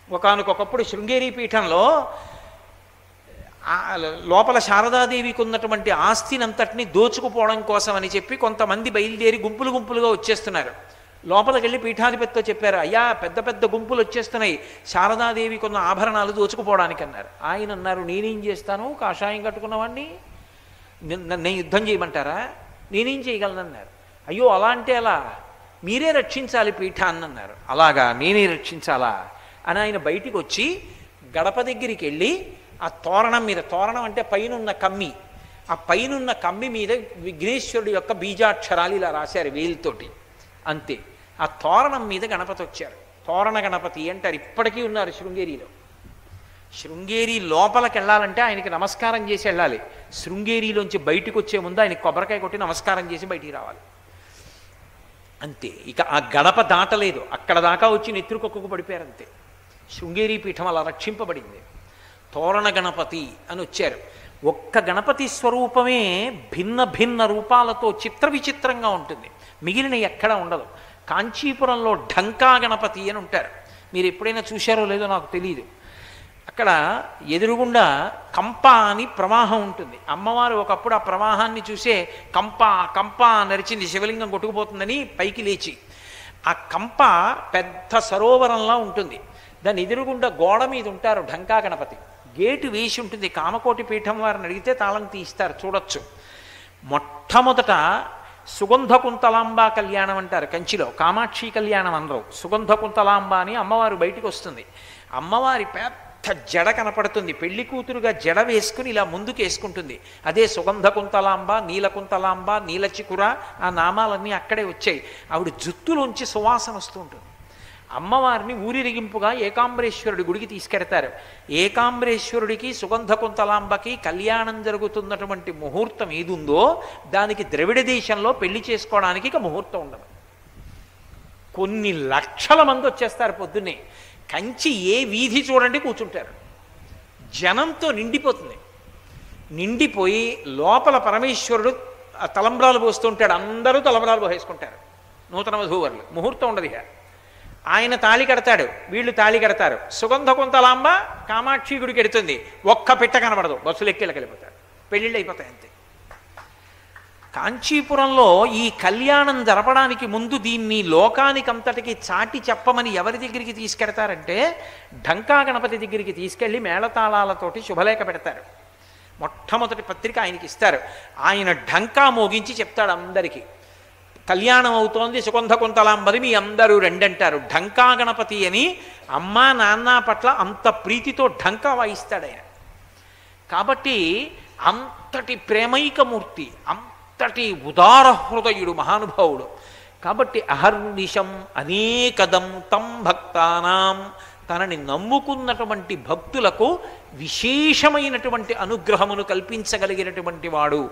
ఒకానొకప్పుడు శృంగేరి పీఠంలో లోపల శారదాదేవికి ఉన్నటువంటి ఆస్తినంతటిని దోచుకుపోవడం కోసం అని చెప్పి కొంతమంది బయలుదేరి గుంపులు గుంపులుగా వచ్చేస్తున్నారు. లోపలికి వెళ్ళి పీఠాధిపతితో చెప్పారు, అయ్యా పెద్ద పెద్ద గుంపులు వచ్చేస్తున్నాయి, శారదాదేవికి ఉన్న ఆభరణాలు దోచుకుపోవడానికి అన్నారు. ఆయన అన్నారు, నేనేం చేస్తాను, కాషాయం కట్టుకున్నవాడిని నేను యుద్ధం చేయమంటారా, నేనేం చేయగలనన్నారు. అయ్యో అలా అంటే అలా, మీరే రక్షించాలి పీఠాన్ని అన్నారు. అలాగా నేనే రక్షించాలా అని ఆయన బయటికి వచ్చి గడప దగ్గరికి వెళ్ళి ఆ తోరణం మీద, తోరణం అంటే పైనున్న కమ్మి, ఆ పైనున్న కమ్మి మీద విఘ్నేశ్వరుడు యొక్క బీజాక్షరాలు ఇలా రాశారు వేలుతోటి, అంతే. ఆ తోరణం మీద గణపతి వచ్చారు. తోరణ గణపతి అంటారు, ఇప్పటికీ ఉన్నారు శృంగేరిలో. శృంగేరి లోపలికి వెళ్ళాలంటే ఆయనకి నమస్కారం చేసి వెళ్ళాలి. శృంగేరిలోంచి బయటికి వచ్చే ముందు ఆయనకి కొబ్బరికాయ కొట్టి నమస్కారం చేసి బయటికి రావాలి, అంతే. ఇక ఆ గడప దాటలేదు, అక్కడ దాకా వచ్చి నెత్తురుకొక్కకు పడిపోయారు, అంతే. శృంగేరి పీఠం అలా రక్షింపబడింది. తోరణ గణపతి అని వచ్చారు. ఒక్క గణపతి స్వరూపమే భిన్న భిన్న రూపాలతో చిత్ర విచిత్రంగా ఉంటుంది, మిగిలిన ఎక్కడ ఉండదు. కాంచీపురంలో ఢంకా గణపతి అని ఉంటారు. మీరు ఎప్పుడైనా చూశారో లేదో నాకు తెలియదు. అక్కడ ఎదురుగుండా కంప అని ప్రవాహం ఉంటుంది. అమ్మవారు ఒకప్పుడు ఆ ప్రవాహాన్ని చూసే కంప కంప నరిచింది, శివలింగం కొట్టుకుపోతుందని పైకి లేచి. ఆ కంప పెద్ద సరోవరంలా ఉంటుంది. దాని ఎదురుగుండా గోడ మీద ఉంటారు ఢంకా గణపతి. గేటు వేసి ఉంటుంది. కామకోటి పీఠం వారిని అడిగితే తాళం తీస్తారు, చూడొచ్చు. మొట్టమొదట సుగంధ కుంతలాంబ కళ్యాణం అంటారు కంచిలో, కామాక్షి కళ్యాణం అనరు. సుగంధ కుంతలాంబ అని అమ్మవారు బయటికి వస్తుంది. అమ్మవారి పెద్ద జడ కనపడుతుంది, పెళ్లి కూతురుగా జడ వేసుకుని ఇలా ముందుకు వేసుకుంటుంది. అదే సుగంధ కుంతలాంబ, నీలకుంతలాంబ, నీలచికుర, ఆ నామాలన్నీ అక్కడే వచ్చాయి. ఆవిడ జుత్తులోంచి సువాసన వస్తూ ఉంటుంది. అమ్మవారిని ఊరిరిగింపుగా ఏకాంబరేశ్వరుడి గుడికి తీసుకెడతారు. ఏకాంబరేశ్వరుడికి సుగంధ కుంతలాంబకి కళ్యాణం జరుగుతున్నటువంటి ముహూర్తం ఏదుందో దానికి ద్రవిడ దేశంలో పెళ్లి చేసుకోవడానికి ఇక ముహూర్తం ఉండదు. కొన్ని లక్షల మంది వచ్చేస్తారు పొద్దున్నే. కంచి ఏ వీధి చూడండి కూర్చుంటారు, జనంతో నిండిపోతుంది. నిండిపోయి లోపల పరమేశ్వరుడు తలంబ్రాలు పోస్తుంటాడు, అందరూ తలంబ్రాలు పోసేసుకుంటారు. నూతన వధూవరులు, ముహూర్తం ఉండదు. ఇక ఆయన తాళి కడతాడు, వీళ్ళు తాళి కడతారు. సుగంధ కుంతలాంబ కామాక్షి గుడికి ఎడుతుంది, ఒక్క పిట్ట కనబడదు, బస్సులు ఎక్కేళ్ళకి వెళ్ళిపోతారు, పెళ్ళిళ్ళు అయిపోతాయి అంతే. కాంచీపురంలో ఈ కళ్యాణం జరపడానికి ముందు దీన్ని లోకానికంతటికి చాటి చెప్పమని ఎవరి దగ్గరికి తీసుకెడతారంటే ఢంకా గణపతి దగ్గరికి తీసుకెళ్ళి మేళతాళాలతోటి శుభలేఖ పెడతారు. మొట్టమొదటి పత్రిక ఆయనకి ఇస్తారు. ఆయన ఢంకా మోగించి చెప్తాడు అందరికీ, కళ్యాణం అవుతోంది సుగంధ కుంతలాంబది, మీ అందరూ రండి అంటారు. ఢంకా గణపతి అని అమ్మా నాన్న పట్ల అంత ప్రీతితో ఢంకా వాయిస్తాడు ఆయన. కాబట్టి అంతటి ప్రేమైకమూర్తి, అంతటి ఉదార హృదయుడు మహానుభావుడు. కాబట్టి అహర్నిశం అనేకదం తం భక్తానాం, తనని నమ్ముకున్నటువంటి భక్తులకు విశేషమైనటువంటి అనుగ్రహమును కల్పించగలిగినటువంటి వాడు.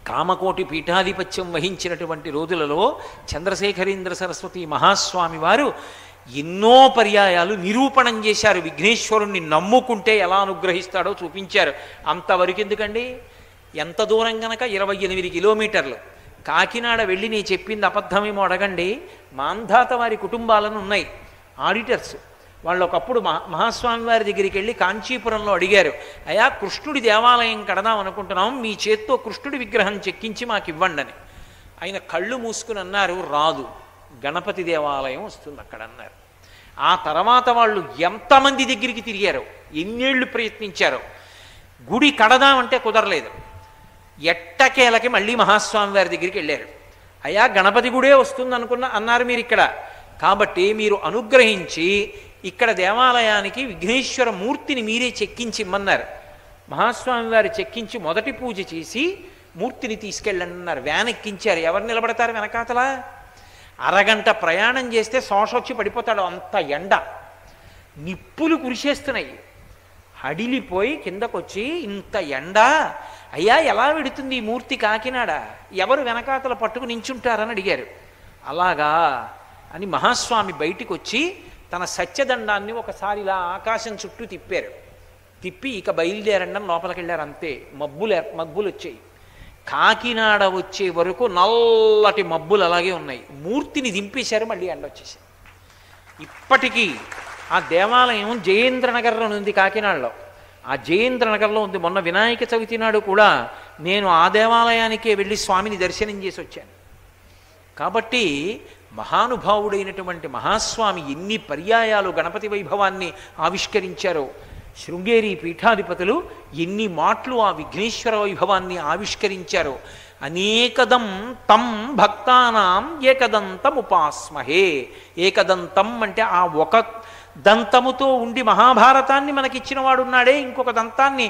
కామకోటి పీఠాధిపత్యం వహించినటువంటి రోజులలో చంద్రశేఖరేంద్ర సరస్వతి మహాస్వామి వారు ఎన్నో పర్యాయాలు నిరూపణం చేశారు. విఘ్నేశ్వరుణ్ణి నమ్ముకుంటే ఎలా అనుగ్రహిస్తాడో చూపించారు. అంతవరకు ఎందుకండి, ఎంత దూరం గనక 28 కిలోమీటర్లు. కాకినాడ వెళ్ళి నేను చెప్పింది అబద్ధమేమో అడగండి. మాంధాత వారి కుటుంబాలను ఉన్నాయి ఆడిటర్స్. వాళ్ళు ఒకప్పుడు మహాస్వామి వారి దగ్గరికి వెళ్ళి కాంచీపురంలో అడిగారు, అయ్యా కృష్ణుడి దేవాలయం కడదాం అనుకుంటున్నాం, మీ చేత్తో కృష్ణుడి విగ్రహం చెక్కించి మాకు ఇవ్వండి అని. ఆయన కళ్ళు మూసుకుని అన్నారు, రాదు, గణపతి దేవాలయం వస్తుంది అక్కడ అన్నారు. ఆ తర్వాత వాళ్ళు ఎంతమంది దగ్గరికి తిరిగారో, ఎన్నేళ్ళు ప్రయత్నించారో, గుడి కడదామంటే కుదరలేదు. ఎట్టకేలకి మళ్ళీ మహాస్వామి వారి దగ్గరికి వెళ్ళారు. అయ్యా గణపతి గుడే వస్తుంది అన్నారు మీరు ఇక్కడ, కాబట్టి మీరు అనుగ్రహించి ఇక్కడ దేవాలయానికి విఘ్నేశ్వర మూర్తిని మీరే చెక్కించి ఇమ్మన్నారు. మహాస్వామి వారు చెక్కించి మొదటి పూజ చేసి మూర్తిని తీసుకెళ్ళండి అన్నారు. వ్యాన్ ఎక్కించారు. ఎవరు నిలబడతారు వెనకాతల? అరగంట ప్రయాణం చేస్తే శోషొచ్చి పడిపోతాడు, అంత ఎండ, నిప్పులు కురిసేస్తున్నాయి. హడిలిపోయి కిందకొచ్చి, ఇంత ఎండ అయ్యా ఎలా వెడుతుంది ఈ మూర్తి కాకినాడ, ఎవరు వెనకాతల పట్టుకు నించుంటారని అడిగారు. అలాగా అని మహాస్వామి బయటికి వచ్చి తన సత్యదండాన్ని ఒకసారి ఇలా ఆకాశం చుట్టూ తిప్పారు. తిప్పి ఇక బయలుదేరండి అని లోపలికి వెళ్ళారు. అంతే, మబ్బులు వచ్చాయి. కాకినాడ వచ్చే వరకు నల్లటి మబ్బులు అలాగే ఉన్నాయి. మూర్తిని దింపేశారు, మళ్ళీ ఎండ వచ్చేసారు. ఇప్పటికీ ఆ దేవాలయం జయేంద్రనగర్లో ఉంది, కాకినాడలో. ఆ జయేంద్రనగర్లో ఉంది. మొన్న వినాయక చవితి నాడు కూడా నేను ఆ దేవాలయానికే వెళ్ళి స్వామిని దర్శనం చేసి వచ్చాను. కాబట్టి మహానుభావుడైనటువంటి మహాస్వామి ఎన్ని పర్యాయాలు గణపతి వైభవాన్ని ఆవిష్కరించారో, శృంగేరి పీఠాధిపతులు ఎన్ని మాటలు ఆ విఘ్నేశ్వర వైభవాన్ని ఆవిష్కరించారో. అనేకదం తం భక్తానాం ఏకదంతముపాస్మహే. ఏకదంతం అంటే ఆ ఒక దంతముతో ఉండి మహాభారతాన్ని మనకిచ్చిన వాడున్నాడే, ఇంకొక దంతాన్ని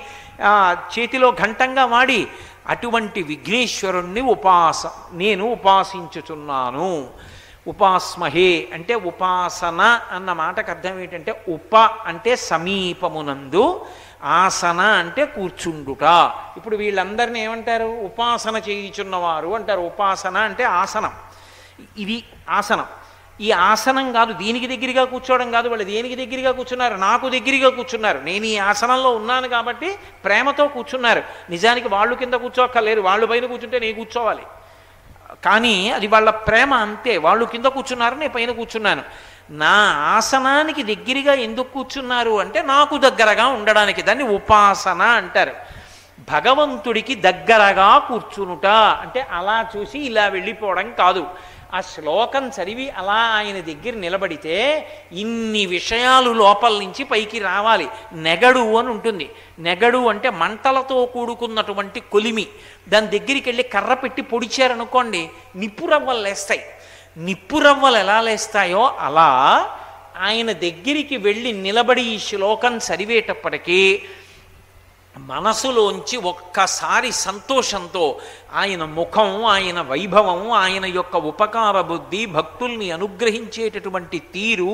చేతిలో ఘంటంగా వాడి, అటువంటి విఘ్నేశ్వరుణ్ణి నేను ఉపాసించుచున్నాను. ఉపాస్మహే అంటే ఉపాసన అన్న మాటకు అర్థం ఏంటంటే, ఉప అంటే సమీపమునందు, ఆసన అంటే కూర్చుండుట. ఇప్పుడు వీళ్ళందరినీ ఏమంటారు? ఉపాసన చేయుచున్నవారు అంటారు. ఉపాసన అంటే ఆసనం. ఇది ఆసనం. ఈ ఆసనం కాదు, దీనికి దగ్గరగా కూర్చోవడం కాదు. వాళ్ళు దేనికి దగ్గరగా కూర్చున్నారు? నాకు దగ్గరగా కూర్చున్నారు. నేను ఈ ఆసనంలో ఉన్నాను కాబట్టి ప్రేమతో కూర్చున్నారు. నిజానికి వాళ్ళు కింద కూర్చోక్కర్లేరు, వాళ్ళు పైన కూర్చుంటే నేను కూర్చోవాలి. కానీ అది వాళ్ళ ప్రేమ అంతే. వాళ్ళు కింద కూర్చున్నారు, నేను పైన కూర్చున్నాను. నా ఆసనానికి దగ్గరగా ఎందుకు కూర్చున్నారు అంటే నాకు దగ్గరగా ఉండడానికి. దాన్ని ఉపాసన అంటారు. భగవంతుడికి దగ్గరగా కూర్చునుట అంటే అలా చూసి ఇలా వెళ్ళిపోవడం కాదు. ఆ శ్లోకం చదివి అలా ఆయన దగ్గర నిలబడితే ఇన్ని విషయాలు లోపల నుంచి పైకి రావాలి. నెగడు అని ఉంటుంది. నెగడు అంటే మంటలతో కూడుకున్నటువంటి కొలిమి. దాని దగ్గరికి వెళ్ళి కర్ర పెట్టి పొడిచారనుకోండి, నిప్పురవ్వలు లేస్తాయి. నిప్పురవ్వలు ఎలా లేస్తాయో అలా ఆయన దగ్గరికి వెళ్ళి నిలబడి ఈ శ్లోకం చదివేటప్పటికీ మనసులోంచి ఒక్కసారి సంతోషంతో ఆయన ముఖం, ఆయన వైభవం, ఆయన యొక్క ఉపకార బుద్ధి, భక్తుల్ని అనుగ్రహించేటటువంటి తీరు,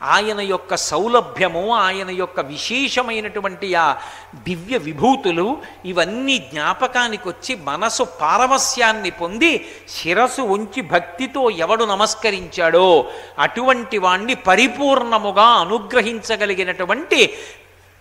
ఆయన యొక్క సౌలభ్యము, ఆయన యొక్క విశేషమైనటువంటి ఆ దివ్య విభూతులు ఇవన్నీ జ్ఞాపకానికి వచ్చి మనసు పారవస్యాన్ని పొంది శిరసు ఉంచి భక్తితో ఎవడు నమస్కరించాడో అటువంటి వాణ్ణి పరిపూర్ణముగా అనుగ్రహించగలిగినటువంటి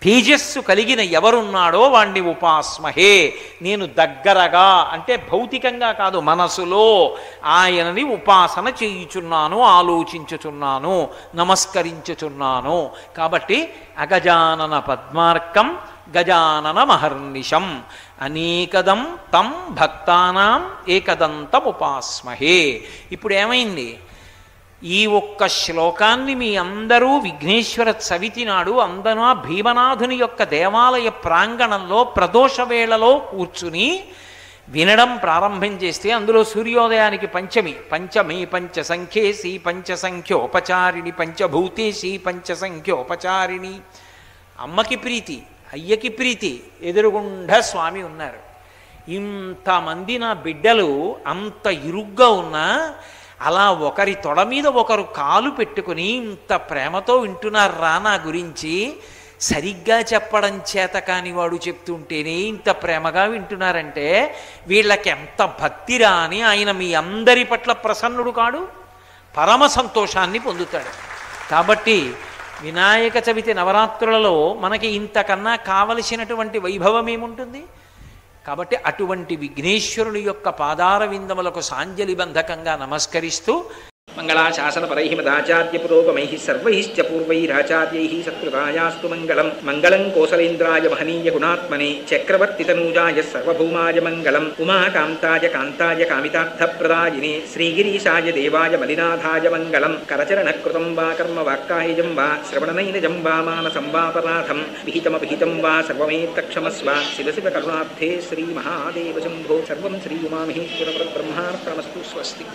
తేజస్సు కలిగిన ఎవరున్నాడో వాణ్ణి ఉపాస్మహే, నేను దగ్గరగా అంటే భౌతికంగా కాదు మనసులో ఆయనని ఉపాసన చేయుచున్నాను, ఆలోచించుచున్నాను, నమస్కరించుచున్నాను. కాబట్టి అగజానన పద్మార్కం గజానన మహర్నిశం అనేకదం తం భక్తానాం ఏకదంతముపాస్మహే. ఇప్పుడు ఏమైంది? ఈ ఒక్క శ్లోకాన్ని మీ అందరూ విఘ్నేశ్వర చవితి నాడు అందరూ భీమనాథుని యొక్క దేవాలయ ప్రాంగణంలో ప్రదోష వేళలో కూర్చుని వినడం ప్రారంభం చేస్తే అందులో సూర్యోదయానికి పంచమి పంచసంఖ్యేసి పంచసంఖ్యోపచారిణి పంచభూతేసి పంచసంఖ్యోపచారిణి. అమ్మకి ప్రీతి, అయ్యకి ప్రీతి, ఎదురుగుండ స్వామి ఉన్నారు. ఇంతమంది నా బిడ్డలు అంత ఇరుగ్గా ఉన్నా అలా ఒకరి తొడ మీద ఒకరు కాలు పెట్టుకుని ఇంత ప్రేమతో వింటున్నారా నా గురించి, సరిగ్గా చెప్పడం చేత కాని వాడు చెప్తుంటేనే ఇంత ప్రేమగా వింటున్నారంటే వీళ్ళకి ఎంత భక్తిరా అని ఆయన మీ అందరి పట్ల ప్రసన్నుడు కాడు, పరమ సంతోషాన్ని పొందుతాడు. కాబట్టి వినాయక చవితి నవరాత్రులలో మనకి ఇంతకన్నా కావలసినటువంటి వైభవం ఏముంటుంది? కాబట్టి అటువంటి విఘ్నేశ్వరుని యొక్క పాదార విందములకు సాంజలి బంధకంగా నమస్కరిస్తూ మంగళాశాసనపరైః మదాచార్య పురోగమైః సర్వైశ్చ పూర్వైరాచార్యైః సత్కృతాయాస్తు మంగళం. మంగళం కోసలేంద్రాయ మహనీయ గుణాత్మనే చక్రవర్తితనూజాయ సర్వభౌమాయ మంగళం. ఉమాకాంతాయ కాంతాయ కామితార్థప్రదాయినే శ్రీగిరీశాయ దేవాయ మలినాథాయ మంగళం. కరచరణకృతం వా కర్మ వాక్కాయజం వా శ్రవణనైనజం వా మానసం వాపరాధం విహితమభిహితం వా సర్వమేత్తక్షమస్వ. శివ శివ కరుణాబ్ధే శ్రీ మహాదేవ శంభో. సర్వం శ్రీ ఉమామహేశ్వర పరబ్రహ్మార్పణమస్తు. స్వస్తి.